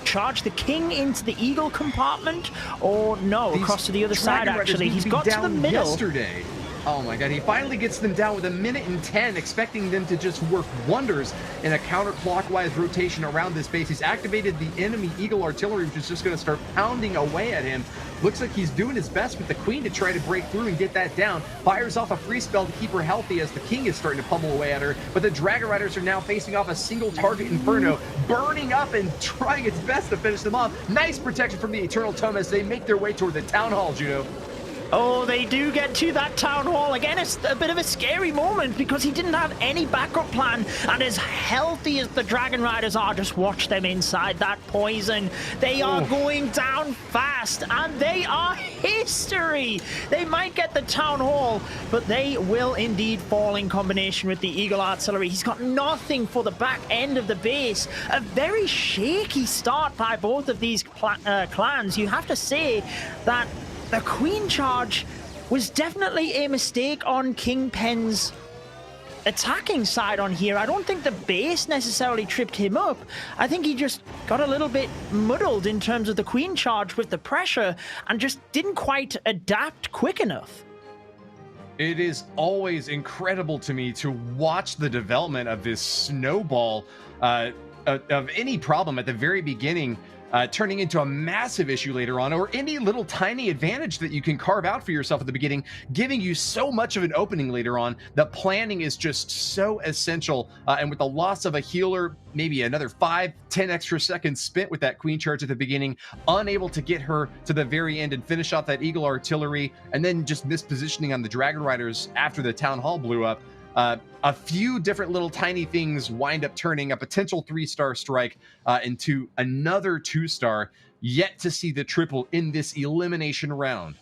charge the king into the eagle compartment, or no, across to the other side actually. He's got to the middle. Yesterday. Oh my god, he finally gets them down with 1:10, expecting them to just work wonders in a counterclockwise rotation around this base. He's activated the enemy Eagle Artillery, which is just going to start pounding away at him. Looks like he's doing his best with the Queen to try to break through and get that down. Fires off a free spell to keep her healthy as the King is starting to pummel away at her. But the Dragon Riders are now facing off a single target Inferno, burning up and trying its best to finish them off. Nice protection from the Eternal Tome as they make their way toward the Town Hall, Judo. Oh, they do get to that town hall. Again, it's a bit of a scary moment because he didn't have any backup plan. And as healthy as the Dragon Riders are, just watch them inside that poison. They are going down fast and they are history. They might get the town hall, but they will indeed fall in combination with the Eagle Artillery. He's got nothing for the back end of the base. A very shaky start by both of these clans. You have to say that the Queen charge was definitely a mistake on Kingpin's attacking side on here. I don't think the base necessarily tripped him up. I think he just got a little bit muddled in terms of the Queen charge with the pressure and just didn't quite adapt quick enough. It is always incredible to me to watch the development of this snowball of any problem at the very beginning, turning into a massive issue later on, or any little tiny advantage that you can carve out for yourself at the beginning, giving you so much of an opening later on. The planning is just so essential, and with the loss of a healer, maybe another 5-10 extra seconds spent with that Queen charge at the beginning, unable to get her to the very end and finish off that Eagle Artillery, and then just mispositioning on the Dragon Riders after the Town Hall blew up. A few different little tiny things wind up turning a potential 3-star strike into another 2-star, yet to see the triple in this elimination round.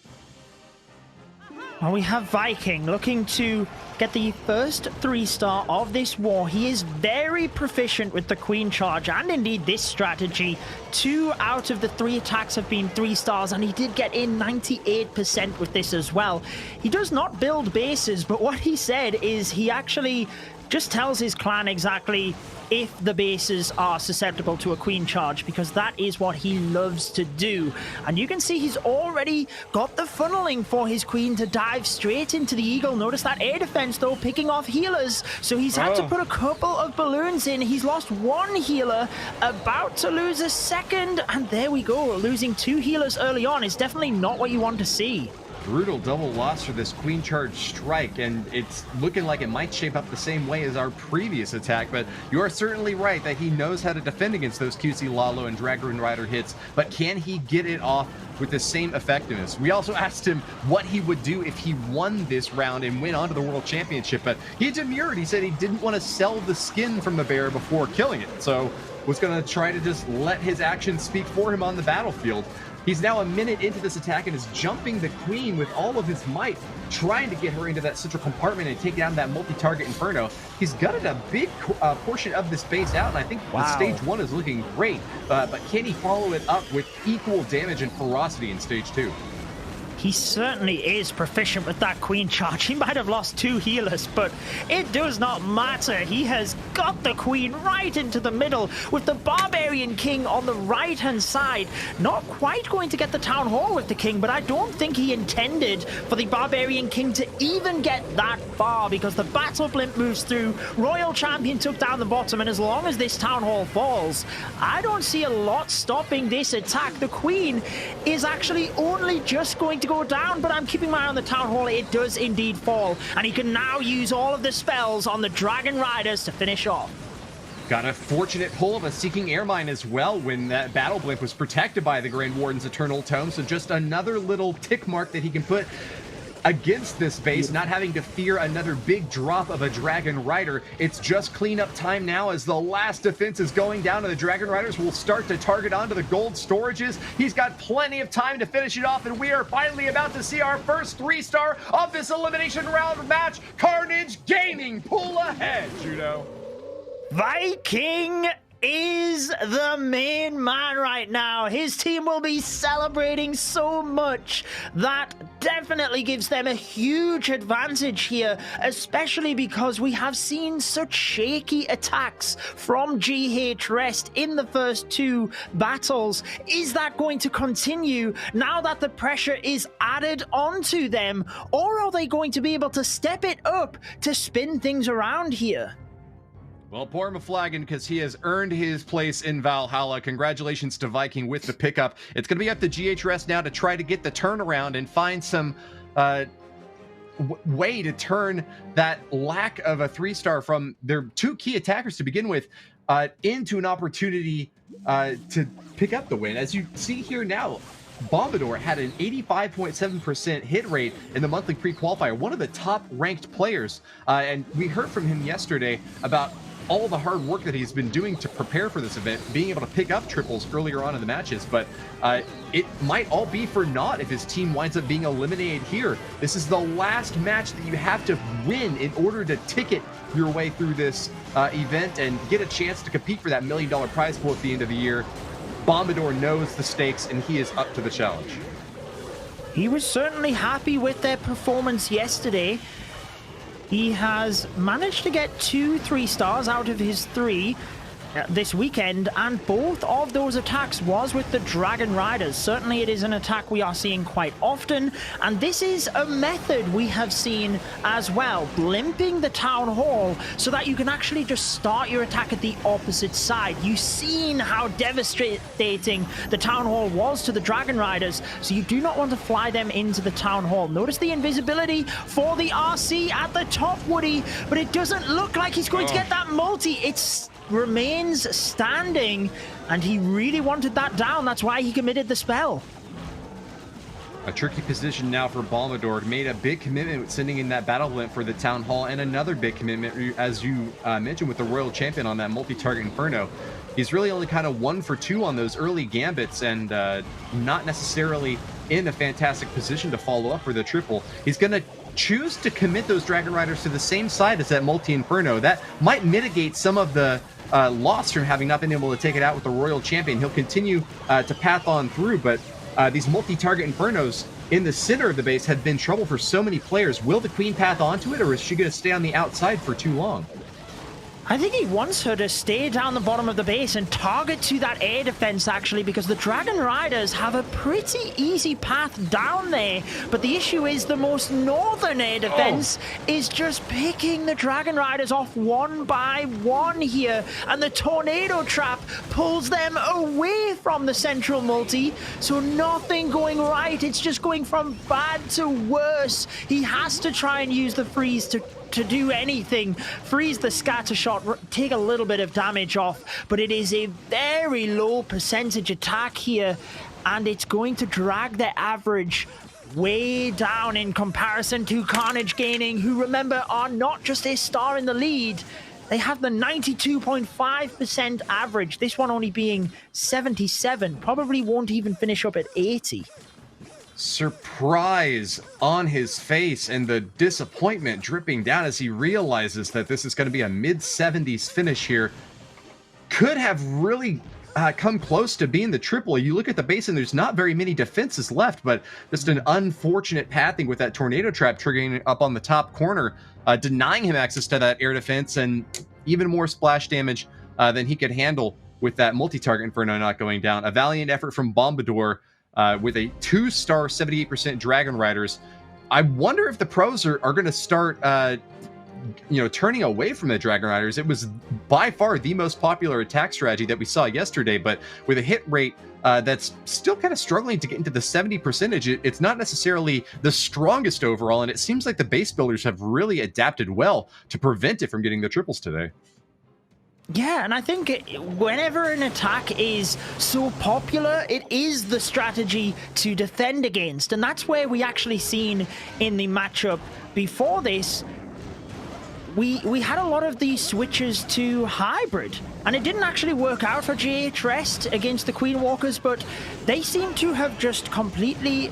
Well, we have Viking looking to get the first 3-star of this war. He is very proficient with the Queen charge and indeed this strategy. 2 out of the 3 attacks have been 3-stars, and he did get in 98% with this as well. He does not build bases, but what he said is he actually just tells his clan exactly if the bases are susceptible to a Queen charge, because that is what he loves to do. And you can see he's already got the funneling for his Queen to dive straight into the Eagle. Notice that air defense though, picking off healers, so he's had to put a couple of balloons in. He's lost 1 healer, about to lose a second, and there we go. Losing 2 healers early on is definitely not what you want to see. Brutal double loss for this Queen charge strike, and it's looking like it might shape up the same way as our previous attack, but you are certainly right that he knows how to defend against those QC Lalo and Dragon Rider hits, but can he get it off with the same effectiveness? We also asked him what he would do if he won this round and went on to the World Championship, but he demurred. He said he didn't want to sell the skin from the bear before killing it, so was going to try to just let his actions speak for him on the battlefield. He's now a minute into this attack and is jumping the Queen with all of his might, trying to get her into that central compartment and take down that multi-target Inferno. He's gutted a big portion of this base out, and I think the stage 1 is looking great, but can he follow it up with equal damage and ferocity in stage 2? He certainly is proficient with that Queen charge. He might have lost 2 healers, but it does not matter. He has got the Queen right into the middle with the Barbarian King on the right-hand side. Not quite going to get the Town Hall with the King, but I don't think he intended for the Barbarian King to even get that far, because the Battle Blimp moves through, Royal Champion took down the bottom, and as long as this Town Hall falls, I don't see a lot stopping this attack. The Queen is actually only just going to go down, but I'm keeping my eye on the Town Hall. It does indeed fall, and he can now use all of the spells on the Dragon Riders to finish off. Got a fortunate pull of a Seeking Air Mine as well when that Battle Blimp was protected by the Grand Warden's Eternal Tome. So just another little tick mark that he can put against this base, not having to fear another big drop of a Dragon Rider. It's just cleanup time now as the last defense is going down, and the Dragon Riders will start to target onto the gold storages. He's got plenty of time to finish it off, and we are finally about to see our first 3-star of this elimination round match. Carnage Gaming pull ahead, Judo. Viking is the main man right now. His team will be celebrating so much. That definitely gives them a huge advantage here, especially because we have seen such shaky attacks from GH Rest in the first 2 battles. Is that going to continue now that the pressure is added onto them, or are they going to be able to step it up to spin things around here? Well, pour him a flagon because he has earned his place in Valhalla. Congratulations to Viking with the pickup. It's going to be up to GHRS now to try to get the turnaround and find some way to turn that lack of a 3-star from their 2 key attackers to begin with into an opportunity to pick up the win. As you see here now, Bombador had an 85.7% hit rate in the monthly pre-qualifier, one of the top ranked players. And we heard from him yesterday about all the hard work that he's been doing to prepare for this event, being able to pick up triples earlier on in the matches, but it might all be for naught if his team winds up being eliminated here. This is the last match that you have to win in order to ticket your way through this event and get a chance to compete for that $1 million prize pool at the end of the year. Bombador knows the stakes, and he is up to the challenge. He was certainly happy with their performance yesterday. He has managed to get 2 3-stars out of his 3 this weekend, and both of those attacks was with the Dragon Riders. Certainly it is an attack we are seeing quite often, and this is a method we have seen as well, blimping the Town Hall so that you can actually just start your attack at the opposite side. You've seen how devastating the Town Hall was to the Dragon Riders, so you do not want to fly them into the Town Hall. Notice the invisibility for the RC at the top, Woody, but it doesn't look like he's going to get that multi. It remains standing, and he really wanted that down. That's why he committed the spell. A tricky position now for Bombador. Made a big commitment with sending in that battle blimp for the Town Hall, and another big commitment, as you mentioned, with the Royal Champion on that multi-target Inferno. He's really only kind of 1 for 2 on those early gambits, and not necessarily in a fantastic position to follow up for the triple. He's going to choose to commit those Dragon Riders to the same side as that multi-Inferno. That might mitigate some of the loss from having not been able to take it out with the Royal Champion. He'll continue to path on through, but these multi-target Infernos in the center of the base have been trouble for so many players. Will the Queen path onto it, or is she going to stay on the outside for too long? I think he wants her to stay down the bottom of the base and target to that air defense, actually, because the Dragon Riders have a pretty easy path down there. But the issue is the most northern air defense is just picking the Dragon Riders off 1 by 1 here. And the Tornado Trap pulls them away from the central multi. So nothing going right. It's just going from bad to worse. He has to try and use the freeze to do anything. Freeze the scatter shot, take a little bit of damage off, but it is a very low percentage attack here, and it's going to drag their average way down in comparison to Carnage Gaming, who, remember, are not just a star in the lead. They have the 92.5% average, this one only being 77, probably won't even finish up at 80. Surprise on his face and the disappointment dripping down as he realizes that this is going to be a mid-70s finish here. Could have really come close to being the triple. You look at the base and there's not very many defenses left, but just an unfortunate pathing with that Tornado Trap triggering up on the top corner, denying him access to that air defense and even more splash damage than he could handle with that multi-target Inferno not going down. A valiant effort from Bombador, with a 2-star 78% Dragon Riders. I wonder if the pros are going to start turning away from the Dragon Riders. It was by far the most popular attack strategy that we saw yesterday, but with a hit rate that's still kind of struggling to get into the 70%. It's not necessarily the strongest overall, and it seems like the base builders have really adapted well to prevent it from getting the triples today. Yeah, and I think whenever an attack is so popular, it is the strategy to defend against. And that's where we actually seen in the matchup before this, we had a lot of these switches to hybrid. And it didn't actually work out for GH Rest against the Queen Walkers, but they seem to have just completely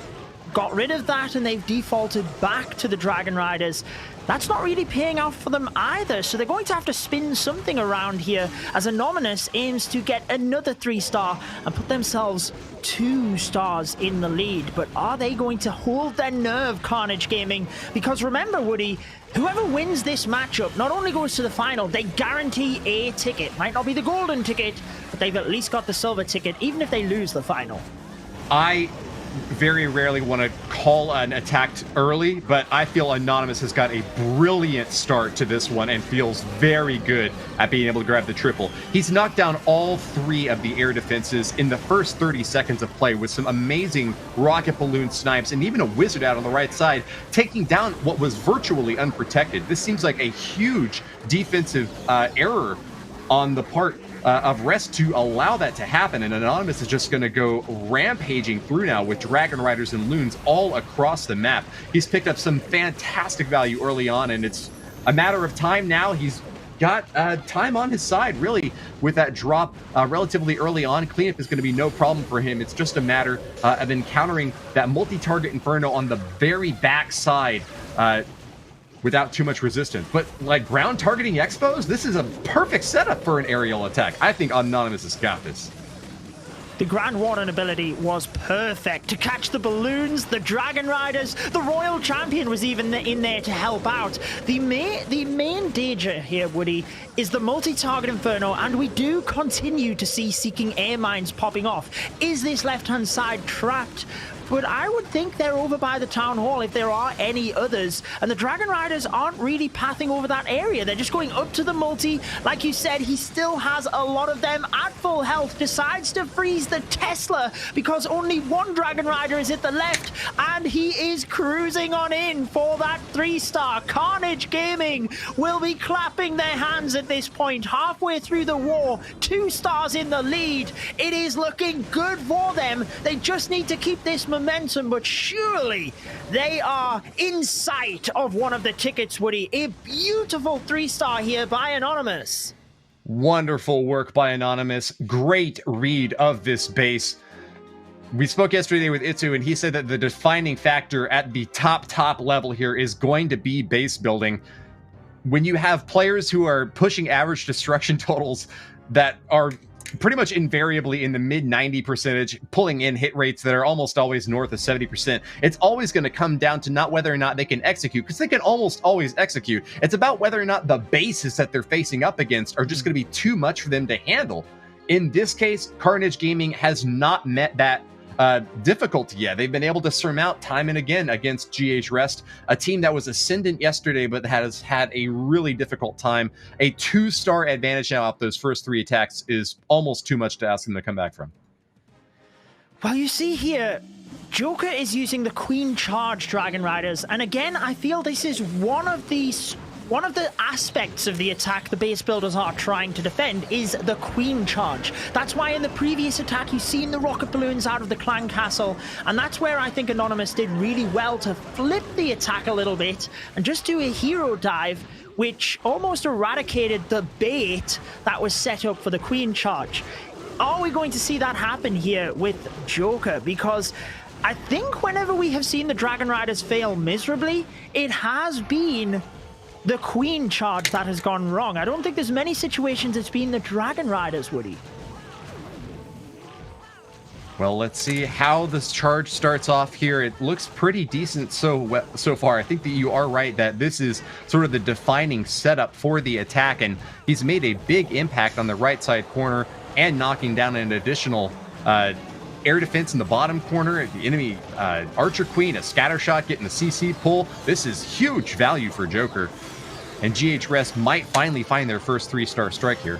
got rid of that, and they've defaulted back to the Dragon Riders. That's not really paying off for them either, so they're going to have to spin something around here as Anonymous aims to get another 3-star and put themselves 2 stars in the lead. But are they going to hold their nerve, Carnage Gaming? Because remember, Woody, whoever wins this matchup not only goes to the final, they guarantee a ticket. Might not be the golden ticket, but they've at least got the silver ticket, even if they lose the final. I very rarely want to call an attack early, but I feel Anonymous has got a brilliant start to this one and feels very good at being able to grab the triple. He's knocked down all 3 of the air defenses in the first 30 seconds of play with some amazing rocket balloon snipes and even a wizard out on the right side, taking down what was virtually unprotected. This seems like a huge defensive error on the part of Rest to allow that to happen, and Anonymous is just going to go rampaging through now with Dragon Riders and Loons all across the map. He's picked up some fantastic value early on, and it's a matter of time now. He's got time on his side, really, with that drop relatively early on. Cleanup is going to be no problem for him. It's just a matter of encountering that multi-target Inferno on the very back side without too much resistance. But like ground targeting Expos, this is a perfect setup for an aerial attack. I think Anonymous has got this. The Grand Warden ability was perfect to catch the balloons, the Dragon Riders. The Royal Champion was even in there to help out. The main danger here, Woody, is the multi-target Inferno, and we do continue to see Seeking Air Mines popping off. Is this left-hand side trapped? But I would think they're over by the Town Hall if there are any others. And the Dragon Riders aren't really pathing over that area. They're just going up to the multi. Like you said, he still has a lot of them at full health. Decides to freeze the Tesla because only 1 Dragon Rider is at the left. And he is cruising on in for that 3-star. Carnage Gaming will be clapping their hands at this point. Halfway through the war, 2 stars in the lead. It is looking good for them. They just need to keep this momentum, but surely they are in sight of one of the tickets, Woody. A beautiful 3-star here by Anonymous. Wonderful work by Anonymous. Great read of this base. We spoke yesterday with Itsu, and he said that the defining factor at the top level here is going to be base building. When you have players who are pushing average destruction totals that are pretty much invariably in the mid 90%, pulling in hit rates that are almost always north of 70%. It's always going to come down to not whether or not they can execute, because they can almost always execute. It's about whether or not the bases that they're facing up against are just going to be too much for them to handle. In this case, Carnage Gaming has not met that difficulty yet. They've been able to surmount time and again against GH Rest, a team that was ascendant yesterday but has had a really difficult time. A 2-star advantage now off those first 3 attacks is almost too much to ask them to come back from. Well, you see here, Joker is using the Queen Charge Dragon Riders, and again, I feel this is one of the aspects of the attack the base builders are trying to defend is the Queen Charge. That's why in the previous attack you've seen the rocket balloons out of the Clan Castle, and that's where I think Anonymous did really well to flip the attack a little bit and just do a hero dive, which almost eradicated the bait that was set up for the Queen Charge. Are we going to see that happen here with Joker? Because I think whenever we have seen the Dragon Riders fail miserably, it has been the Queen Charge that has gone wrong. I don't think there's many situations it's been the Dragon Riders, Woody. Well, let's see how this charge starts off here. It looks pretty decent so far. I think that you are right that this is sort of the defining setup for the attack, and he's made a big impact on the right side corner and knocking down an additional air defense in the bottom corner. The enemy Archer Queen, a scatter shot, getting the CC pull. This is huge value for Joker. and GHRS might finally find their first 3-star strike here.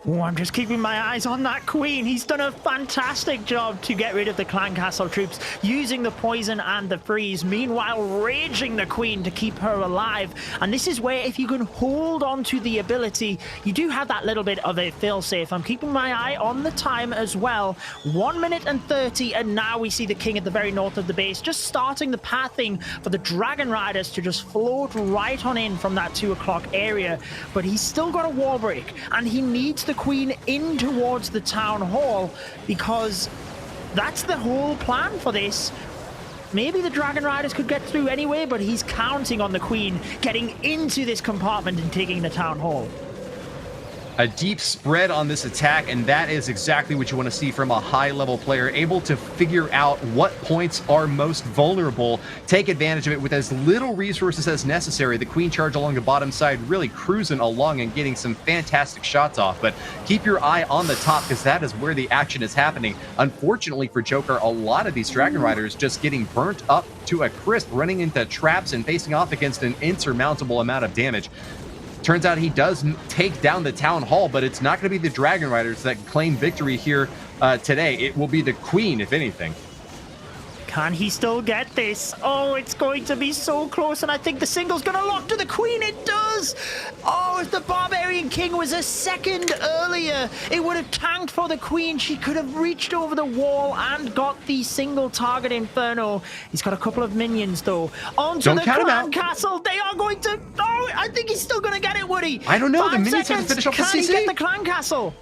Oh, I'm just keeping my eyes on that queen. He's done a fantastic job to get rid of the clan castle troops, using the poison and the freeze, meanwhile raging the queen to keep her alive. And this is where, if you can hold on to the ability, you do have that little bit of a fail-safe. I'm keeping my eye on the time as well. 1 minute and 30, and now we see the king at the very north of the base, just starting the pathing for the Dragon Riders to just float right on in from that 2 o'clock area. But he's still got a wall break, and he needs the queen in towards the town hall, because that's the whole plan for this. Maybe the Dragon Riders could get through anyway, but he's counting on the queen getting into this compartment and taking the town hall. A deep spread on this attack, and that is exactly what you want to see from a high-level player, able to figure out what points are most vulnerable, take advantage of it with as little resources as necessary. The queen charge along the bottom side really cruising along and getting some fantastic shots off, but keep your eye on the top, because that is where the action is happening. Unfortunately for Joker, a lot of these Dragon Riders just getting burnt up to a crisp, running into traps and facing off against an insurmountable amount of damage. Turns out he does take down the town hall, but it's not going to be the Dragon Riders that claim victory here today. It will be the queen, if anything. Can he still get this? Oh, it's going to be so close, and I think the single's going to lock to the queen. It does! Oh, if the Barbarian King was a second earlier, it would have tanked for the queen. She could have reached over the wall and got the single target Inferno. He's got a couple of minions, though. Onto the clan castle. They are going to... Oh, I think he's still going to get it, Woody. I don't know. The minions have to finish off the CC. Can he get the clan castle?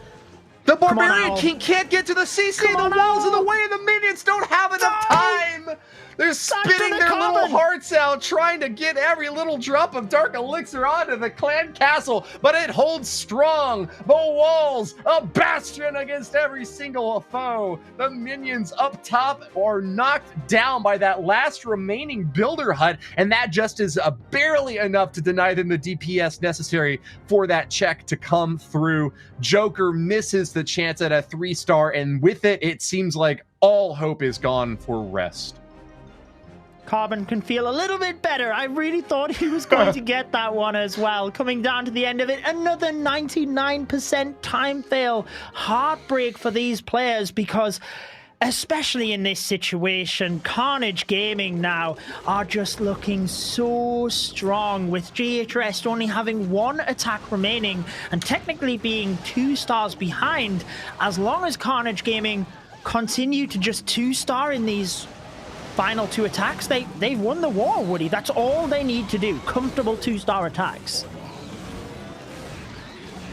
The Barbarian King can't get to the CC. The wall's in the way, and the minions don't have enough time. They're spitting their little hearts out, trying to get every little drop of dark elixir onto the clan castle, but it holds strong. The walls, a bastion against every single foe. The minions up top are knocked down by that last remaining builder hut, and that just is barely enough to deny them the DPS necessary for that check to come through. Joker misses the chance at a 3-star, and with it, it seems like all hope is gone for rest. Carbon can feel a little bit better. I really thought he was going to get that one as well. Coming down to the end of it, another 99% time fail. Heartbreak for these players, because especially in this situation, Carnage Gaming now are just looking so strong, with GHRS only having 1 attack remaining and technically being 2 stars behind. As long as Carnage Gaming continue to just 2-star in these final 2 attacks, they've won the war, Woody. That's all they need to do. Comfortable 2-star attacks.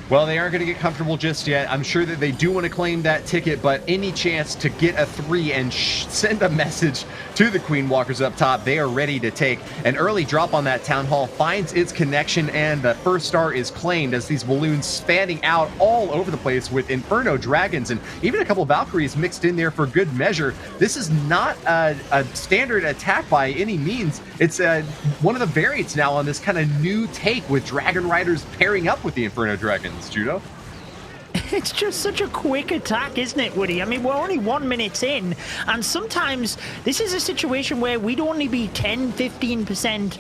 Well, they aren't going to get comfortable just yet. I'm sure that they do want to claim that ticket, but any chance to get a 3 and send a message to the Queen Walkers up top, they are ready to take. An early drop on that Town Hall finds its connection, and the 1st star is claimed as these balloons spanning out all over the place with Inferno Dragons and even a couple of Valkyries mixed in there for good measure. This is not a standard attack by any means. It's one of the variants now on this kind of new take, with Dragon Riders pairing up with the Inferno Dragons. Judo? It's just such a quick attack, isn't it, Woody? I mean, we're only 1 minute in, and sometimes this is a situation where we'd only be 10-15%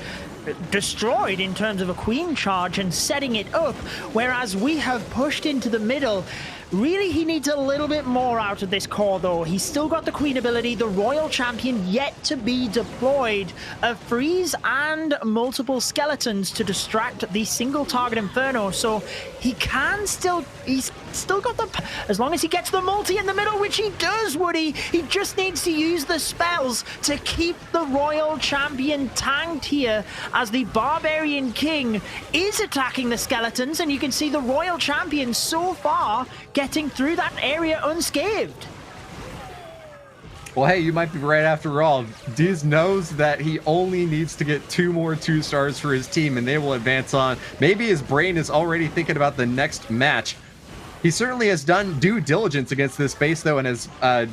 destroyed in terms of a queen charge and setting it up, whereas we have pushed into the middle. Really, he needs a little bit more out of this core, though. He's still got the queen ability, the royal champion yet to be deployed, a freeze and multiple skeletons to distract the single target Inferno, so he can still, he's still got the, as long as he gets the multi in the middle, which he does, Woody, he just needs to use the spells to keep the royal champion tanked here, as the Barbarian King is attacking the skeletons, and you can see the royal champion so far getting through that area unscathed. Well, hey, you might be right after all. Diz knows that he only needs to get 2 more 2-stars for his team, and they will advance on. Maybe his brain is already thinking about the next match. He certainly has done due diligence against this base, though, and has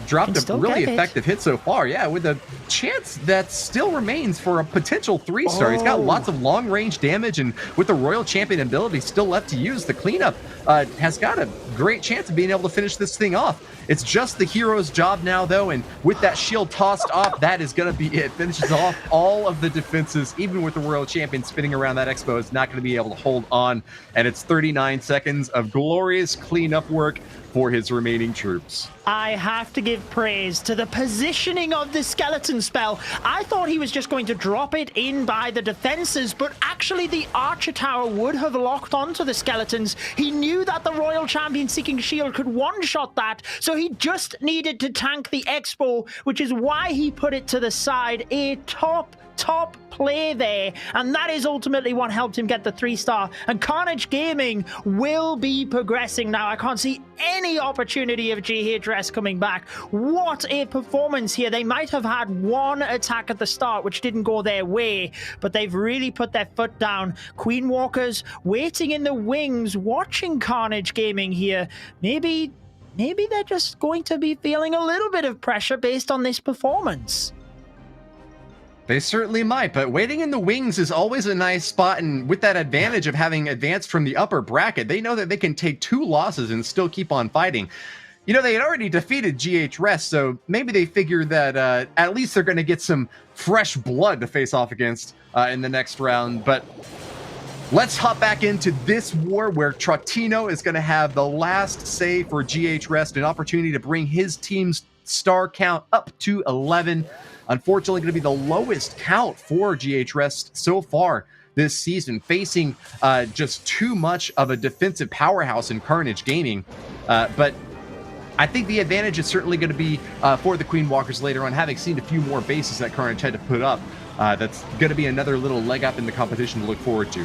dropped a really effective hit so far. Yeah, with a chance that still remains for a potential 3-star. He's got lots of long-range damage, and with the Royal Champion ability still left to use, the cleanup has got a great chance of being able to finish this thing off. It's just the hero's job now, though, and with that shield tossed off, that is going to be it. Finishes off all of the defenses. Even with the world champion spinning around that expo, it's not going to be able to hold on, and it's 39 seconds of glorious cleanup work for his remaining troops. I have to give praise to the positioning of the skeleton spell. I thought he was just going to drop it in by the defenses, but actually the archer tower would have locked onto the skeletons. He knew that the royal champion seeking shield could one-shot that, so he just needed to tank the expo, which is why he put it to the side. A top play there, and that is ultimately what helped him get the 3-star. And Carnage Gaming will be progressing now. I can't see any opportunity of GHRS coming back. What a performance here. They might have had one attack at the start which didn't go their way, but they've really put their foot down. Queen Walkers waiting in the wings, watching Carnage Gaming here. Maybe they're just going to be feeling a little bit of pressure based on this performance. They certainly might, but waiting in the wings is always a nice spot, and with that advantage of having advanced from the upper bracket, they know that they can take 2 losses and still keep on fighting. You know, they had already defeated GHRS, so maybe they figure that at least they're going to get some fresh blood to face off against in the next round. But let's hop back into this war where Trotino is going to have the last say for GHRS, an opportunity to bring his team's star count up to 11. Unfortunately, going to be the lowest count for GHRS so far this season, facing just too much of a defensive powerhouse in Carnage Gaming. But I think the advantage is certainly going to be for the Queen Walkers later on, having seen a few more bases that Carnage had to put up. That's going to be another little leg up in the competition to look forward to.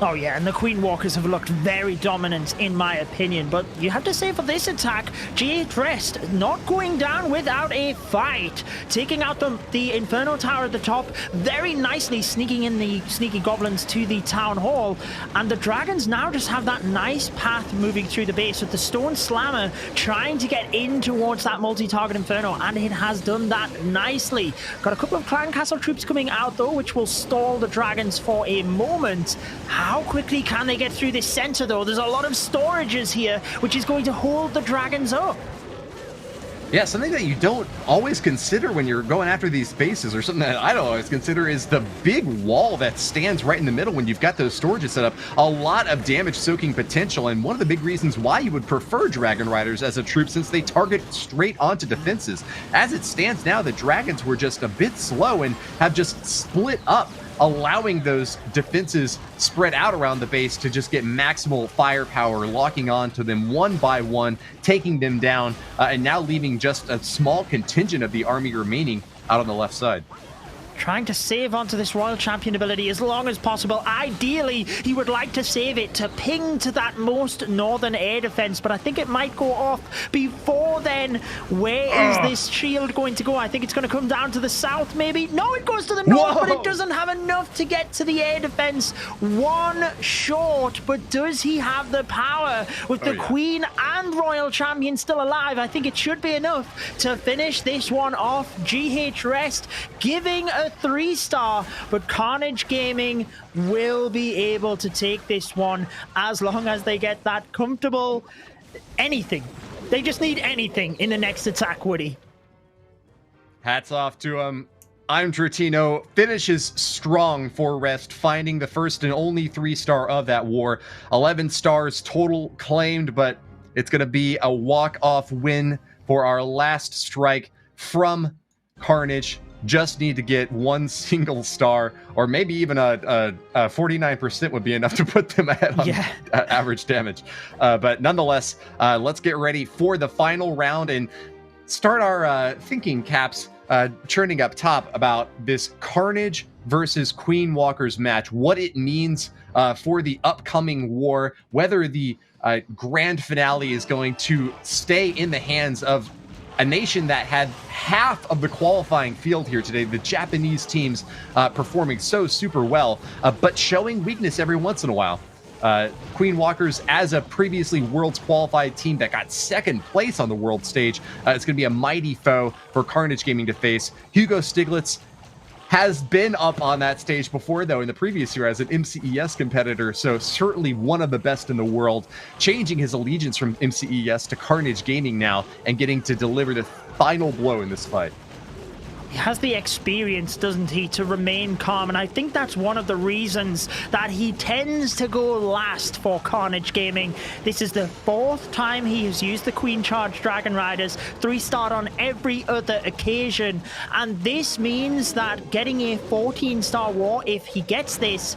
Oh yeah, and the Queen Walkers have looked very dominant in my opinion, but you have to say for this attack, GHRS not going down without a fight. Taking out the Inferno Tower at the top, very nicely sneaking in the sneaky goblins to the Town Hall, and the Dragons now just have that nice path moving through the base with the Stone Slammer trying to get in towards that multi-target Inferno, and it has done that nicely. Got a couple of Clan Castle troops coming out though, which will stall the Dragons for a moment. How quickly can they get through this center, though? There's a lot of storages here, which is going to hold the Dragons up. Yeah, something that you don't always consider when you're going after these spaces, or something that I don't always consider, is the big wall that stands right in the middle when you've got those storages set up. A lot of damage soaking potential, and one of the big reasons why you would prefer Dragon Riders as a troop, since they target straight onto defenses. As it stands now, the Dragons were just a bit slow and have just split up, allowing those defenses spread out around the base to just get maximal firepower, locking on to them one by one, taking them down, and now leaving just a small contingent of the army remaining out on the left side. Trying to save onto this Royal Champion ability as long as possible. Ideally, he would like to save it to ping to that most northern air defense, but I think it might go off before then. Where is this shield going to go? I think it's going to come down to the south, maybe. No, it goes to the north, but it doesn't have enough to get to the air defense. One short, but does he have the power? With the Queen and Royal Champion still alive, I think it should be enough to finish this one off. GHRS giving a 3-star, but Carnage Gaming will be able to take this one as long as they get that comfortable anything. They just need anything in the next attack, Woody. Hats off to him. I'm Trotino. Finishes strong for Rest, finding the first and only 3-star of that war. 11 stars total claimed, but it's going to be a walk-off win for our last strike from Carnage. Just need to get one single star, or maybe even a 49% would be enough to put them ahead on average damage. But nonetheless, let's get ready for the final round and start our thinking caps churning up top about this Carnage versus Queen Walkers match, what it means for the upcoming war, whether the grand finale is going to stay in the hands of a nation that had half of the qualifying field here today, the Japanese teams performing so super well, but showing weakness every once in a while. Queen Walkers, as a previously Worlds qualified team that got second place on the world stage, it's going to be a mighty foe for Carnage Gaming to face. Hugo Stiglitz has been up on that stage before, though, in the previous year as an MCES competitor, so certainly one of the best in the world, changing his allegiance from MCES to Carnage Gaming now and getting to deliver the final blow in this fight. He has the experience, doesn't he, to remain calm, and I think that's one of the reasons that he tends to go last for Carnage Gaming. This is the 4th time he has used the Queen Charge Dragon Riders, 3-starred on every other occasion, and this means that getting a 14-star war, if he gets this,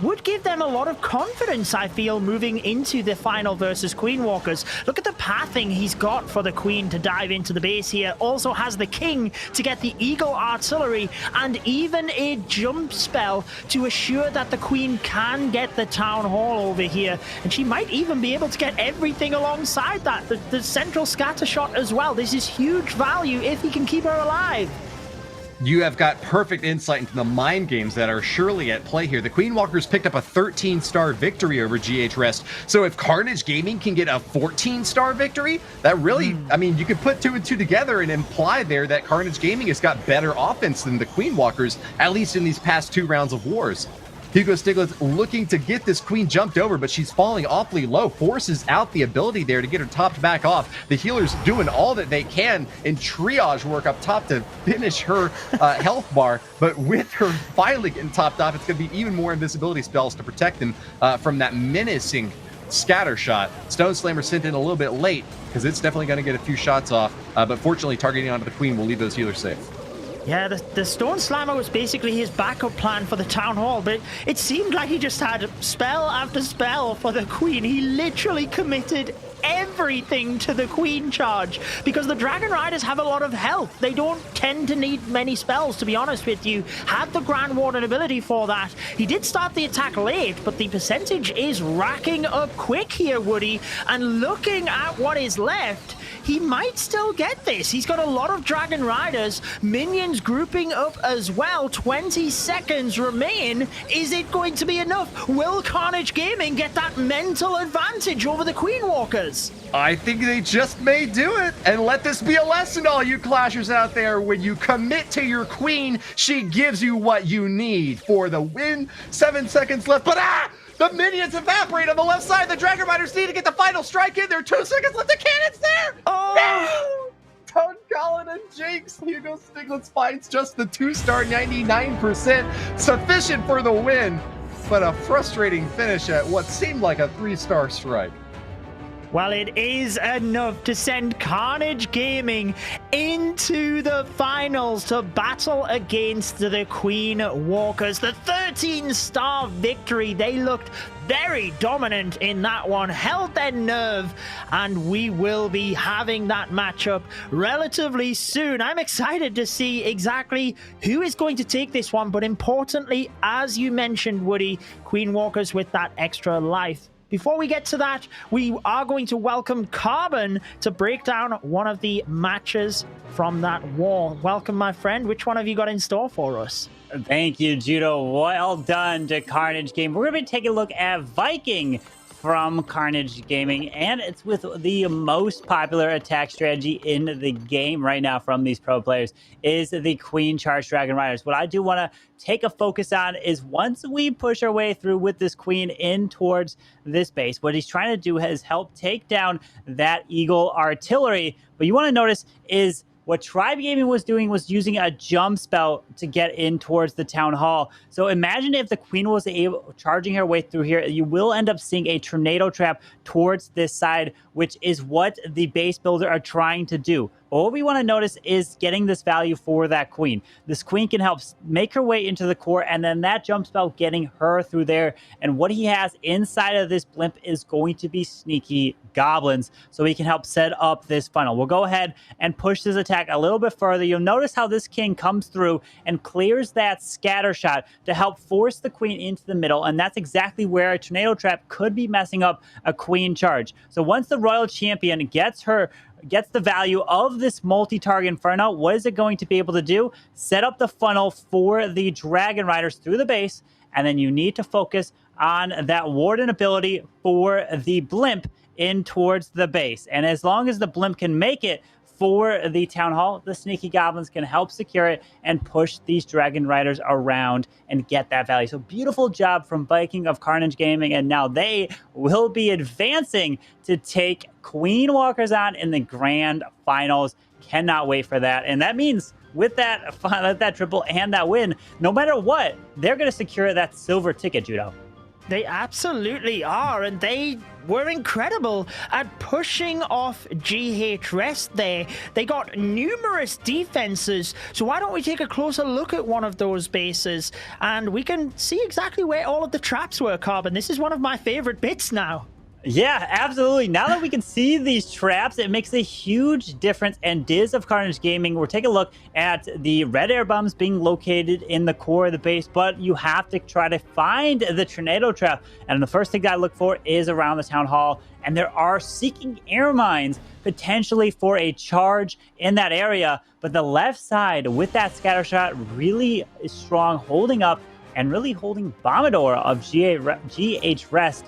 would give them a lot of confidence, I feel, moving into the final versus Queen Walkers. Look at the pathing he's got for the Queen to dive into the base here. Also has the King to get the Eagle Artillery and even a jump spell to assure that the Queen can get the Town Hall over here. And she might even be able to get everything alongside that. The central scatter shot as well. This is huge value if he can keep her alive. You have got perfect insight into the mind games that are surely at play here. The Queen Walkers picked up a 13-star victory over GH Rest. So if Carnage Gaming can get a 14-star victory, that really, I mean, you could put 2 and 2 together and imply there that Carnage Gaming has got better offense than the Queen Walkers, at least in these past 2 rounds of wars. Hugo Stiglitz looking to get this Queen jumped over, but she's falling awfully low, forces out the ability there to get her topped back off. The healers doing all that they can in triage work up top to finish her health bar, but with her finally getting topped off, it's going to be even more invisibility spells to protect them from that menacing scatter shot. Stone Slammer sent in a little bit late because it's definitely going to get a few shots off, but fortunately targeting onto the Queen will leave those healers safe. Yeah, the Stone Slammer was basically his backup plan for the Town Hall, but it seemed like he just had spell after spell for the Queen. He literally committed everything to the Queen charge because the Dragon Riders have a lot of health. They don't tend to need many spells, to be honest with you. Had the Grand Warden ability for that. He did start the attack late, but the percentage is racking up quick here, Woody. And looking at what is left, he might still get this. He's got a lot of Dragon Riders, minions grouping up as well. 20 seconds remain. Is it going to be enough? Will Carnage Gaming get that mental advantage over the Queen Walkers? I think they just may do it. And let this be a lesson, all you Clashers out there. When you commit to your Queen, she gives you what you need for the win. 7 seconds left, but the minions evaporate on the left side. The Dragon Riders need to get the final strike in there. 2 seconds left. The cannon's there. Oh! Toad Collin and Jinx. Hugo Stiglitz finds just the 2-star 99%. Sufficient for the win, but a frustrating finish at what seemed like a 3-star strike. Well, it is enough to send Carnage Gaming into the finals to battle against the Queen Walkers. The 13-star victory. They looked very dominant in that one, held their nerve, and we will be having that matchup relatively soon. I'm excited to see exactly who is going to take this one, but importantly, as you mentioned, Woody, Queen Walkers with that extra life. Before we get to that, we are going to welcome Carbon to break down one of the matches from that war. Welcome, my friend. Which one have you got in store for us? Thank you, Judo. Well done to Carnage Game. We're going to be taking a look at Viking from Carnage Gaming, and it's with the most popular attack strategy in the game right now from these pro players is the Queen Charge Dragon Riders. What I do want to take a focus on is once we push our way through with this Queen in towards this base, what he's trying to do is help take down that Eagle Artillery. But you want to notice is what Tribe Gaming was doing was using a jump spell to get in towards the Town Hall. So imagine if the Queen was charging her way through here, you will end up seeing a tornado trap towards this side, which is what the base builder are trying to do. But what we want to notice is getting this value for that Queen. This Queen can help make her way into the core, and then that jump spell getting her through there. And what he has inside of this blimp is going to be sneaky goblins, so he can help set up this funnel. We'll go ahead and push this attack a little bit further. You'll notice how this King comes through and clears that scatter shot to help force the Queen into the middle, and that's exactly where a tornado trap could be messing up a Queen charge. So once the Royal Champion gets the value of this multi-target Inferno, what is it going to be able to do? Set up the funnel for the Dragon Riders through the base, and then you need to focus on that Warden ability for the Blimp in towards the base. And as long as the Blimp can make it for the Town Hall. The Sneaky Goblins can help secure it and push these Dragon Riders around and get that value. So beautiful job from Viking of Carnage Gaming, and now they will be advancing to take Queen Walkers on in the grand finals. Cannot wait for that. And that means with that triple and that win, no matter what, they're going to secure that silver ticket, Judo. They absolutely are, and they were incredible at pushing off GH Rest there. They got numerous defenses, so why don't we take a closer look at one of those bases, and we can see exactly where all of the traps were, Carbon. This is one of my favorite bits now. Yeah, absolutely. Now that we can see these traps, it makes a huge difference. And Diz of Carnage Gaming, we're taking a look at the red air bombs being located in the core of the base, but you have to try to find the tornado trap. And the first thing that I look for is around the Town Hall. And there are seeking air mines potentially for a charge in that area. But the left side with that scatter shot really is strong, holding up and really holding Bombador of GH Rest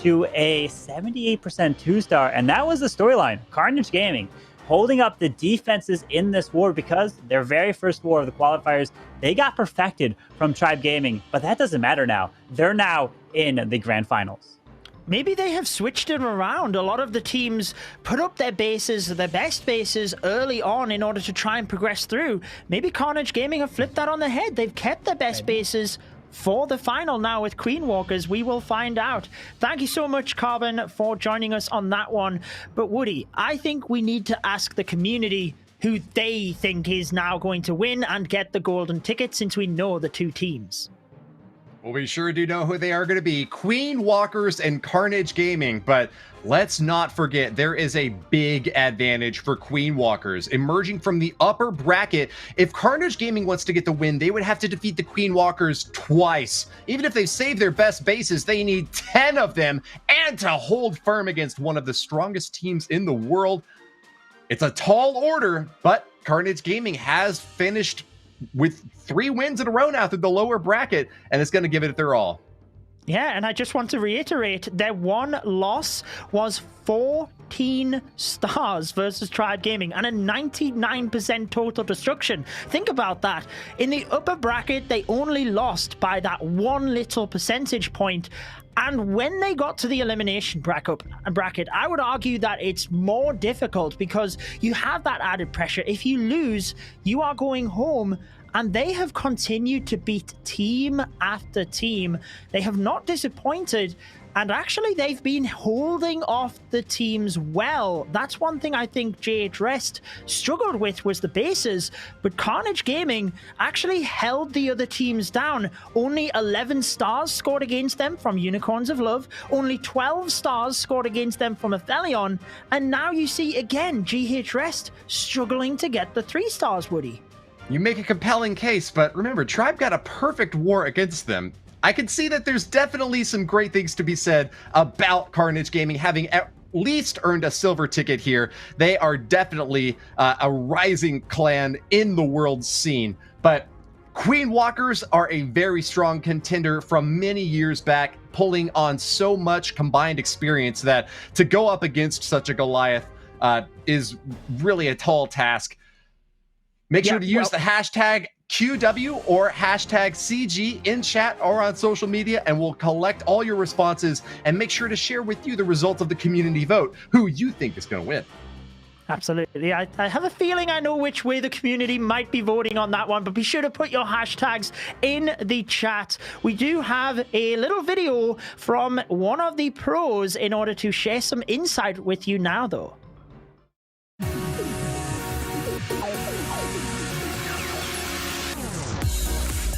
to a 78% 2-star, and that was the storyline. Carnage Gaming holding up the defenses in this war, because their very first war of the qualifiers, they got perfected from Tribe Gaming, but that doesn't matter now. They're now in the grand finals. Maybe they have switched it around. A lot of the teams put up their bases, their best bases, early on in order to try and progress through. Maybe Carnage Gaming have flipped that on the head. They've kept their best bases for the final now with Queen Walkers. We will find out. Thank you so much, Carbon, for joining us on that one. But Woody, I think we need to ask the community who they think is now going to win and get the golden ticket, since we know the two teams. Well, we sure do know who they are going to be. Queen Walkers and Carnage Gaming. But let's not forget, there is a big advantage for Queen Walkers. Emerging from the upper bracket, if Carnage Gaming wants to get the win, they would have to defeat the Queen Walkers twice. Even if they save their best bases, they need 10 of them, and to hold firm against one of the strongest teams in the world. It's a tall order, but Carnage Gaming has finished with 3 wins in a row now through the lower bracket, and it's going to give it their all. Yeah, and I just want to reiterate, their one loss was 14 stars versus Tribe Gaming and a 99% total destruction. Think about that. In the upper bracket, they only lost by that one little percentage point. And when they got to the elimination bracket, I would argue that it's more difficult because you have that added pressure. If you lose, you are going home. And they have continued to beat team after team. They have not disappointed. And actually, they've been holding off the teams well. That's one thing I think GH Rest struggled with, was the bases. But Carnage Gaming actually held the other teams down. Only 11 stars scored against them from Unicorns of Love. Only 12 stars scored against them from Aphelion. And now you see, again, GH Rest struggling to get the 3 stars, Woody. You make a compelling case, but remember, Tribe got a perfect war against them. I can see that there's definitely some great things to be said about Carnage Gaming having at least earned a silver ticket here. They are definitely a rising clan in the world scene. But Queen Walkers are a very strong contender from many years back, pulling on so much combined experience that to go up against such a Goliath is really a tall task. Make sure to use the hashtag QW or hashtag CG in chat or on social media, and we'll collect all your responses and make sure to share with you the results of the community vote, who you think is going to win. Absolutely. I have a feeling I know which way the community might be voting on that one, but be sure to put your hashtags in the chat. We do have a little video from one of the pros in order to share some insight with you now, though.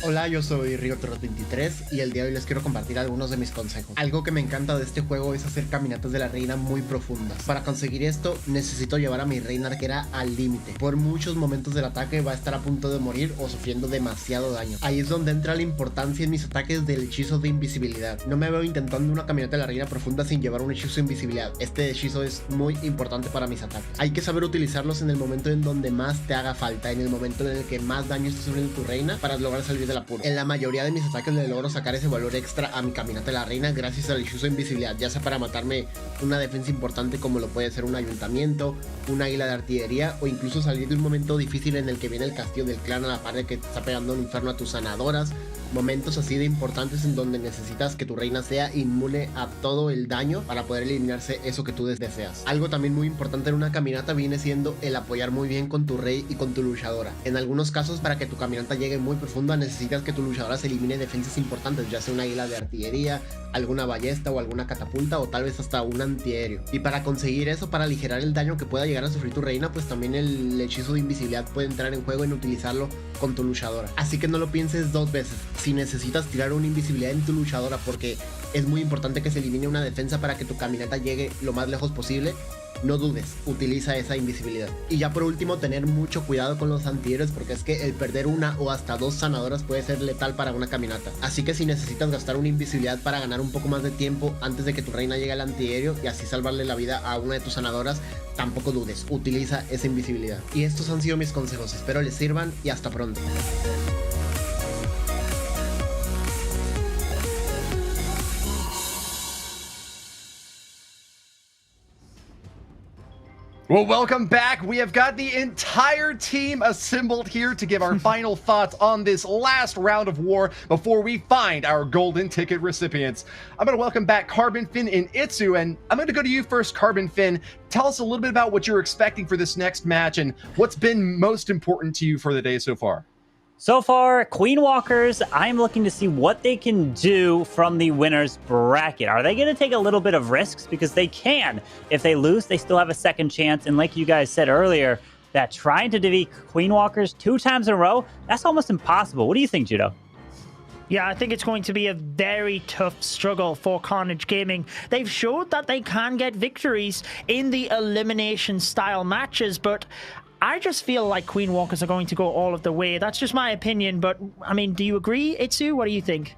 Hola, yo soy RioTorros23 y el día de hoy les quiero compartir algunos de mis consejos. Algo que me encanta de este juego es hacer caminatas de la reina muy profundas. Para conseguir esto, necesito llevar a mi reina arquera al límite. Por muchos momentos del ataque va a estar a punto de morir o sufriendo demasiado daño. Ahí es donde entra la importancia en mis ataques del hechizo de invisibilidad. No me veo intentando una caminata de la reina profunda sin llevar un hechizo de invisibilidad. Este hechizo es muy importante para mis ataques. Hay que saber utilizarlos en el momento en donde más te haga falta, en el momento en el que más daño está sufriendo tu reina, para lograr salir de la apuros. En la mayoría de mis ataques le logro sacar ese valor extra a mi caminata de la reina gracias al hechizo de invisibilidad, ya sea para matarme una defensa importante como lo puede ser un ayuntamiento, un águila de artillería, o incluso salir de un momento difícil en el que viene el castillo del clan a la par de que te está pegando un inferno a tus sanadoras. Momentos así de importantes en donde necesitas que tu reina sea inmune a todo el daño para poder eliminarse eso que tú deseas. Algo también muy importante en una caminata viene siendo el apoyar muy bien con tu rey y con tu luchadora. En algunos casos, para que tu caminata llegue muy profunda, necesitas que tu luchadora se elimine defensas importantes, ya sea una águila de artillería, alguna ballesta o alguna catapulta, o tal vez hasta un antiaéreo. Y para conseguir eso, para aligerar el daño que pueda llegar a sufrir tu reina, pues también el hechizo de invisibilidad puede entrar en juego en utilizarlo con tu luchadora. Así que no lo pienses dos veces. Si necesitas tirar una invisibilidad en tu luchadora porque es muy importante que se elimine una defensa para que tu caminata llegue lo más lejos posible, no dudes, utiliza esa invisibilidad. Y ya por último, tener mucho cuidado con los antihéroes, porque es que el perder una o hasta dos sanadoras puede ser letal para una caminata. Así que si necesitas gastar una invisibilidad para ganar un poco más de tiempo antes de que tu reina llegue al antiaéreo y así salvarle la vida a una de tus sanadoras, tampoco dudes, utiliza esa invisibilidad. Y estos han sido mis consejos, espero les sirvan y hasta pronto. Well, welcome back. We have got the entire team assembled here to give our final thoughts on this last round of war before we find our golden ticket recipients. I'm going to welcome back Carbon, Finn, and Itsu, and I'm going to go to you first, Carbon, Finn. Tell us a little bit about what you're expecting for this next match and what's been most important to you for the day so far. So far, Queen Walkers, I'm looking to see what they can do from the winner's bracket. Are they going to take a little bit of risks? Because they can. If they lose, they still have a second chance. And like you guys said earlier, that trying to defeat Queen Walkers 2 times in a row, that's almost impossible. What do you think, Judo? Yeah, I think it's going to be a very tough struggle for Carnage Gaming. They've showed that they can get victories in the elimination style matches, but I just feel like Queen Walkers are going to go all of the way. That's just my opinion, but I mean, do you agree, Itsu? What do you think?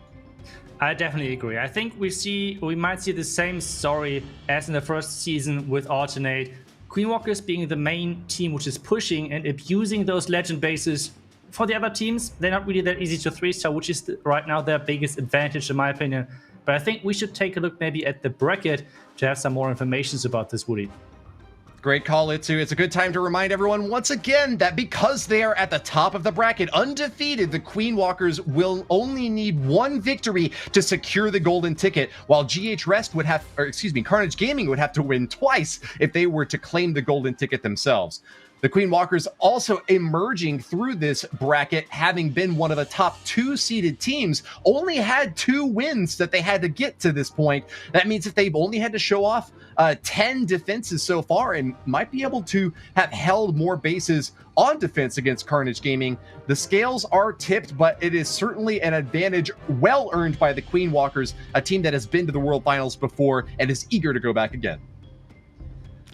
I definitely agree. I think we might see the same story as in the first season with Alternate. Queen Walkers being the main team which is pushing and abusing those legend bases. For the other teams, they're not really that easy to 3-star, which is right now their biggest advantage in my opinion. But I think we should take a look maybe at the bracket to have some more information about this, Woody. Great call, Itsu. It's a good time to remind everyone once again that because they are at the top of the bracket, undefeated, the Queen Walkers will only need 1 victory to secure the golden ticket, while Carnage Gaming would have to win twice if they were to claim the golden ticket themselves. The Queen Walkers also emerging through this bracket, having been one of the top 2 seeded teams, only had 2 wins that they had to get to this point. That means that they've only had to show off 10 defenses so far and might be able to have held more bases on defense against Carnage Gaming. The scales are tipped, but it is certainly an advantage well earned by the Queen Walkers, a team that has been to the World Finals before and is eager to go back again.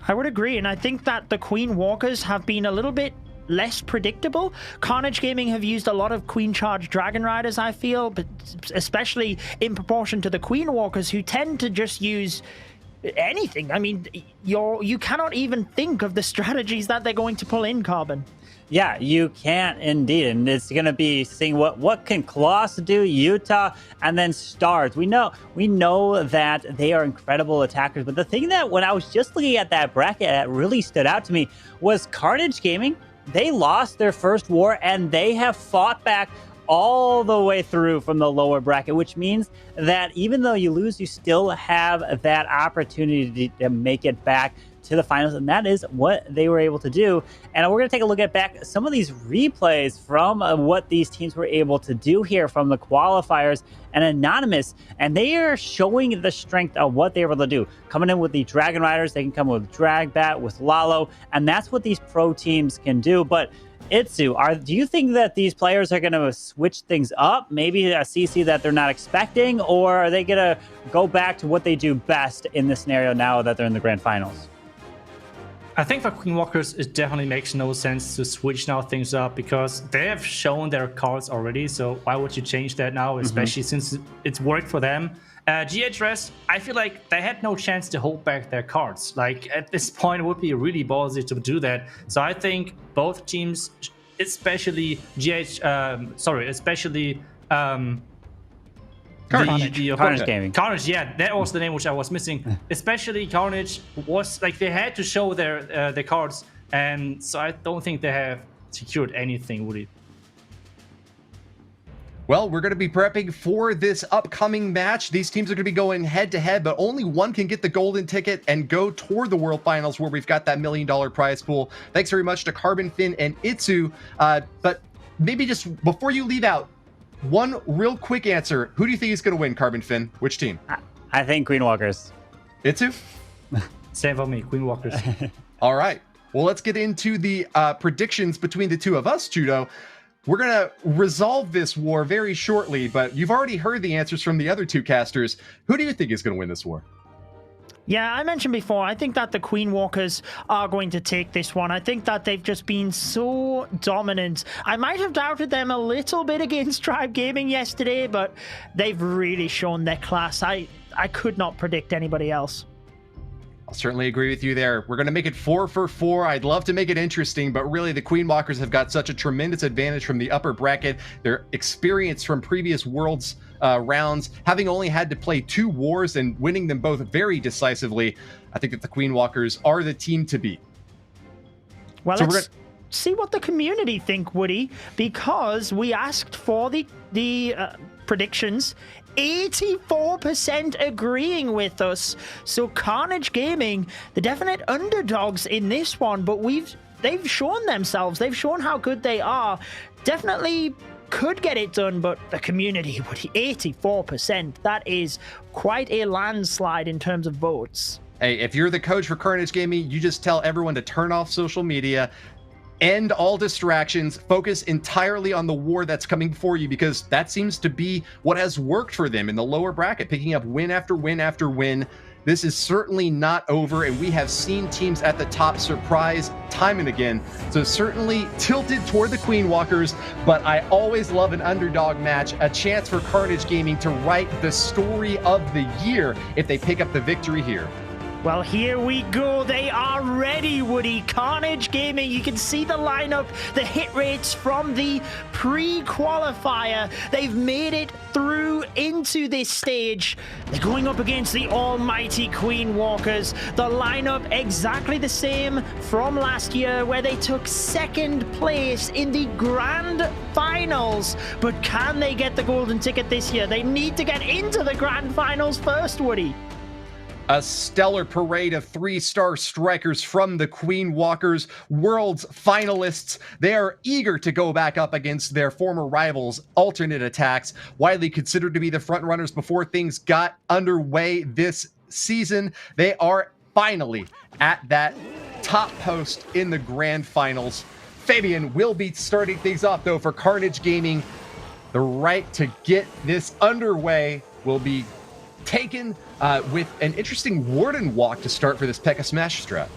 I would agree, and I think that the Queen Walkers have been a little bit less predictable. Carnage Gaming have used a lot of Queen Charge Dragon Riders, I feel, but especially in proportion to the Queen Walkers, who tend to just use anything. I mean, you cannot even think of the strategies that they're going to pull in, Carbon. Yeah, you can't indeed. And it's going to be seeing what can Kloss do, Utah, and then Stars. We know that they are incredible attackers. But the thing that when I was just looking at that bracket that really stood out to me was Carnage Gaming. They lost their first war and they have fought back all the way through from the lower bracket, which means that even though you lose, you still have that opportunity to make it back to the finals, and that is what they were able to do. And we're going to take a look at back some of these replays from what these teams were able to do here from the qualifiers and Anonymous, and they are showing the strength of what they were able to do. Coming in with the Dragon Riders, they can come with Dragbat, with Lalo, and that's what these pro teams can do. But Itsu, do you think that these players are going to switch things up? Maybe a CC that they're not expecting, or are they going to go back to what they do best in this scenario now that they're in the grand finals? I think for Queen Walkers, it definitely makes no sense to switch now things up because they have shown their cards already. So why would you change that now, especially since it's worked for them? GHRS, I feel like they had no chance to hold back their cards. Like at this point, it would be really ballsy to do that. So I think both teams, especially Carnage Gaming. Carnage, yeah, that was the name which I was missing. Especially Carnage was like they had to show their cards, and so I don't think they have secured anything, would it? Well, we're going to be prepping for this upcoming match. These teams are going to be going head-to-head, but only one can get the golden ticket and go toward the World Finals where we've got that $1 million prize pool. Thanks very much to Carbon, Finn, and Itsu. But maybe just before you leave out, one real quick answer. Who do you think is going to win, Carbon, Finn? Which team? I think Queen Walkers. Itsu? Same for me, Queen Walkers. All right. Well, let's get into the predictions between the two of us, Judo. We're going to resolve this war very shortly, but you've already heard the answers from the other two casters. Who do you think is going to win this war? Yeah, I mentioned before, I think that the Queen Walkers are going to take this one. I think that they've just been so dominant. I might have doubted them a little bit against Tribe Gaming yesterday, but they've really shown their class. I could not predict anybody else. I'll certainly agree with you there. We're going to make it 4 for 4. I'd love to make it interesting, but really the Queen Walkers have got such a tremendous advantage from the upper bracket. Their experience from previous Worlds rounds, having only had to play 2 wars and winning them both very decisively, I think that the Queen Walkers are the team to beat. Well, so let's see what the community think, Woody, because we asked for the predictions. 84% agreeing with us. So Carnage Gaming, the definite underdogs in this one, but they've shown themselves. They've shown how good they are. Definitely could get it done, but the community, 84%. That is quite a landslide in terms of votes. Hey, if you're the coach for Carnage Gaming, you just tell everyone to turn off social media, end all distractions, focus entirely on the war that's coming for you, because that seems to be what has worked for them in the lower bracket, picking up win after win after win. This is certainly not over, and we have seen teams at the top surprise time and again. So certainly tilted toward the Queen Walkers, but I always love an underdog match, a chance for Carnage Gaming to write the story of the year if they pick up the victory here. Well, here we go. They are ready, Woody. Carnage Gaming, you can see the lineup, the hit rates from the pre-qualifier. They've made it through into this stage. They're going up against the almighty Queen Walkers. The lineup exactly the same from last year, where they took 2nd place in the grand finals. But can they get the golden ticket this year? They need to get into the grand finals first, Woody. A stellar parade of 3-star strikers from the Queen Walkers, Worlds finalists. They are eager to go back up against their former rivals, Alternate Attacks, widely considered to be the front runners before things got underway this season. They are finally at that top post in the grand finals. Fabian will be starting things off, though, for Carnage Gaming. The right to get this underway will be taken with an interesting Warden walk to start for this P.E.K.K.A. Smash strat.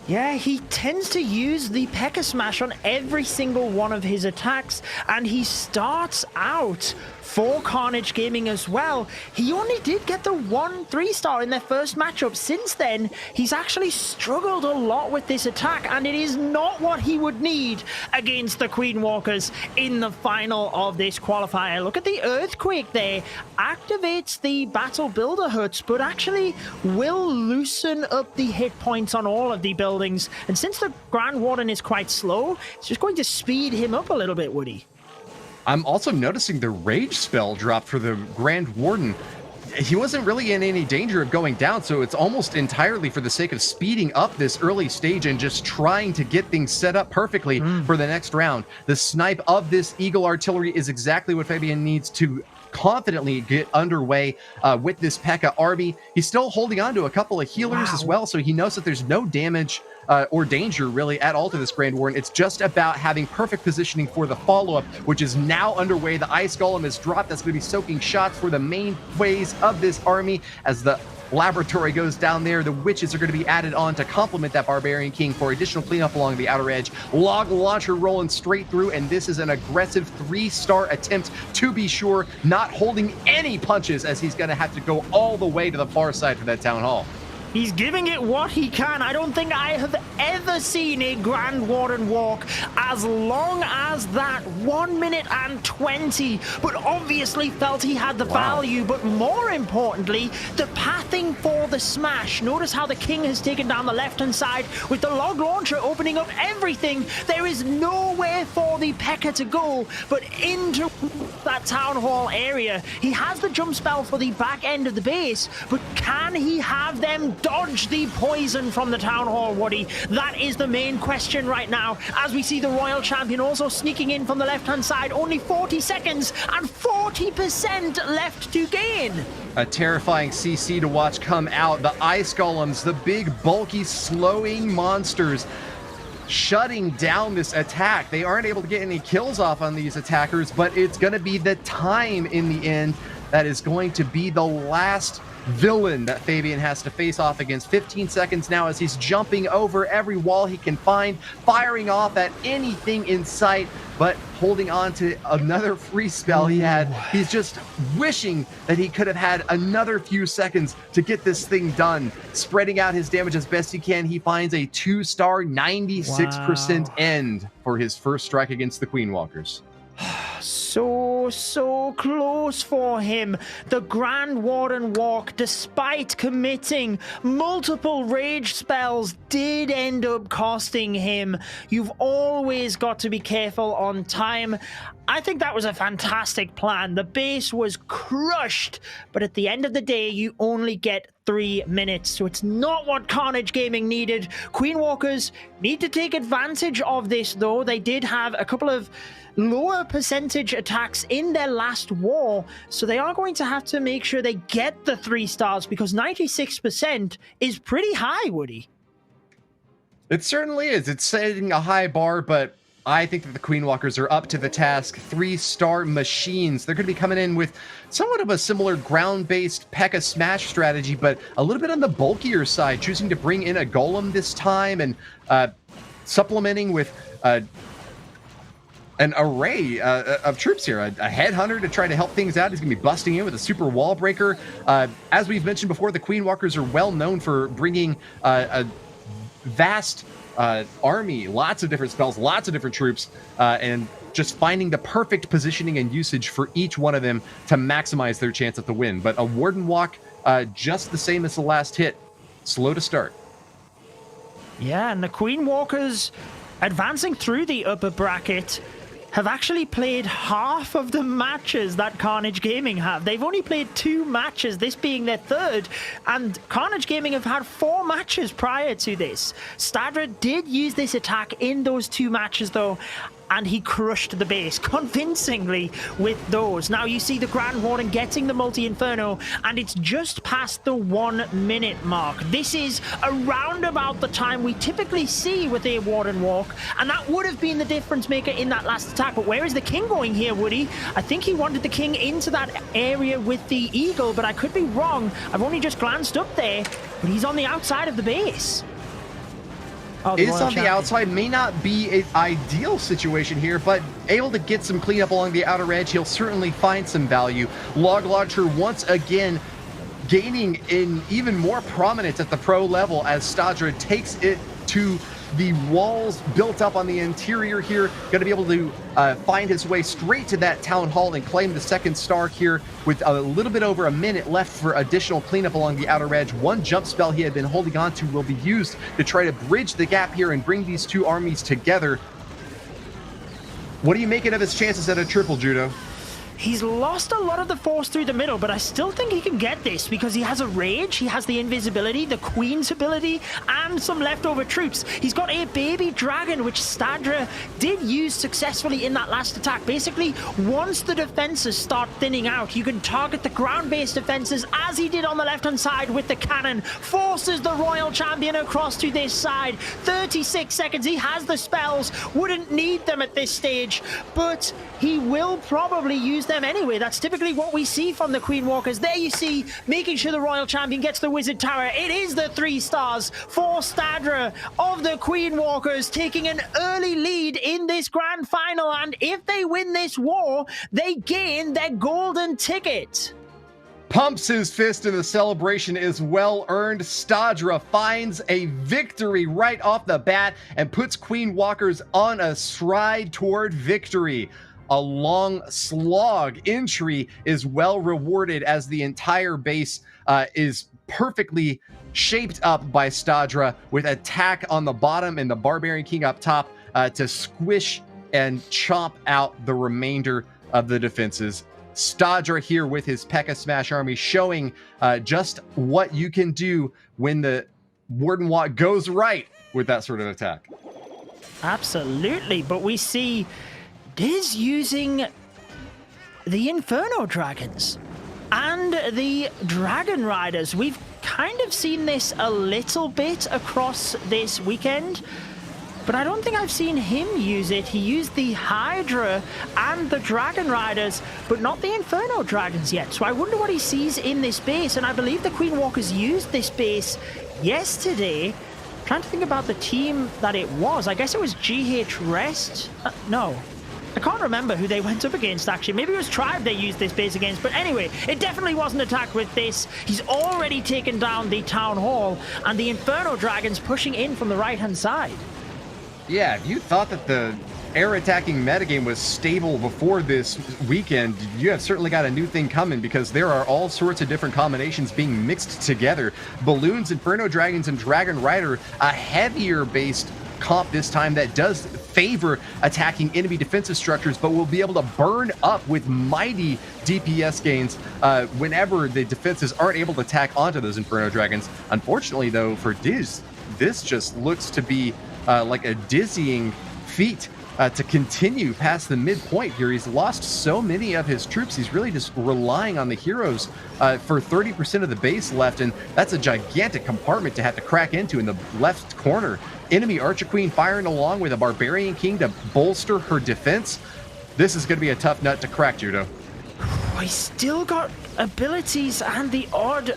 Yeah, he tends to use the P.E.K.K.A. Smash on every single one of his attacks, and he starts out for Carnage Gaming as well. He only did get the 1 3-star in their first matchup. Since then, he's actually struggled a lot with this attack, and it is not what he would need against the Queen Walkers in the final of this qualifier. Look at the Earthquake there. Activates the Battle Builder huts, but actually will loosen up the hit points on all of the buildings. And since the Grand Warden is quite slow, it's just going to speed him up a little bit, Woody. I'm also noticing the Rage spell drop for the Grand Warden. He wasn't really in any danger of going down, so it's almost entirely for the sake of speeding up this early stage and just trying to get things set up perfectly for the next round. The snipe of this Eagle Artillery is exactly what Fabian needs to confidently get underway with this P.E.K.K.A. army. He's still holding on to a couple of healers as well, so he knows that there's no damage or danger really at all to this Grand Warden. It's just about having perfect positioning for the follow-up, which is now underway. The Ice Golem is dropped. That's going to be soaking shots for the main phase of this army. As the laboratory goes down there, the witches are going to be added on to complement that Barbarian King for additional cleanup along the outer edge. Log launcher rolling straight through, and this is an aggressive 3-star attempt to be sure, not holding any punches, as he's going to have to go all the way to the far side for that Town Hall. He's giving it what he can. I don't think I have ever seen a Grand Warden walk as long as that, 1 minute and 20, but obviously felt he had the value, but more importantly, the pathing for the smash. Notice how the king has taken down the left-hand side with the log launcher opening up everything. There is nowhere for the P.E.K.K.A to go, but into that town hall area. He has the jump spell for the back end of the base, but can he have them dodge the poison from the town hall, Woody? That is the main question right now, as we see the royal champion also sneaking in from the left-hand side. Only 40 seconds and 40% left to gain. A terrifying CC to watch come out. The ice golems, the big, bulky, slowing monsters, shutting down this attack. They aren't able to get any kills off on these attackers, but it's going to be the time in the end that is going to be the last villain that Fabian has to face off against. 15 seconds now as he's jumping over every wall he can find, firing off at anything in sight, but holding on to another free spell he had. He's just wishing that he could have had another few seconds to get this thing done. Spreading out his damage as best he can, he finds a 2-star 96% end for his first strike against the Queen Walkers. So close for him. The Grand Warden walk, despite committing multiple rage spells, did end up costing him. You've always got to be careful on time. I think that was a fantastic plan. The base was crushed, but at the end of the day, you only get 3 minutes, so it's not what Carnage Gaming needed. Queen Walkers need to take advantage of this, though. They did have a couple of lower percentage attacks in their last war, so they are going to have to make sure they get the 3 stars, because 96% is pretty high, Woody. It certainly is. It's setting a high bar, but I think that the Queen Walkers are up to the task. 3-star machines. They're going to be coming in with somewhat of a similar ground-based P.E.K.K.A smash strategy, but a little bit on the bulkier side, choosing to bring in a golem this time and supplementing with an array of troops here. A headhunter to try to help things out. He's going to be busting in with a super wall breaker. As we've mentioned before, the Queen Walkers are well known for bringing a vast army, lots of different spells, lots of different troops, and just finding the perfect positioning and usage for each one of them to maximize their chance at the win. But a Warden walk, just the same as the last hit, slow to start. Yeah, and the Queen Walkers advancing through the upper bracket have actually played half of the matches that Carnage Gaming have. They've only played 2 matches, this being their 3rd, and Carnage Gaming have had 4 matches prior to this. Stadra did use this attack in those 2 matches, though, and he crushed the base convincingly with those. Now you see the Grand Warden getting the multi-inferno, and it's just past the 1 minute mark. This is around about the time we typically see with a Warden walk, and that would have been the difference maker in that last attack. But where is the king going here, Woody? I think he wanted the king into that area with the eagle, but I could be wrong. I've only just glanced up there, but he's on the outside of the base. Oh, is on the outside, may not be an ideal situation here, but able to get some cleanup along the outer edge. He'll certainly find some value. Log launcher once again gaining in even more prominence at the pro level as Stadra takes it to the walls built up on the interior here. Going to be able to find his way straight to that town hall and claim the 2nd star here with a little bit over a minute left for additional cleanup along the outer edge. One jump spell he had been holding on to will be used to try to bridge the gap here and bring these 2 armies together. What are you making of his chances at a triple, Judo? He's lost a lot of the force through the middle, but I still think he can get this because he has a rage, he has the invisibility, the queen's ability, and some leftover troops. He's got a baby dragon, which Stadra did use successfully in that last attack. Basically, once the defenses start thinning out, you can target the ground-based defenses as he did on the left-hand side with the cannon. Forces the royal champion across to this side. 36 seconds, he has the spells, wouldn't need them at this stage, but he will probably use them anyway. That's typically what we see from the Queen Walkers. There you see, making sure the Royal Champion gets the Wizard Tower. It is the 3 stars for Stadra of the Queen Walkers, taking an early lead in this grand final, and if they win this war, they gain their golden ticket. pumps his fist and the celebration is well earned. Stadra finds a victory right off the bat and puts Queen Walkers on a stride toward victory. A long slog entry is well rewarded as the entire base is perfectly shaped up by Stadra with attack on the bottom and the Barbarian King up top to squish and chomp out the remainder of the defenses. Stadra here with his P.E.K.K.A. Smash army showing just what you can do when the Warden Walk goes right with that sort of attack. Absolutely, but we see Diz using the Inferno Dragons and the Dragon Riders. We've kind of seen this a little bit across this weekend, but I don't think I've seen him use it. He used the Hydra and the Dragon Riders, but not the Inferno Dragons yet. So I wonder what he sees in this base, and I believe the Queen Walkers used this base yesterday. Trying to think about the team that it was. I guess it was GH Rest? No. I can't remember who they went up against, actually. Maybe it was Tribe they used this base against. But anyway, it definitely wasn't attacked with this. He's already taken down the Town Hall, and the Inferno Dragons pushing in from the right-hand side. Yeah, if you thought that the air attacking metagame was stable before this weekend, you have certainly got a new thing coming, because there are all sorts of different combinations being mixed together. Balloons, Inferno Dragons, and Dragon Rider, a heavier based comp this time that does favor attacking enemy defensive structures, but will be able to burn up with mighty DPS gains whenever the defenses aren't able to attack onto those Inferno Dragons. Unfortunately, though, for Diz, this just looks to be like a dizzying feat to continue past the midpoint here. He's lost so many of his troops. He's really just relying on the heroes for 30% of the base left, and that's a gigantic compartment to have to crack into in the left corner. Enemy Archer Queen firing along with a Barbarian King to bolster her defense. This is going to be a tough nut to crack, Judo. He's still got abilities and the odd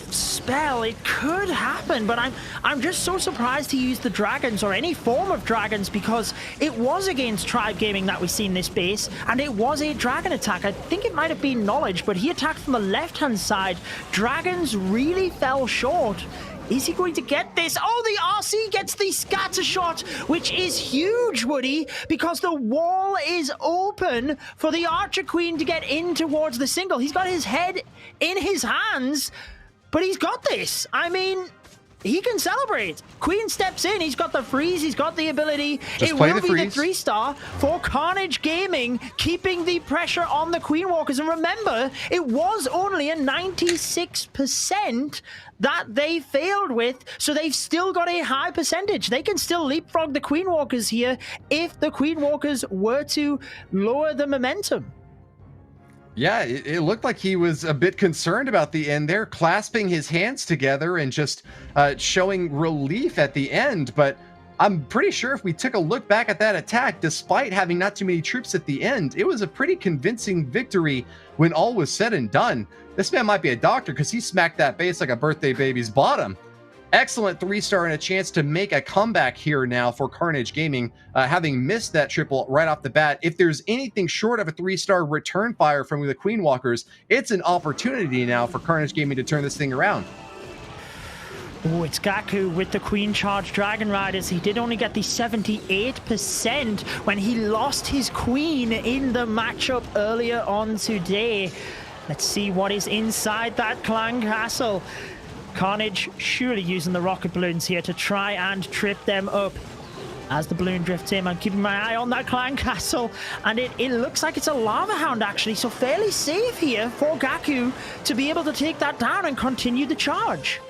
spell. It could happen, but I'm just so surprised he used the dragons or any form of dragons, because it was against Tribe Gaming that we seen this base, and it was a dragon attack. I think it might have been Knowledge, but he attacked from the left-hand side. Dragons really fell short. Is he going to get this? Oh, the RC gets the scatter shot, which is huge, Woody, because the wall is open for the Archer Queen to get in towards the single. He's got his head in his hands, but he's got this. I mean, he can celebrate. Queen steps in. He's got the freeze. He's got the ability. Just it play will the be freeze. the 3-star for Carnage Gaming, keeping the pressure on the Queen Walkers. And remember, it was only a 96% that they failed with, so they've still got a high percentage. They can still leapfrog the Queen Walkers here if the Queen Walkers were to lower the momentum. Yeah, it looked like he was a bit concerned about the end there, clasping his hands together and just showing relief at the end. But I'm pretty sure if we took a look back at that attack, despite having not too many troops at the end, it was a pretty convincing victory when all was said and done. This man might be a doctor, because he smacked that base like a birthday baby's bottom. Excellent 3-star and a chance to make a comeback here now for Carnage Gaming, having missed that triple right off the bat. If there's anything short of a 3-star return fire from the Queen Walkers, it's an opportunity now for Carnage Gaming to turn this thing around. Oh, it's Gaku with the Queen Charge Dragon Riders. He did only get the 78% when he lost his Queen in the matchup earlier on today. Let's see what is inside that Clan Castle. Carnage surely using the rocket balloons here to try and trip them up. As the balloon drifts in, I'm keeping my eye on that Clan Castle, and it looks like it's a Lava Hound actually, so fairly safe here for Gaku to be able to take that down and continue the charge.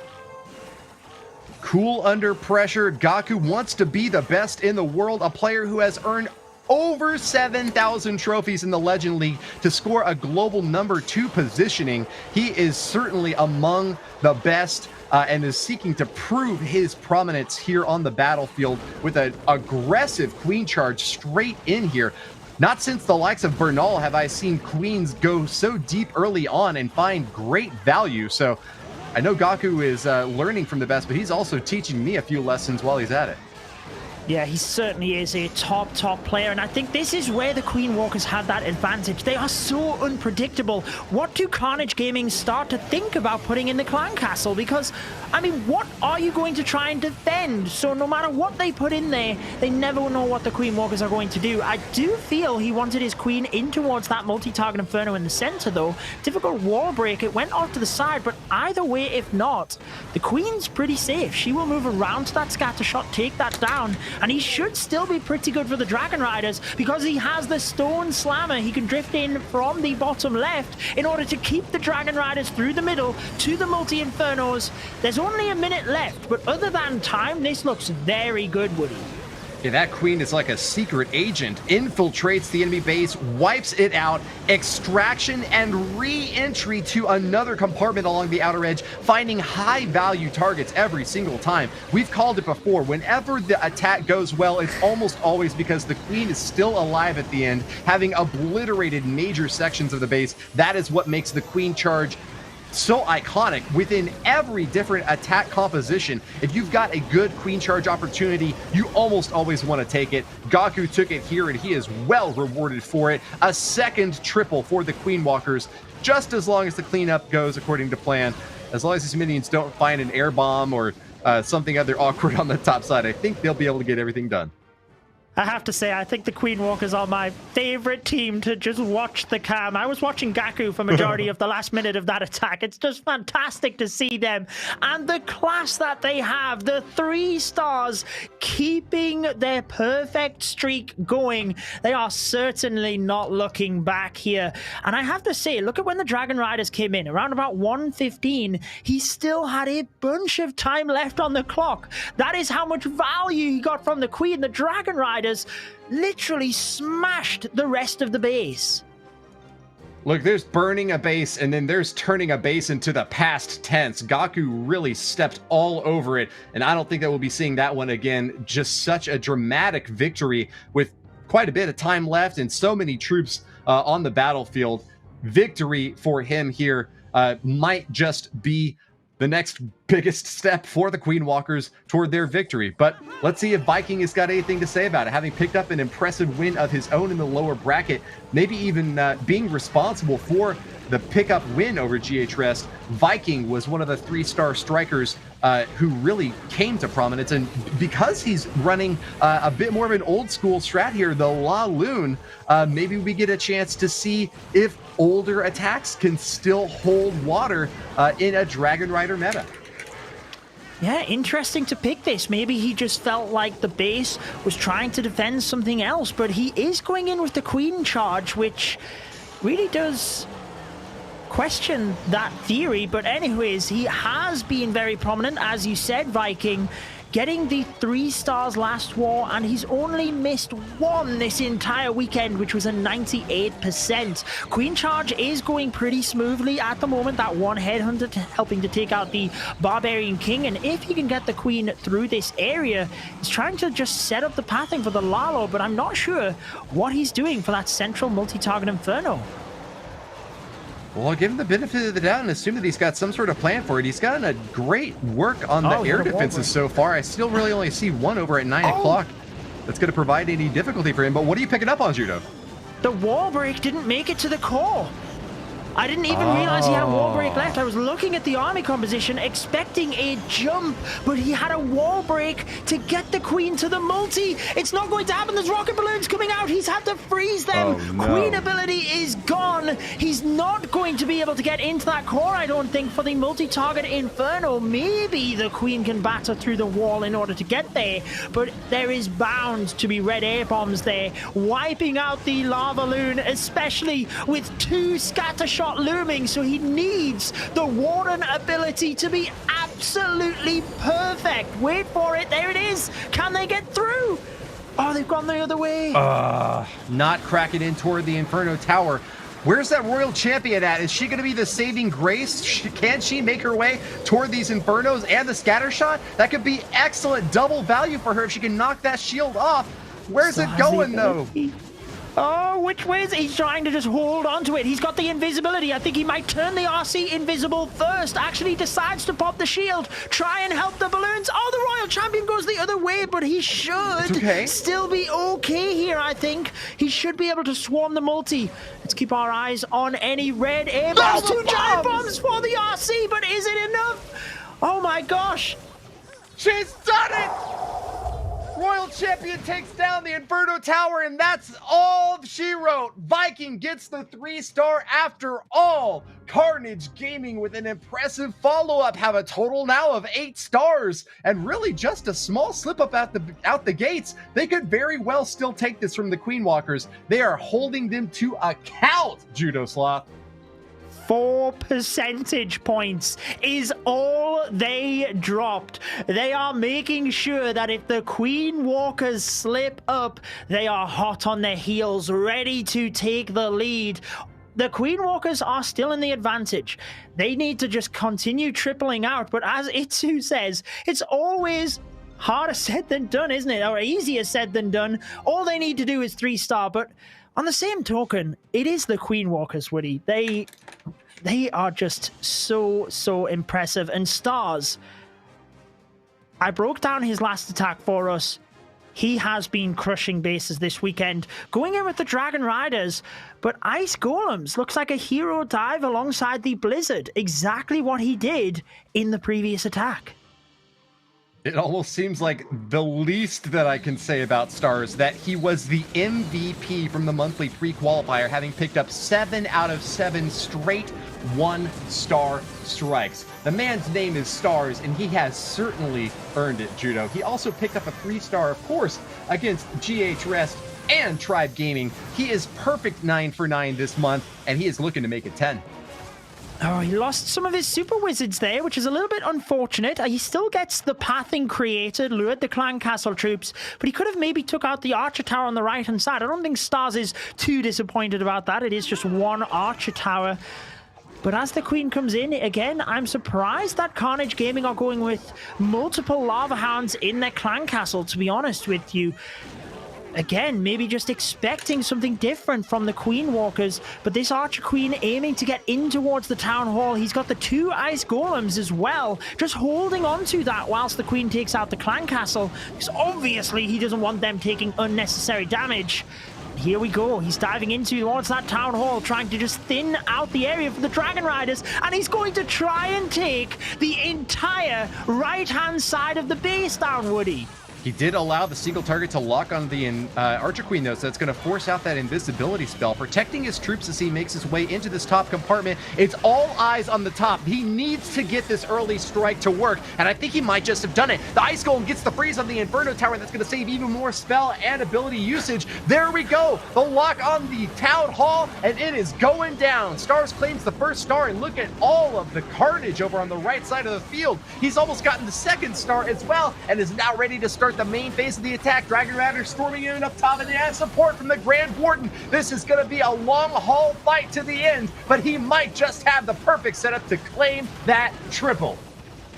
Cool under pressure. Gaku wants to be the best in the world, a player who has earned over 7,000 trophies in the Legend League to score a global #2 positioning. He is certainly among the best and is seeking to prove his prominence here on the battlefield with an aggressive Queen charge straight in here. Not since the likes of Bernal have I seen Queens go so deep early on and find great value. So I know Gaku is learning from the best, but he's also teaching me a few lessons while he's at it. Yeah, he certainly is a top player, and I think this is where the Queen Walkers have that advantage. They are so unpredictable. What do Carnage Gaming start to think about putting in the Clan Castle? Because, I mean, what are you going to try and defend? So no matter what they put in there, they never know what the Queen Walkers are going to do. I do feel he wanted his Queen in towards that multi-target Inferno in the center, though. Difficult wall break. It went off to the side, but either way, if not, the Queen's pretty safe. She will move around to that scatter shot, take that down, and he should still be pretty good for the Dragon Riders because he has the Stone Slammer. He can drift in from the bottom left in order to keep the Dragon Riders through the middle to the multi-infernos. There's only a minute left, but other than time, this looks very good, Woody. Yeah, that Queen is like a secret agent, infiltrates the enemy base, wipes it out, extraction and re-entry to another compartment along the outer edge, finding high-value targets every single time. We've called it before. Whenever the attack goes well, it's almost always because the Queen is still alive at the end, having obliterated major sections of the base. That is what makes the Queen charge so iconic within every different attack composition. If you've got a good Queen Charge opportunity, you almost always want to take it. Gaku took it here, and he is well rewarded for it. A second triple for the Queen Walkers, just as long as the cleanup goes according to plan. As long as these minions don't find an air bomb or something other awkward on the top side, I think they'll be able to get everything done. I have to say, I think the Queen Walkers are my favorite team to just watch the cam. I was watching Gaku for majority of the last minute of that attack. It's just fantastic to see them. And the class that they have, the 3 stars, keeping their perfect streak going. They are certainly not looking back here. And I have to say, look at when the Dragon Riders came in, around about 1:15, he still had a bunch of time left on the clock. That is how much value he got from the Queen. The Dragon Riders literally smashed the rest of the base. Look, there's burning a base, and then there's turning a base into the past tense. Gaku really stepped all over it, and I don't think that we'll be seeing that one again. Just such a dramatic victory with quite a bit of time left and so many troops on the battlefield. Victory for him here might just be the next biggest step for the Queen Walkers toward their victory. But let's see if Viking has got anything to say about it. Having picked up an impressive win of his own in the lower bracket, maybe even being responsible for the pickup win over GH Rest, Viking was one of the 3-star strikers who really came to prominence. And because he's running a bit more of an old school strat here, the La Lune, maybe we get a chance to see if older attacks can still hold water in a Dragon Rider meta. Yeah, interesting to pick this. Maybe he just felt like the base was trying to defend something else, but he is going in with the Queen Charge, which really does question that theory. But anyways, he has been very prominent, as you said, Viking, getting the 3 stars last war, and he's only missed 1 this entire weekend, which was a 98%. Queen Charge is going pretty smoothly at the moment. That 1 headhunter helping to take out the Barbarian King, and if he can get the Queen through this area, he's trying to just set up the pathing for the Lalo, but I'm not sure what he's doing for that central multi-target Inferno. Well, I'll give him the benefit of the doubt and assume that he's got some sort of plan for it. He's gotten a great work on the air defenses so far. I still really only see 1 over at 9 o'clock that's going to provide any difficulty for him. But what are you picking up on, Judo? The wall break didn't make it to the core. I didn't even realize he had a wall break left. I was looking at the army composition, expecting a jump, but he had a wall break to get the Queen to the multi. It's not going to happen. There's rocket balloons coming out. He's had to freeze them. Oh, no. Queen ability is gone. He's not going to be able to get into that core, I don't think, for the multi-target Inferno. Maybe the Queen can batter through the wall in order to get there, but there is bound to be red air bombs there, wiping out the lava loon, especially with 2 scatter shots looming, so he needs the Warden ability to be absolutely perfect. Wait for it. There it is. Can they get through? Oh, they've gone the other way. Not cracking in toward the Inferno Tower. Where's that Royal Champion at? Is she going to be the saving grace? Can she make her way toward these Infernos and the scatter shot? That could be excellent double value for her if she can knock that shield off. Where's it going, though? Oh, which way is he's trying to just hold on to it? He's got the invisibility. I think he might turn the RC invisible first. Actually decides to pop the shield, try and help the balloons. Oh, the Royal Champion goes the other way, but he should still be okay here, I think. He should be able to swarm the multi. Let's keep our eyes on any red air bombs. 2 giant bombs for the RC, but is it enough? Oh my gosh. She's done it! Royal Champion takes down the Inferno Tower, and that's all she wrote. Viking gets the 3-star after all. Carnage Gaming with an impressive follow-up have a total now of 8 stars, and really just a small slip-up out the gates. They could very well still take this from the Queen Walkers. They are holding them to account, Judo Sloth. 4 percentage points is all they dropped. They are making sure that if the Queen Walkers slip up, they are hot on their heels, ready to take the lead. The Queen Walkers are still in the advantage. They need to just continue tripling out, but as Itsu says, it's always harder said than done, isn't it? Or easier said than done. All they need to do is 3-star, but on the same token, it is the Queen Walkers, Woody. They are just so impressive. And Stars, I broke down his last attack for us. He has been crushing bases this weekend, going in with the Dragon Riders, but Ice Golems looks like a hero dive alongside the Blizzard, exactly what he did in the previous attack. It almost seems like the least that I can say about Stars, that he was the MVP from the monthly pre-qualifier, having picked up 7 out of 7 straight 1-star strikes. The man's name is Stars, and he has certainly earned it, Judo. He also picked up a 3-star, of course, against GH Rest and Tribe Gaming. He is perfect 9 for 9 this month, and he is looking to make it 10. Oh, he lost some of his super wizards there, which is a little bit unfortunate. He still gets the pathing created, lured the clan castle troops, but he could have maybe took out the archer tower on the right-hand side. I don't think Stars is too disappointed about that. It is just 1 archer tower. But as the Queen comes in, again, I'm surprised that Carnage Gaming are going with multiple Lava Hounds in their clan castle, to be honest with you. Again, maybe just expecting something different from the Queen Walkers, but this Archer Queen aiming to get in towards the Town Hall. He's got the 2 Ice Golems as well, just holding on to that whilst the Queen takes out the Clan Castle, because obviously he doesn't want them taking unnecessary damage. Here we go. He's diving into towards that Town Hall, trying to just thin out the area for the Dragon Riders, and he's going to try and take the entire right-hand side of the base down, Woody. He did allow the single target to lock on the Archer Queen, though, so that's going to force out that invisibility spell, protecting his troops as he makes his way into this top compartment. It's all eyes on the top. He needs to get this early strike to work, and I think he might just have done it. The Ice Golem gets the freeze on the Inferno Tower. That's going to save even more spell and ability usage. There we go. The lock on the Town Hall, and it is going down. Stars claims the 1st star, and look at all of the carnage over on the right side of the field. He's almost gotten the 2nd star as well, and is now ready to start the main phase of the attack. Dragon Rider storming in up top, and they have support from the Grand Warden. This is going to be a long haul fight to the end, but he might just have the perfect setup to claim that triple.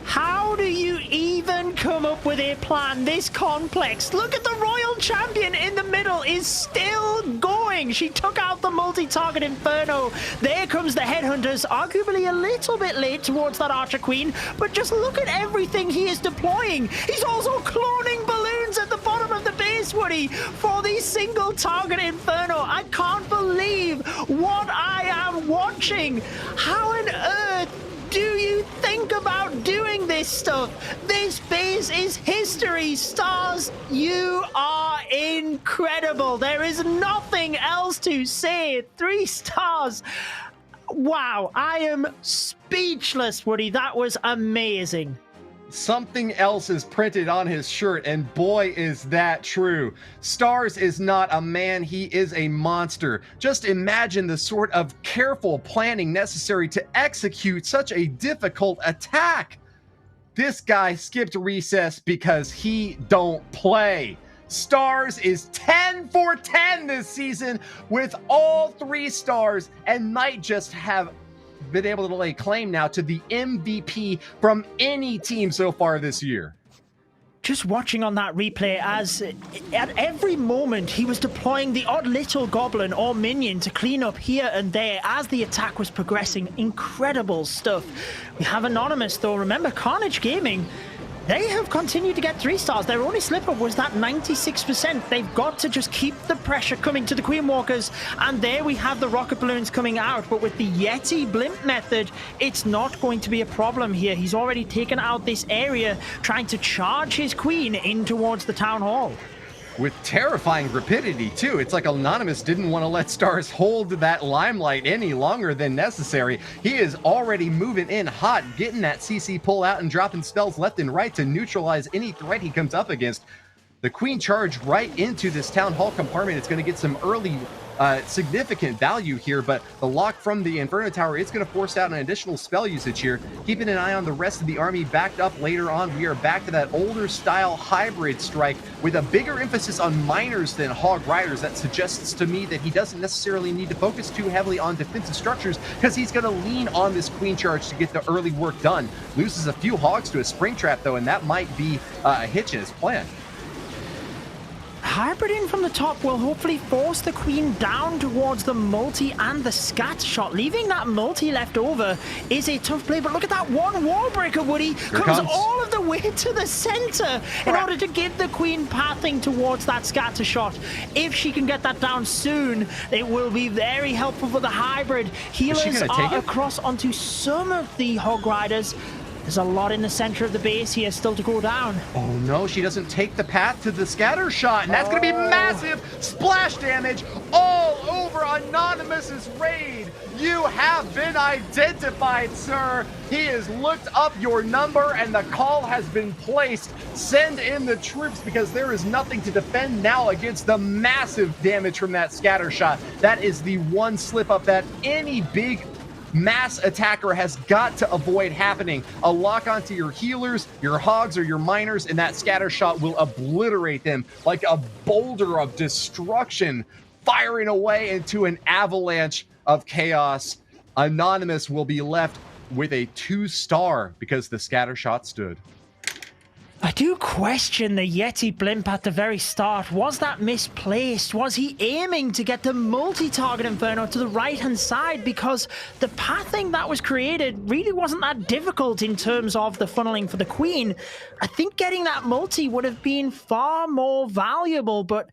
How do you even come up with a plan this complex? Look at the Royal Champion in the middle is still going. She took out the multi-target Inferno. There comes the Headhunters, arguably a little bit late towards that Archer Queen, but just look at everything he is deploying. He's also cloning balloons at the bottom of the base, Woody, for the single target Inferno. I can't believe what I am watching. How on earth do you think about doing this stuff? This base is history. Stars, you are incredible. There is nothing else to say. 3 stars. Wow, I am speechless, Woody. That was amazing. Something else is printed on his shirt, and boy, is that true. Stars is not a man, he is a monster. Just imagine the sort of careful planning necessary to execute such a difficult attack. This guy skipped recess because he don't play. Stars is 10 for 10 this season with all 3 stars, and might just have been able to lay claim now to the MVP from any team so far this year. just watching on that replay as at every moment he was deploying the odd little goblin or minion to clean up here and there as the attack was progressing. Incredible stuff. We have Anonymous though. Remember, Carnage Gaming, they have continued to get 3 stars. Their only slip-up was that 96%. They've got to just keep the pressure coming to the Queen Walkers. And there we have the rocket balloons coming out. But with the Yeti blimp method, it's not going to be a problem here. He's already taken out this area, trying to charge his Queen in towards the Town Hall. With terrifying rapidity, too. It's like Anonymous didn't want to let Stars hold that limelight any longer than necessary. He is already moving in hot, getting that CC pull out and dropping spells left and right to neutralize any threat he comes up against. The Queen charged right into this Town Hall compartment. It's going to get some early significant value here, but the lock from the Inferno Tower, it's going to force out an additional spell usage here. Keeping an eye on the rest of the army backed up later on. We are back to that older style hybrid strike with a bigger emphasis on miners than Hog Riders. That suggests to me that he doesn't necessarily need to focus too heavily on defensive structures because he's going to lean on this Queen charge to get the early work done. Loses a few Hogs to a Spring Trap though, and that might be a hitch in his plan. Hybrid in from the top will hopefully force the Queen down towards the multi and the scat shot. Leaving that multi left over is a tough play, but look at that one wall breaker, Woody. Comes all of the way to the center in order to give the Queen pathing towards that scatter shot. If she can get that down soon, it will be very helpful for the hybrid. Healers are across onto some of the Hog Riders. There's a lot in the center of the base here still to go down. Oh no, she doesn't take the path to the scatter shot, and that's going to be massive splash damage all over Anonymous's raid. You have been identified, sir. He has looked up your number and the call has been placed. Send in the troops because there is nothing to defend now against the massive damage from that scatter shot. That is the one slip up that any big mass attacker has got to avoid happening. A lock onto your healers, your hogs, or your miners, and that scatter shot will obliterate them like a boulder of destruction, firing away into an avalanche of chaos. Anonymous will be left with a 2-star because the scatter shot stood. I do question the Yeti blimp at the very start. Was that misplaced? Was he aiming to get the multi-target Inferno to the right-hand side? Because the pathing that was created really wasn't that difficult in terms of the funneling for the Queen. I think getting that multi would have been far more valuable, but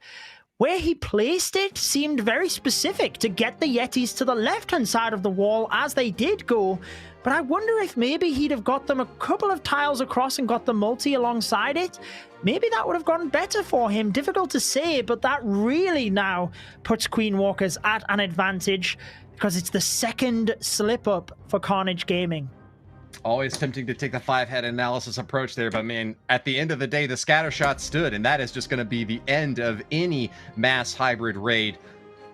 where he placed it seemed very specific to get the Yetis to the left-hand side of the wall as they did go. But I wonder if maybe he'd have got them a couple of tiles across and got the multi alongside it. Maybe that would have gone better for him. Difficult to say, but that really now puts Queen Walkers at an advantage because it's the second slip-up for Carnage Gaming. Always tempting to take the 5-head analysis approach there, but man, at the end of the day, the scatter shot stood, and that is just going to be the end of any mass hybrid raid.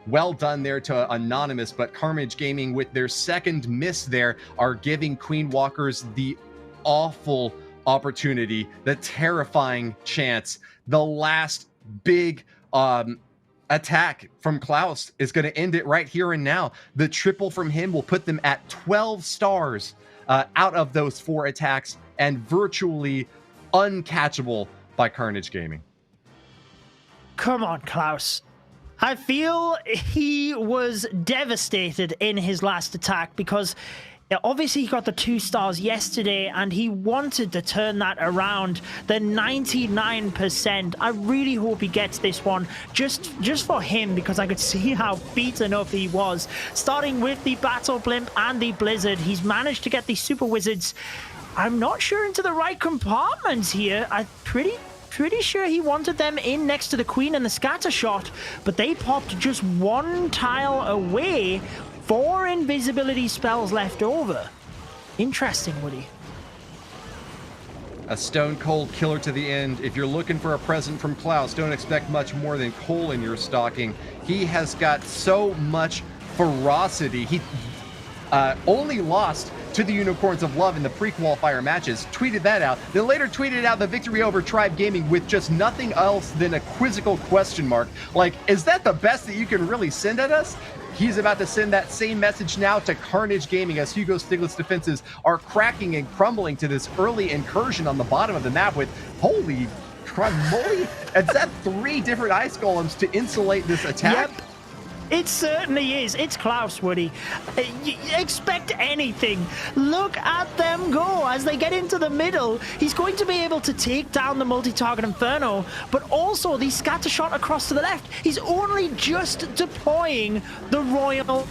Well done there to Anonymous, but Carnage Gaming with their second miss there are giving Queen Walkers the awful opportunity, the terrifying chance. The last big attack from Klaus is going to end it right here and now. The triple from him will put them at 12 stars out of those 4 attacks and virtually uncatchable by Carnage Gaming. Come on, Klaus. I feel he was devastated in his last attack because obviously he got the 2 stars yesterday and he wanted to turn that around. The 99%. I really hope he gets this one just for him because I could see how beaten up he was. Starting with the Battle Blimp and the Blizzard, he's managed to get the Super Wizards. I'm not sure into the right compartments here. I'm pretty sure he wanted them in next to the Queen and the scatter shot, but they popped just 1 tile away. 4 invisibility spells left over. Interesting, Woody. A stone cold killer to the end. If you're looking for a present from Klaus, don't expect much more than coal in your stocking. He has got so much ferocity. He only lost to the Unicorns of Love in the pre-qualifier matches, tweeted that out, then later tweeted out the victory over Tribe Gaming with just nothing else than a quizzical question mark. Like, is that the best that you can really send at us? He's about to send that same message now to Carnage Gaming as Hugo Stiglitz defenses are cracking and crumbling to this early incursion on the bottom of the map with, holy moly, it's that 3 different ice golems to insulate this attack. Yep. It certainly is. It's Klaus, Woody. Expect anything. Look at them go as they get into the middle. He's going to be able to take down the multi-target Inferno, but also the scatter shot across to the left. He's only just deploying the Royal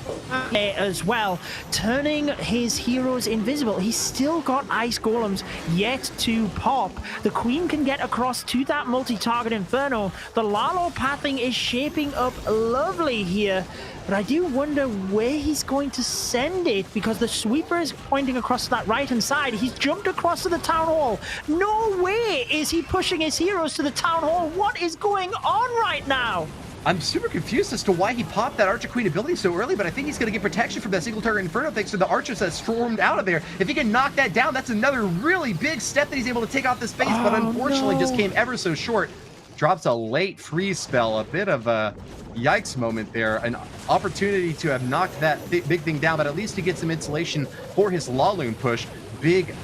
as well, turning his heroes invisible. He's still got ice golems yet to pop. The Queen can get across to that multi-target Inferno. The Lalo pathing is shaping up lovely here. But I do wonder where he's going to send it, because the sweeper is pointing across to that right-hand side. He's jumped across to the town hall. No way is he pushing his heroes to the town hall. What is going on right now? I'm super confused as to why he popped that Archer Queen ability so early, but I think he's going to get protection from that single target Inferno thanks to the archers that stormed out of there. If he can knock that down, that's another really big step that he's able to take off this base, but unfortunately just came ever so short. Drops a late freeze spell, a bit of a yikes moment there. An opportunity to have knocked that big thing down, but at least he gets some insulation for his Laloon push. Big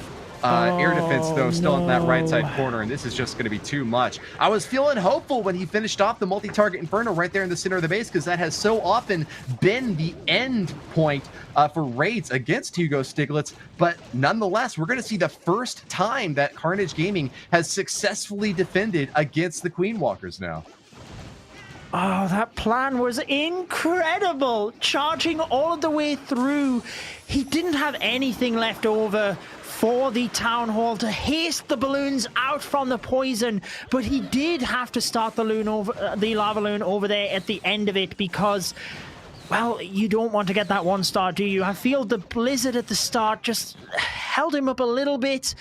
air defense, though, still in that right side corner, and this is just going to be too much. I was feeling hopeful when he finished off the multi-target Inferno right there in the center of the base, because that has so often been the end point for raids against Hugo Stiglitz. But nonetheless, we're going to see the first time that Carnage Gaming has successfully defended against the Queen Walkers now. Oh, that plan was incredible. Charging all of the way through. He didn't have anything left over for the town hall to haste the balloons out from the poison, but he did have to start the lava loon over there at the end of it, because, well, you don't want to get that 1-star, do you? I feel the blizzard at the start just held him up a little bit.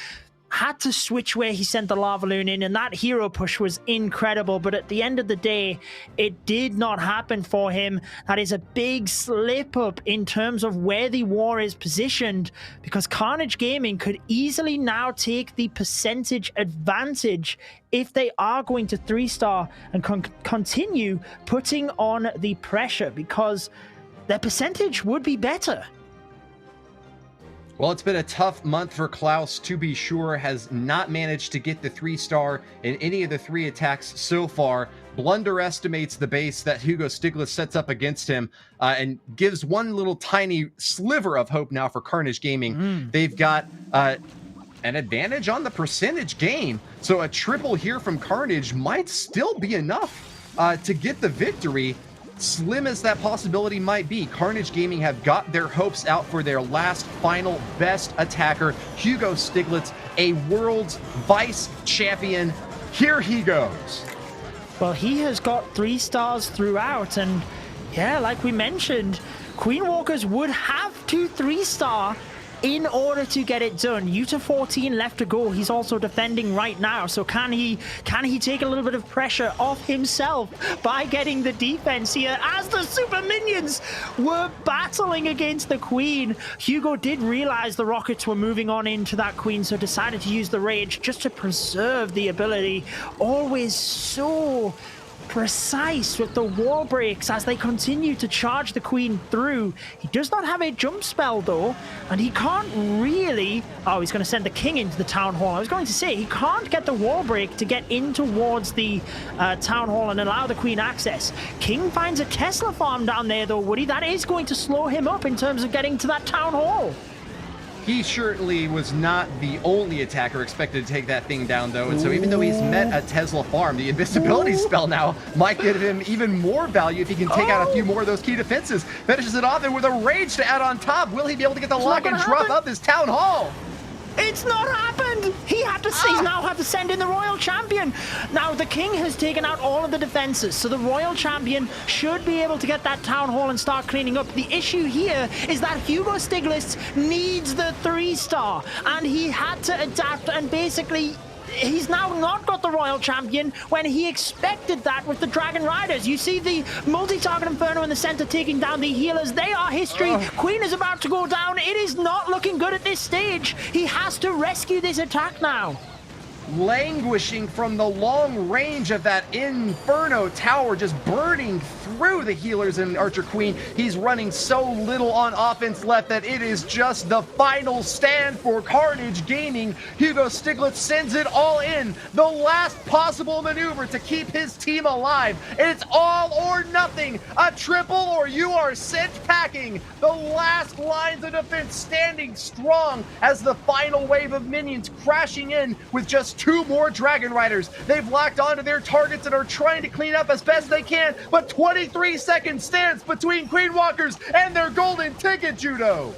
Had to switch where he sent the lava loon in, and that hero push was incredible, but at the end of the day, it did not happen for him. That is a big slip up in terms of where the war is positioned, because Carnage Gaming could easily now take the percentage advantage if they are going to 3-star and continue putting on the pressure, because their percentage would be better. Well, it's been a tough month for Klaus, to be sure. Has not managed to get the 3-star in any of the 3 attacks so far. Blunder estimates the base that Hugo Stiglitz sets up against him and gives one little tiny sliver of hope now for Carnage Gaming. They've got an advantage on the percentage gain, so a triple here from Carnage might still be enough to get the victory. Slim as that possibility might be, Carnage Gaming have got their hopes out for their last, final, best attacker, Hugo Stiglitz, a world's vice champion. Here he goes. Well, he has got 3 stars throughout, and yeah, like we mentioned, Queen Walkers would have to 3-star in order to get it done. Utah 14 left to go. He's also defending right now, so can he take a little bit of pressure off himself by getting the defense here as the super minions were battling against the Queen? Hugo did realize the rockets were moving on into that Queen, so decided to use the rage just to preserve the ability. Always so precise with the wall breaks as they continue to charge the Queen through. He does not have a jump spell though, and he can't really... Oh, he's going to send the King into the town hall. I was going to say, he can't get the wall break to get in towards the town hall and allow the Queen access. King finds a Tesla farm down there though, Woody. That is going to slow him up in terms of getting to that town hall. He certainly was not the only attacker expected to take that thing down, though, and so even though he's met a Tesla farm, the invisibility spell now might give him even more value if he can take out a few more of those key defenses. Finishes it off, and with a rage to add on top, will he be able to get the lock and drop of this town hall? It's not happened! He's now had to send in the Royal Champion. Now, the King has taken out all of the defenses, so the Royal Champion should be able to get that town hall and start cleaning up. The issue here is that Hugo Stiglitz needs the 3-star, and he had to adapt, and basically... he's now not got the Royal Champion when he expected that with the Dragon Riders. You see the multi-target Inferno in the center taking down the healers. They are history. Queen is about to go down. It is not looking good at this stage. He has to rescue this attack now. languishing from the long range of that Inferno Tower, just burning through the healers and Archer Queen. He's running so little on offense left that it is just the final stand for Carnage Gaming. Hugo Stiglitz sends it all in, the last possible maneuver to keep his team alive. It's all or nothing, a triple or you are sent packing. The last lines of defense standing strong as the final wave of minions crashing in with just 2 more Dragon Riders. They've locked onto their targets and are trying to clean up as best they can, but 23 seconds stands between Queen Walkers and their golden ticket, Judo.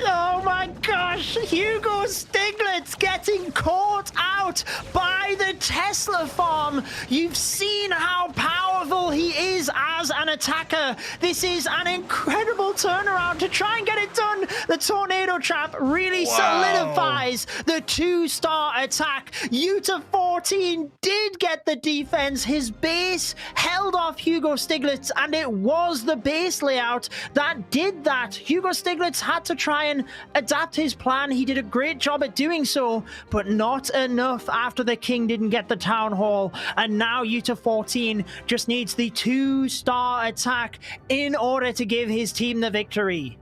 Oh my gosh, Hugo Stiglitz getting caught out by the Tesla farm. You've seen how powerful he is as an attacker. This is an incredible turnaround to try and get it done. The Tornado Trap really solidifies the 2-star attack. Yuta 14 did get the defense. His base held off Hugo Stiglitz, and it was the base layout that did that. Hugo Stiglitz had to try and adapt his plan. He did a great job at doing so, but not enough after the king didn't get the town hall. And now Yuta 14 just needs the 2-star attack in order to give his team the victory.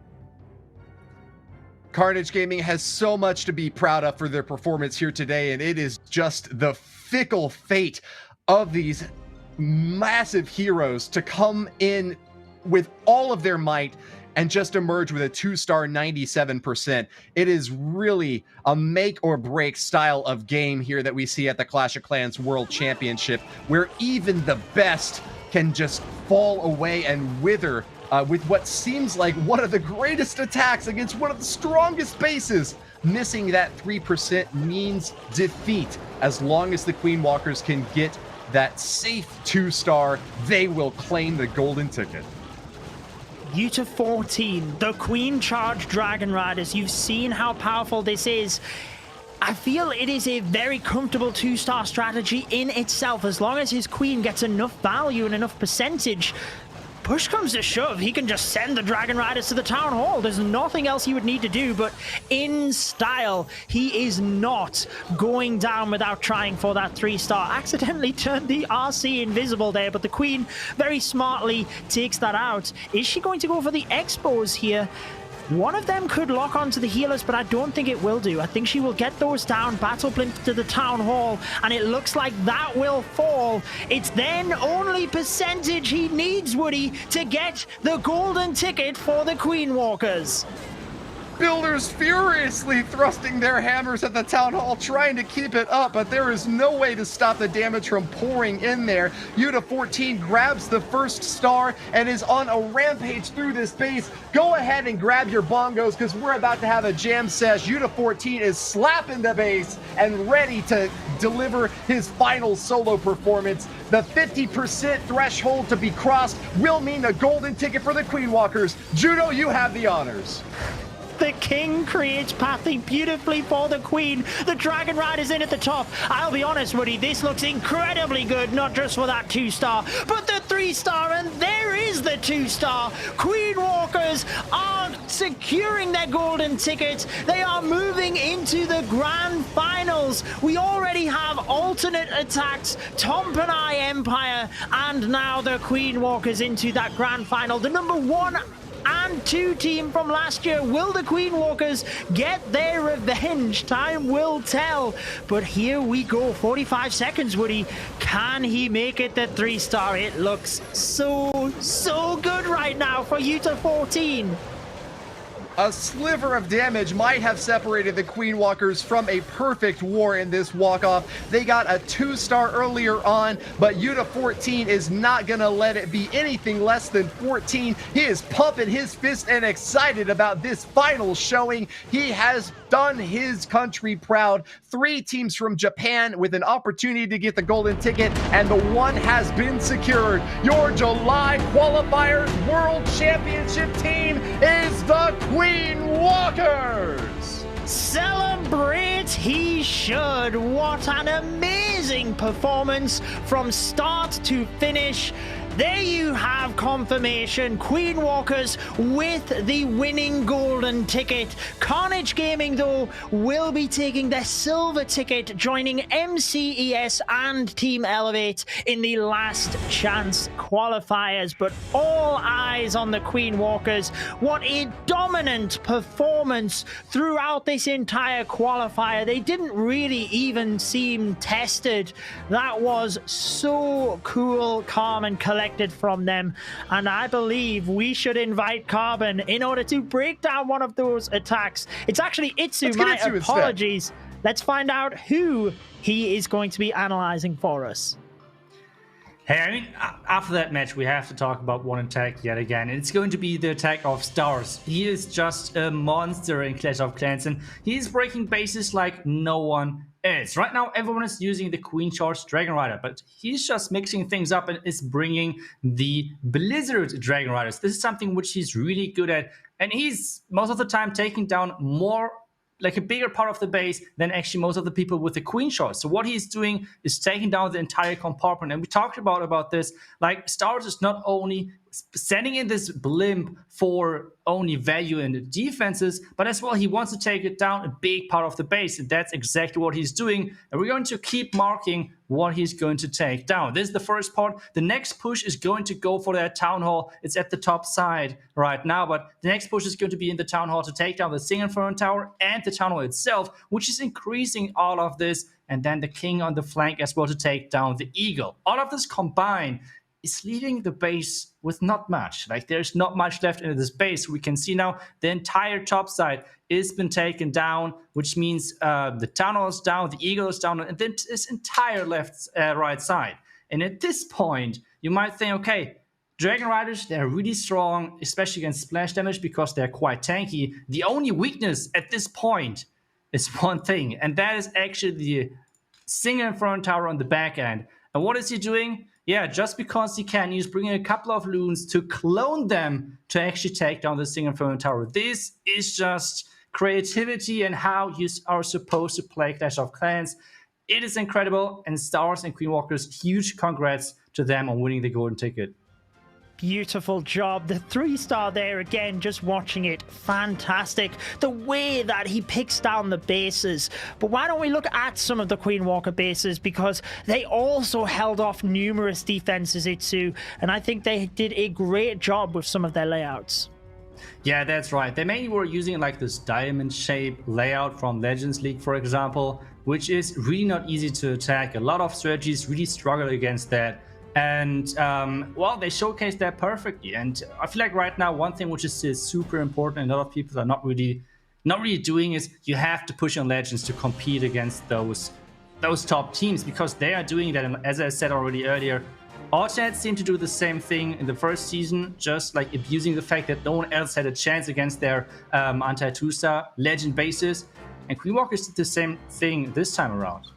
Carnage Gaming has so much to be proud of for their performance here today, and it is just the fickle fate of these massive heroes to come in with all of their might and just emerge with a 2-star 97%. It is really a make or break style of game here that we see at the Clash of Clans World Championship, where even the best can just fall away and wither with what seems like one of the greatest attacks against one of the strongest bases. Missing that 3% means defeat. As long as the Queen Walkers can get that safe 2-star, they will claim the golden ticket. Yuta 14, the Queen Charge Dragon Riders. You've seen how powerful this is. I feel it is a very comfortable 2-star strategy in itself. As long as his Queen gets enough value and enough percentage, push comes to shove, he can just send the Dragon Riders to the Town Hall. There's nothing else he would need to do, but in style, he is not going down without trying for that 3-star. Accidentally turned the RC invisible there, but the Queen very smartly takes that out. Is she going to go for the Expos here? One of them could lock onto the healers, but I don't think it will do. I think she will get those down, battle blink to the Town Hall, and it looks like that will fall. It's then only percentage he needs, Woody, to get the golden ticket for the Queen Walkers. Builders furiously thrusting their hammers at the Town Hall, trying to keep it up, but there is no way to stop the damage from pouring in there. Yuta 14 grabs the 1st star and is on a rampage through this base. Go ahead and grab your bongos, because we're about to have a jam sesh. Yuta 14 is slapping the base and ready to deliver his final solo performance. The 50% threshold to be crossed will mean a golden ticket for the Queen Walkers. Judo, you have the honors. The king creates pathing beautifully for the Queen. The Dragon Rider's in at the top. I'll be honest, Woody, this looks incredibly good, not just for that 2-star, but the 3-star, and there is the 2-star. Queen Walkers are securing their golden ticket. They are moving into the grand finals. We already have alternate attacks, Tomp and I Empire, and now the Queen Walkers into that grand final. The number 1 and 2 team from last year. Will the Queen Walkers get their revenge? Time will tell. But here we go. 45 seconds, Woody. Can he make it the 3-star? It looks so good right now for Yuta 14. A sliver of damage might have separated the Queen Walkers from a perfect war in this walk-off. They got a 2-star earlier on, but Yuta 14 is not gonna let it be anything less than 14. He is pumping his fist and excited about this final showing. He has done his country proud. 3 teams from Japan with an opportunity to get the golden ticket, and the one has been secured. Your July Qualifier World Championship team is the Queen Walkers! Celebrate he should. What an amazing performance from start to finish. There you have confirmation. Queen Walkers with the winning golden ticket. Carnage Gaming, though, will be taking their silver ticket, joining MCES and Team Elevate in the Last Chance Qualifiers. But all eyes on the Queen Walkers. What a dominant performance throughout this entire qualifier. They didn't really even seem tested. That was so cool, calm, and collected from them, and I believe we should invite Carbon in order to break down one of those attacks. It's actually Itsu. My apologies. Let's find out who he is going to be analyzing for us. Hey, I mean, after that match, we have to talk about one attack yet again. It's going to be the attack of Stars. He is just a monster in Clash of Clans, and he's breaking bases like no one is. Right now, everyone is using the Queen Charge Dragon Rider, but he's just mixing things up and is bringing the Blizzard Dragon Riders. This is something which he's really good at, and he's most of the time taking down more, like a bigger part of the base than actually most of the people with the Queen Charge. So what he's doing is taking down the entire compartment. And we talked about this, like Stars is not only sending in this blimp for only value in the defenses, but as well he wants to take it down a big part of the base, and that's exactly what he's doing. And we're going to keep marking what he's going to take down. This is the first part. The next push is going to go for that town hall. It's at the top side right now, but the next push is going to be in the town hall to take down the single front tower and the town hall itself, which is increasing all of this, and then the king on the flank as well to take down the eagle. All of this combined is leaving the base with not much. Like, there's not much left in this base. We can see now the entire top side has been taken down, which means the town hall is down, the eagle is down, and then this entire right side. And at this point, you might think, okay, Dragon Riders, they're really strong, especially against splash damage because they're quite tanky. The only weakness at this point is one thing, and that is actually the single front tower on the back end. And what is he doing? Yeah, just because he can, he's bringing a couple of loons to clone them to actually take down the single front tower. This is just creativity and how you are supposed to play Clash of Clans. It is incredible, and Stars and Queen Walkers, huge congrats to them on winning the golden ticket. Beautiful job. The 3-star there again, just watching it. Fantastic. The way that he picks down the bases. But why don't we look at some of the Queen Walker bases, because they also held off numerous defenses, Itsu, and I think they did a great job with some of their layouts. Yeah, that's right. They mainly were using like this diamond shape layout from Legends League, for example, which is really not easy to attack. A lot of strategies really struggle against that. And well, they showcased that perfectly. And I feel like right now, one thing which is super important and a lot of people are not really doing is you have to push on Legends to compete against those top teams, because they are doing that. And as I said already earlier, Alternate seemed to do the same thing in the first season, just like abusing the fact that no one else had a chance against their anti-2-star Legend bases. And Queen Walkers did the same thing this time around.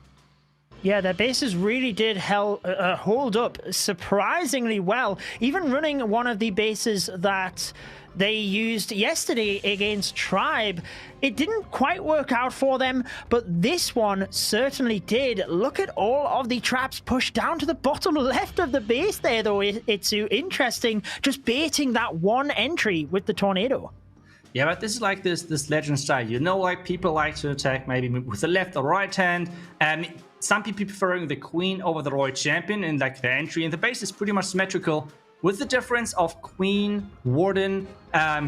Yeah, their bases really did hold up surprisingly well. Even running one of the bases that they used yesterday against Tribe, it didn't quite work out for them, but this one certainly did. Look at all of the traps pushed down to the bottom left of the base there, though. It's interesting, just baiting that one entry with the tornado. Yeah, but this is like this Legend style. You know, like people like to attack maybe with the left or right hand. Some people preferring the Queen over the Royal Champion in like the entry, and the base is pretty much symmetrical, with the difference of Queen, Warden,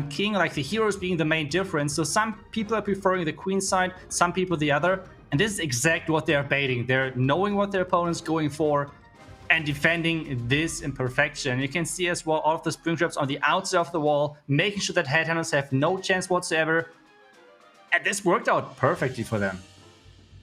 King, like the heroes being the main difference. So some people are preferring the Queen side, some people the other, and this is exactly what they're baiting. They're knowing what their opponent's going for and defending this in perfection. You can see as well all of the spring traps on the outside of the wall, making sure that headhunters have no chance whatsoever, and this worked out perfectly for them.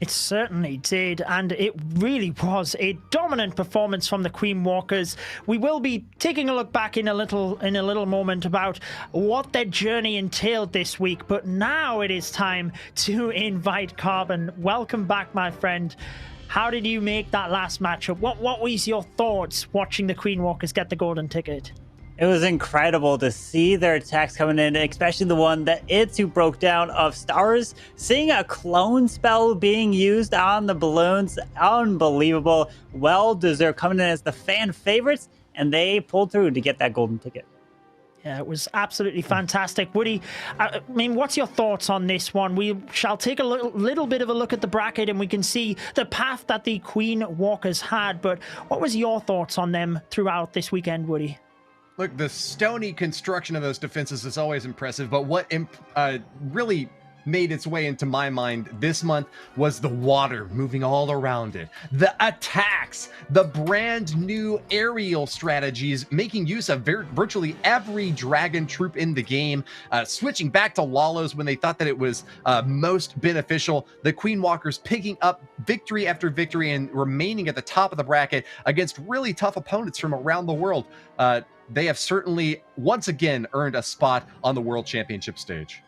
It certainly did, and it really was a dominant performance from the Queen Walkers. We will be taking a look back in a little moment about what their journey entailed this week, but now it is time to invite Carbon. Welcome back, my friend. How did you make that last matchup? What was your thoughts watching the Queen Walkers get the golden ticket? It was incredible to see their attacks coming in, especially the one that Itsu broke down of Stars. Seeing a clone spell being used on the balloons, unbelievable. Well deserved, coming in as the fan favorites. and they pulled through to get that golden ticket. Yeah, it was absolutely fantastic. Woody, I mean, what's your thoughts on this one? We shall take a little bit of a look at the bracket and we can see the path that the Queen Walkers had. But what was your thoughts on them throughout this weekend, Woody? Look, the stony construction of those defenses is always impressive, but what really made its way into my mind this month was the water moving all around it, the attacks, the brand new aerial strategies, making use of virtually every dragon troop in the game, switching back to Lalos when they thought that it was most beneficial, the Queen Walkers picking up victory after victory and remaining at the top of the bracket against really tough opponents from around the world. They have certainly once again earned a spot on the World Championship stage.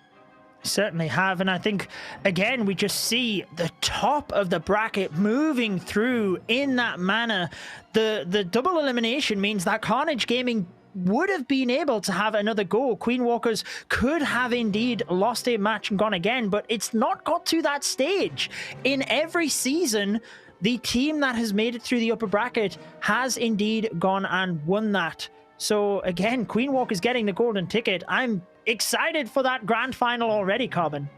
Certainly have, and I think again we just see the top of the bracket moving through in that manner. The double elimination means that Carnage Gaming would have been able to have another go. Queen Walkers could have indeed lost a match and gone again, but it's not got to that stage. In every season, the team that has made it through the upper bracket has indeed gone and won that. So again, Queen Walkers getting the golden ticket. I'm excited for that grand final already, Carbon.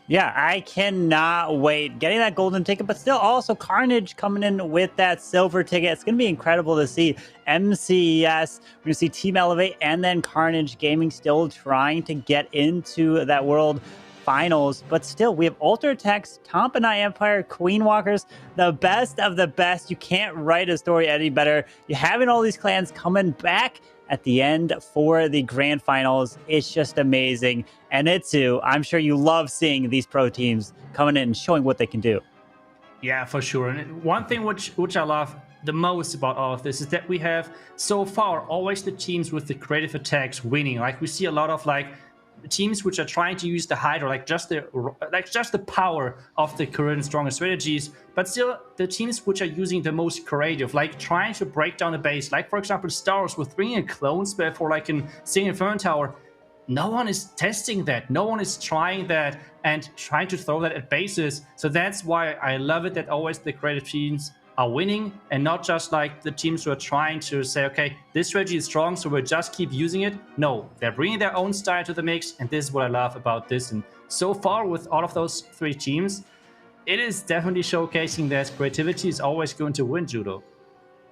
Yeah, I cannot wait. Getting that golden ticket, but still also Carnage coming in with that silver ticket. It's going to be incredible to see MCES. We're going to see Team Elevate and then Carnage Gaming still trying to get into that world finals. But still, we have Ultra Tex, Tompanai Empire, Queen Walkers, the best of the best. You can't write a story any better. You're having all these clans coming back at the end for the grand finals. It's just amazing. And Itsu, I'm sure you love seeing these pro teams coming in and showing what they can do. Yeah, for sure. And one thing which I love the most about all of this is that we have so far always the teams with the creative attacks winning. Like we see a lot of like teams which are trying to use the Hydra, like just the power of the current strongest strategies, but still the teams which are using the most creative, like trying to break down the base, like for example Stars with bringing a clone spell for like a single Inferno Tower. No one is testing that, no one is trying that and trying to throw that at bases. So that's why I love it that always the creative teams are winning and not just like the teams who are trying to say, okay, this strategy is strong, so we'll just keep using it. No, they're bringing their own style to the mix, and this is what I love about this. And so far with all of those three teams, it is definitely showcasing that creativity is always going to win, Judo.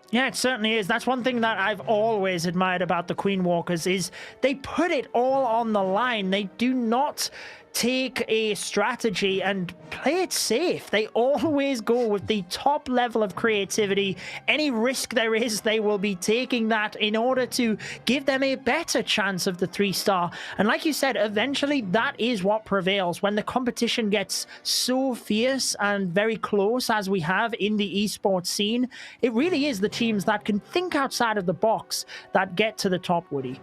Yeah, it certainly is. That's one thing that I've always admired about the Queen Walkers is they put it all on the line. They do not take a strategy and play it safe. They always go with the top level of creativity. Any risk there is, they will be taking that in order to give them a better chance of the 3-star. And like you said, eventually that is what prevails when the competition gets so fierce and very close as we have in the esports scene. It really is the teams that can think outside of the box that get to the top, Woody.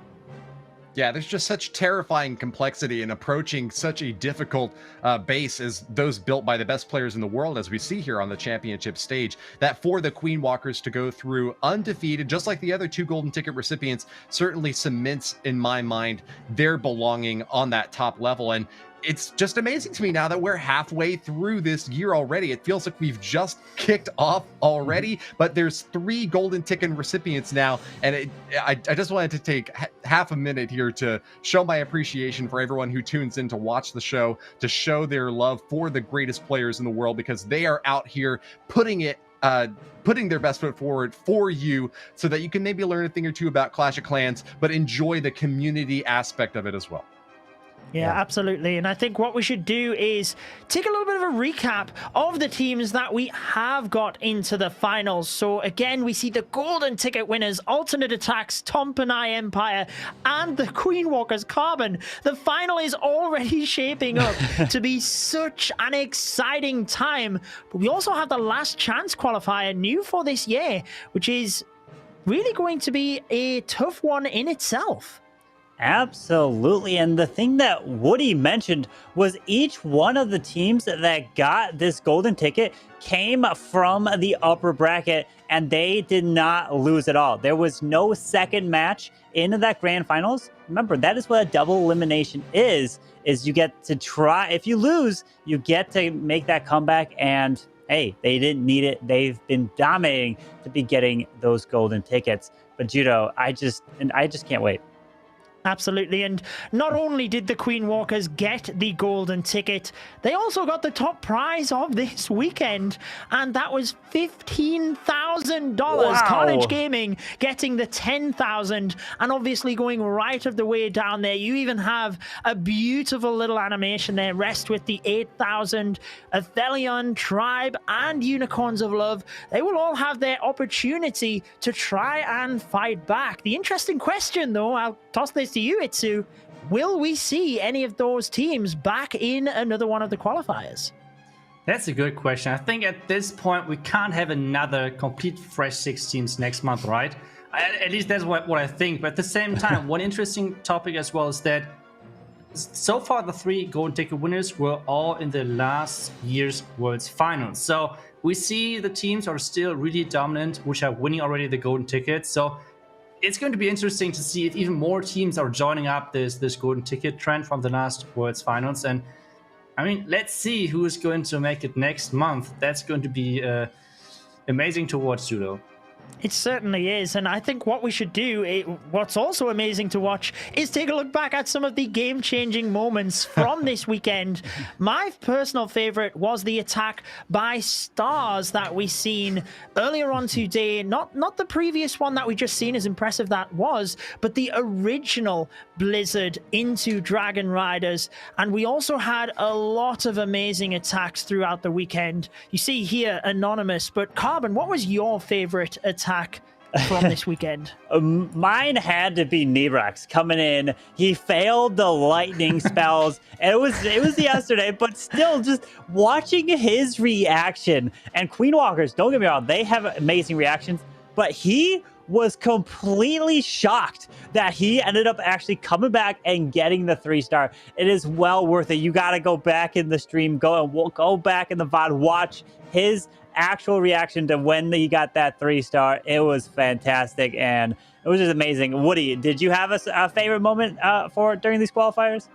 Yeah, there's just such terrifying complexity in approaching such a difficult base as those built by the best players in the world, as we see here on the championship stage, that for the Queen Walkers to go through undefeated, just like the other two golden ticket recipients, certainly cements, in my mind, their belonging on that top level. And it's just amazing to me now that we're halfway through this year already. It feels like we've just kicked off already, but there's 3 golden ticket recipients now. And I just wanted to take half a minute here to show my appreciation for everyone who tunes in to watch the show, to show their love for the greatest players in the world, because they are out here putting their best foot forward for you so that you can maybe learn a thing or two about Clash of Clans, but enjoy the community aspect of it as well. Yeah, absolutely. And I think what we should do is take a little bit of a recap of the teams that we have got into the finals. So again, we see the golden ticket winners, Alternate Attacks, Tompanai Empire, and the Queen Walkers Carbon. The final is already shaping up to be such an exciting time. But we also have the Last Chance Qualifier, new for this year, which is really going to be a tough one in itself. Absolutely. And the thing that Woody mentioned was each one of the teams that got this golden ticket came from the upper bracket, and they did not lose at all. There was no second match into that grand finals. Remember, that is what a double elimination is you get to try. If you lose, you get to make that comeback and hey, they didn't need it. They've been dominating to be getting those golden tickets. But Judo, I just can't wait. Absolutely. And not only did the Queen Walkers get the golden ticket, they also got the top prize of this weekend, and that was $15,000. Wow. Carnage Gaming getting the 10,000, and obviously going right of the way down there. You even have a beautiful little animation there, rest with the 8,000. Aphelion, Tribe, and Unicorns of Love, they will all have their opportunity to try and fight back. The interesting question, though, I'll toss this to you, Itsu. Will we see any of those teams back in another one of the qualifiers? That's a good question. I think at this point we can't have another complete fresh 6 teams next month, right? At least that's what I think. But at the same time, one interesting topic as well is that so far the 3 golden ticket winners were all in the last year's Worlds Finals. So we see the teams are still really dominant, which are winning already the golden ticket. So it's going to be interesting to see if even more teams are joining up this golden ticket trend from the last Worlds Finals. And I mean, let's see who is going to make it next month. That's going to be amazing to watch, Judo. It certainly is, and I think what we should do, what's also amazing to watch, is take a look back at some of the game-changing moments from this weekend. My personal favorite was the attack by Stars that we seen earlier on today. Not the previous one that we just seen, as impressive that was, but the original Blizzard into Dragon Riders. And we also had a lot of amazing attacks throughout the weekend. You see here, Anonymous, but Carbon, what was your favorite attack from this weekend? Mine had to be Nebrax coming in. He failed the lightning spells, and it was yesterday, but still just watching his reaction. And Queen Walkers, don't get me wrong, they have amazing reactions, but he was completely shocked that he ended up actually coming back and getting the 3-star. It is well worth it. You got to go back in the stream, go back in the VOD, watch his actual reaction to when he got that 3-star. It was fantastic, and it was just amazing. Woody, did you have a favorite moment during these qualifiers?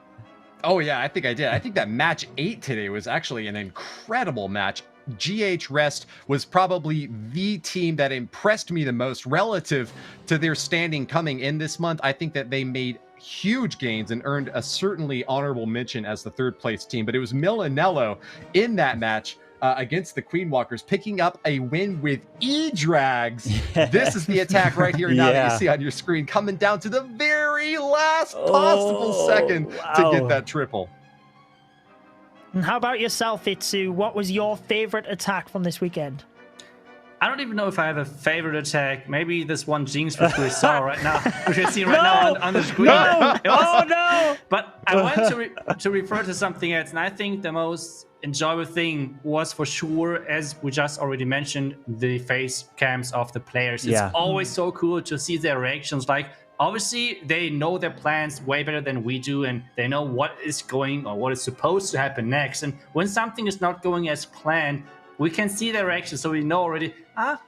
Oh yeah, I think I did. I think that match 8 today was actually an incredible match. GH Rest was probably the team that impressed me the most relative to their standing coming in this month. I think that they made huge gains and earned a certainly honorable mention as the 3rd place team, but it was Milanello in that match against the Queen Walkers, picking up a win with E-Drags. This is the attack right here now that you see on your screen, coming down to the very last possible second to get that triple. And how about yourself, Itsu? What was your favorite attack from this weekend? I don't even know if I have a favorite attack. Maybe this one Jinx which we saw right now, which we're seeing right now on the screen. No! But I want to refer to something else, and I think the most enjoyable thing was for sure, as we just already mentioned, the face cams of the players. It's always so cool to see their reactions. Like, obviously, they know their plans way better than we do, and they know what is going or what is supposed to happen next. And when something is not going as planned, we can see their reaction, so we know already,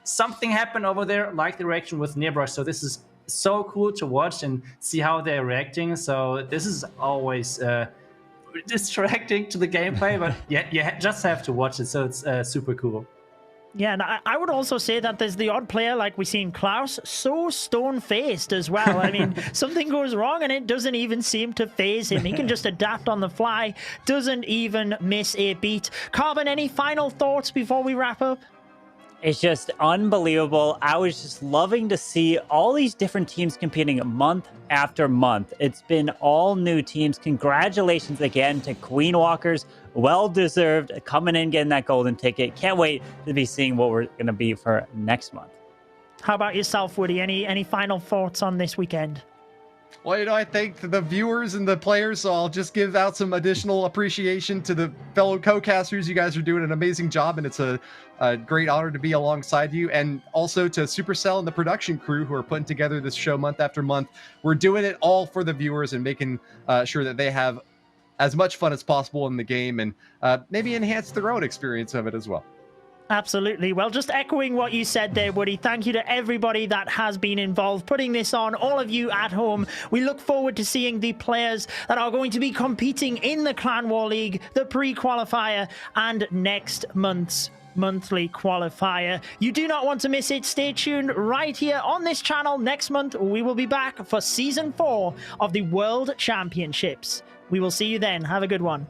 something happened over there, like the reaction with Nebrush. So this is so cool to watch and see how they're reacting. So this is always distracting to the gameplay, but you just have to watch it. So it's super cool. Yeah, and I would also say that there's the odd player like we see in Klaus, so stone-faced as well. I mean, something goes wrong and it doesn't even seem to phase him. He can just adapt on the fly, doesn't even miss a beat. Carbon, any final thoughts before we wrap up? It's just unbelievable. I was just loving to see all these different teams competing month after month. It's been all new teams. Congratulations again to Queen Walkers. Well-deserved, coming in, getting that golden ticket. Can't wait to be seeing what we're going to be for next month. How about yourself, Woody? Any final thoughts on this weekend? Well, you know, I thank the viewers and the players, so I'll just give out some additional appreciation to the fellow co-casters. You guys are doing an amazing job, and it's a great honor to be alongside you. And also to Supercell and the production crew who are putting together this show month after month. We're doing it all for the viewers and making sure that they have as much fun as possible in the game, and maybe enhance their own experience of it as well. Absolutely. Well, just echoing what you said there, Woody, thank you to everybody that has been involved putting this on, all of you at home. We look forward to seeing the players that are going to be competing in the Clan War League, the pre-qualifier, and next month's monthly qualifier. You do not want to miss it. Stay tuned right here on this channel. Next month, we will be back for Season 4 of the World Championships. We will see you then. Have a good one.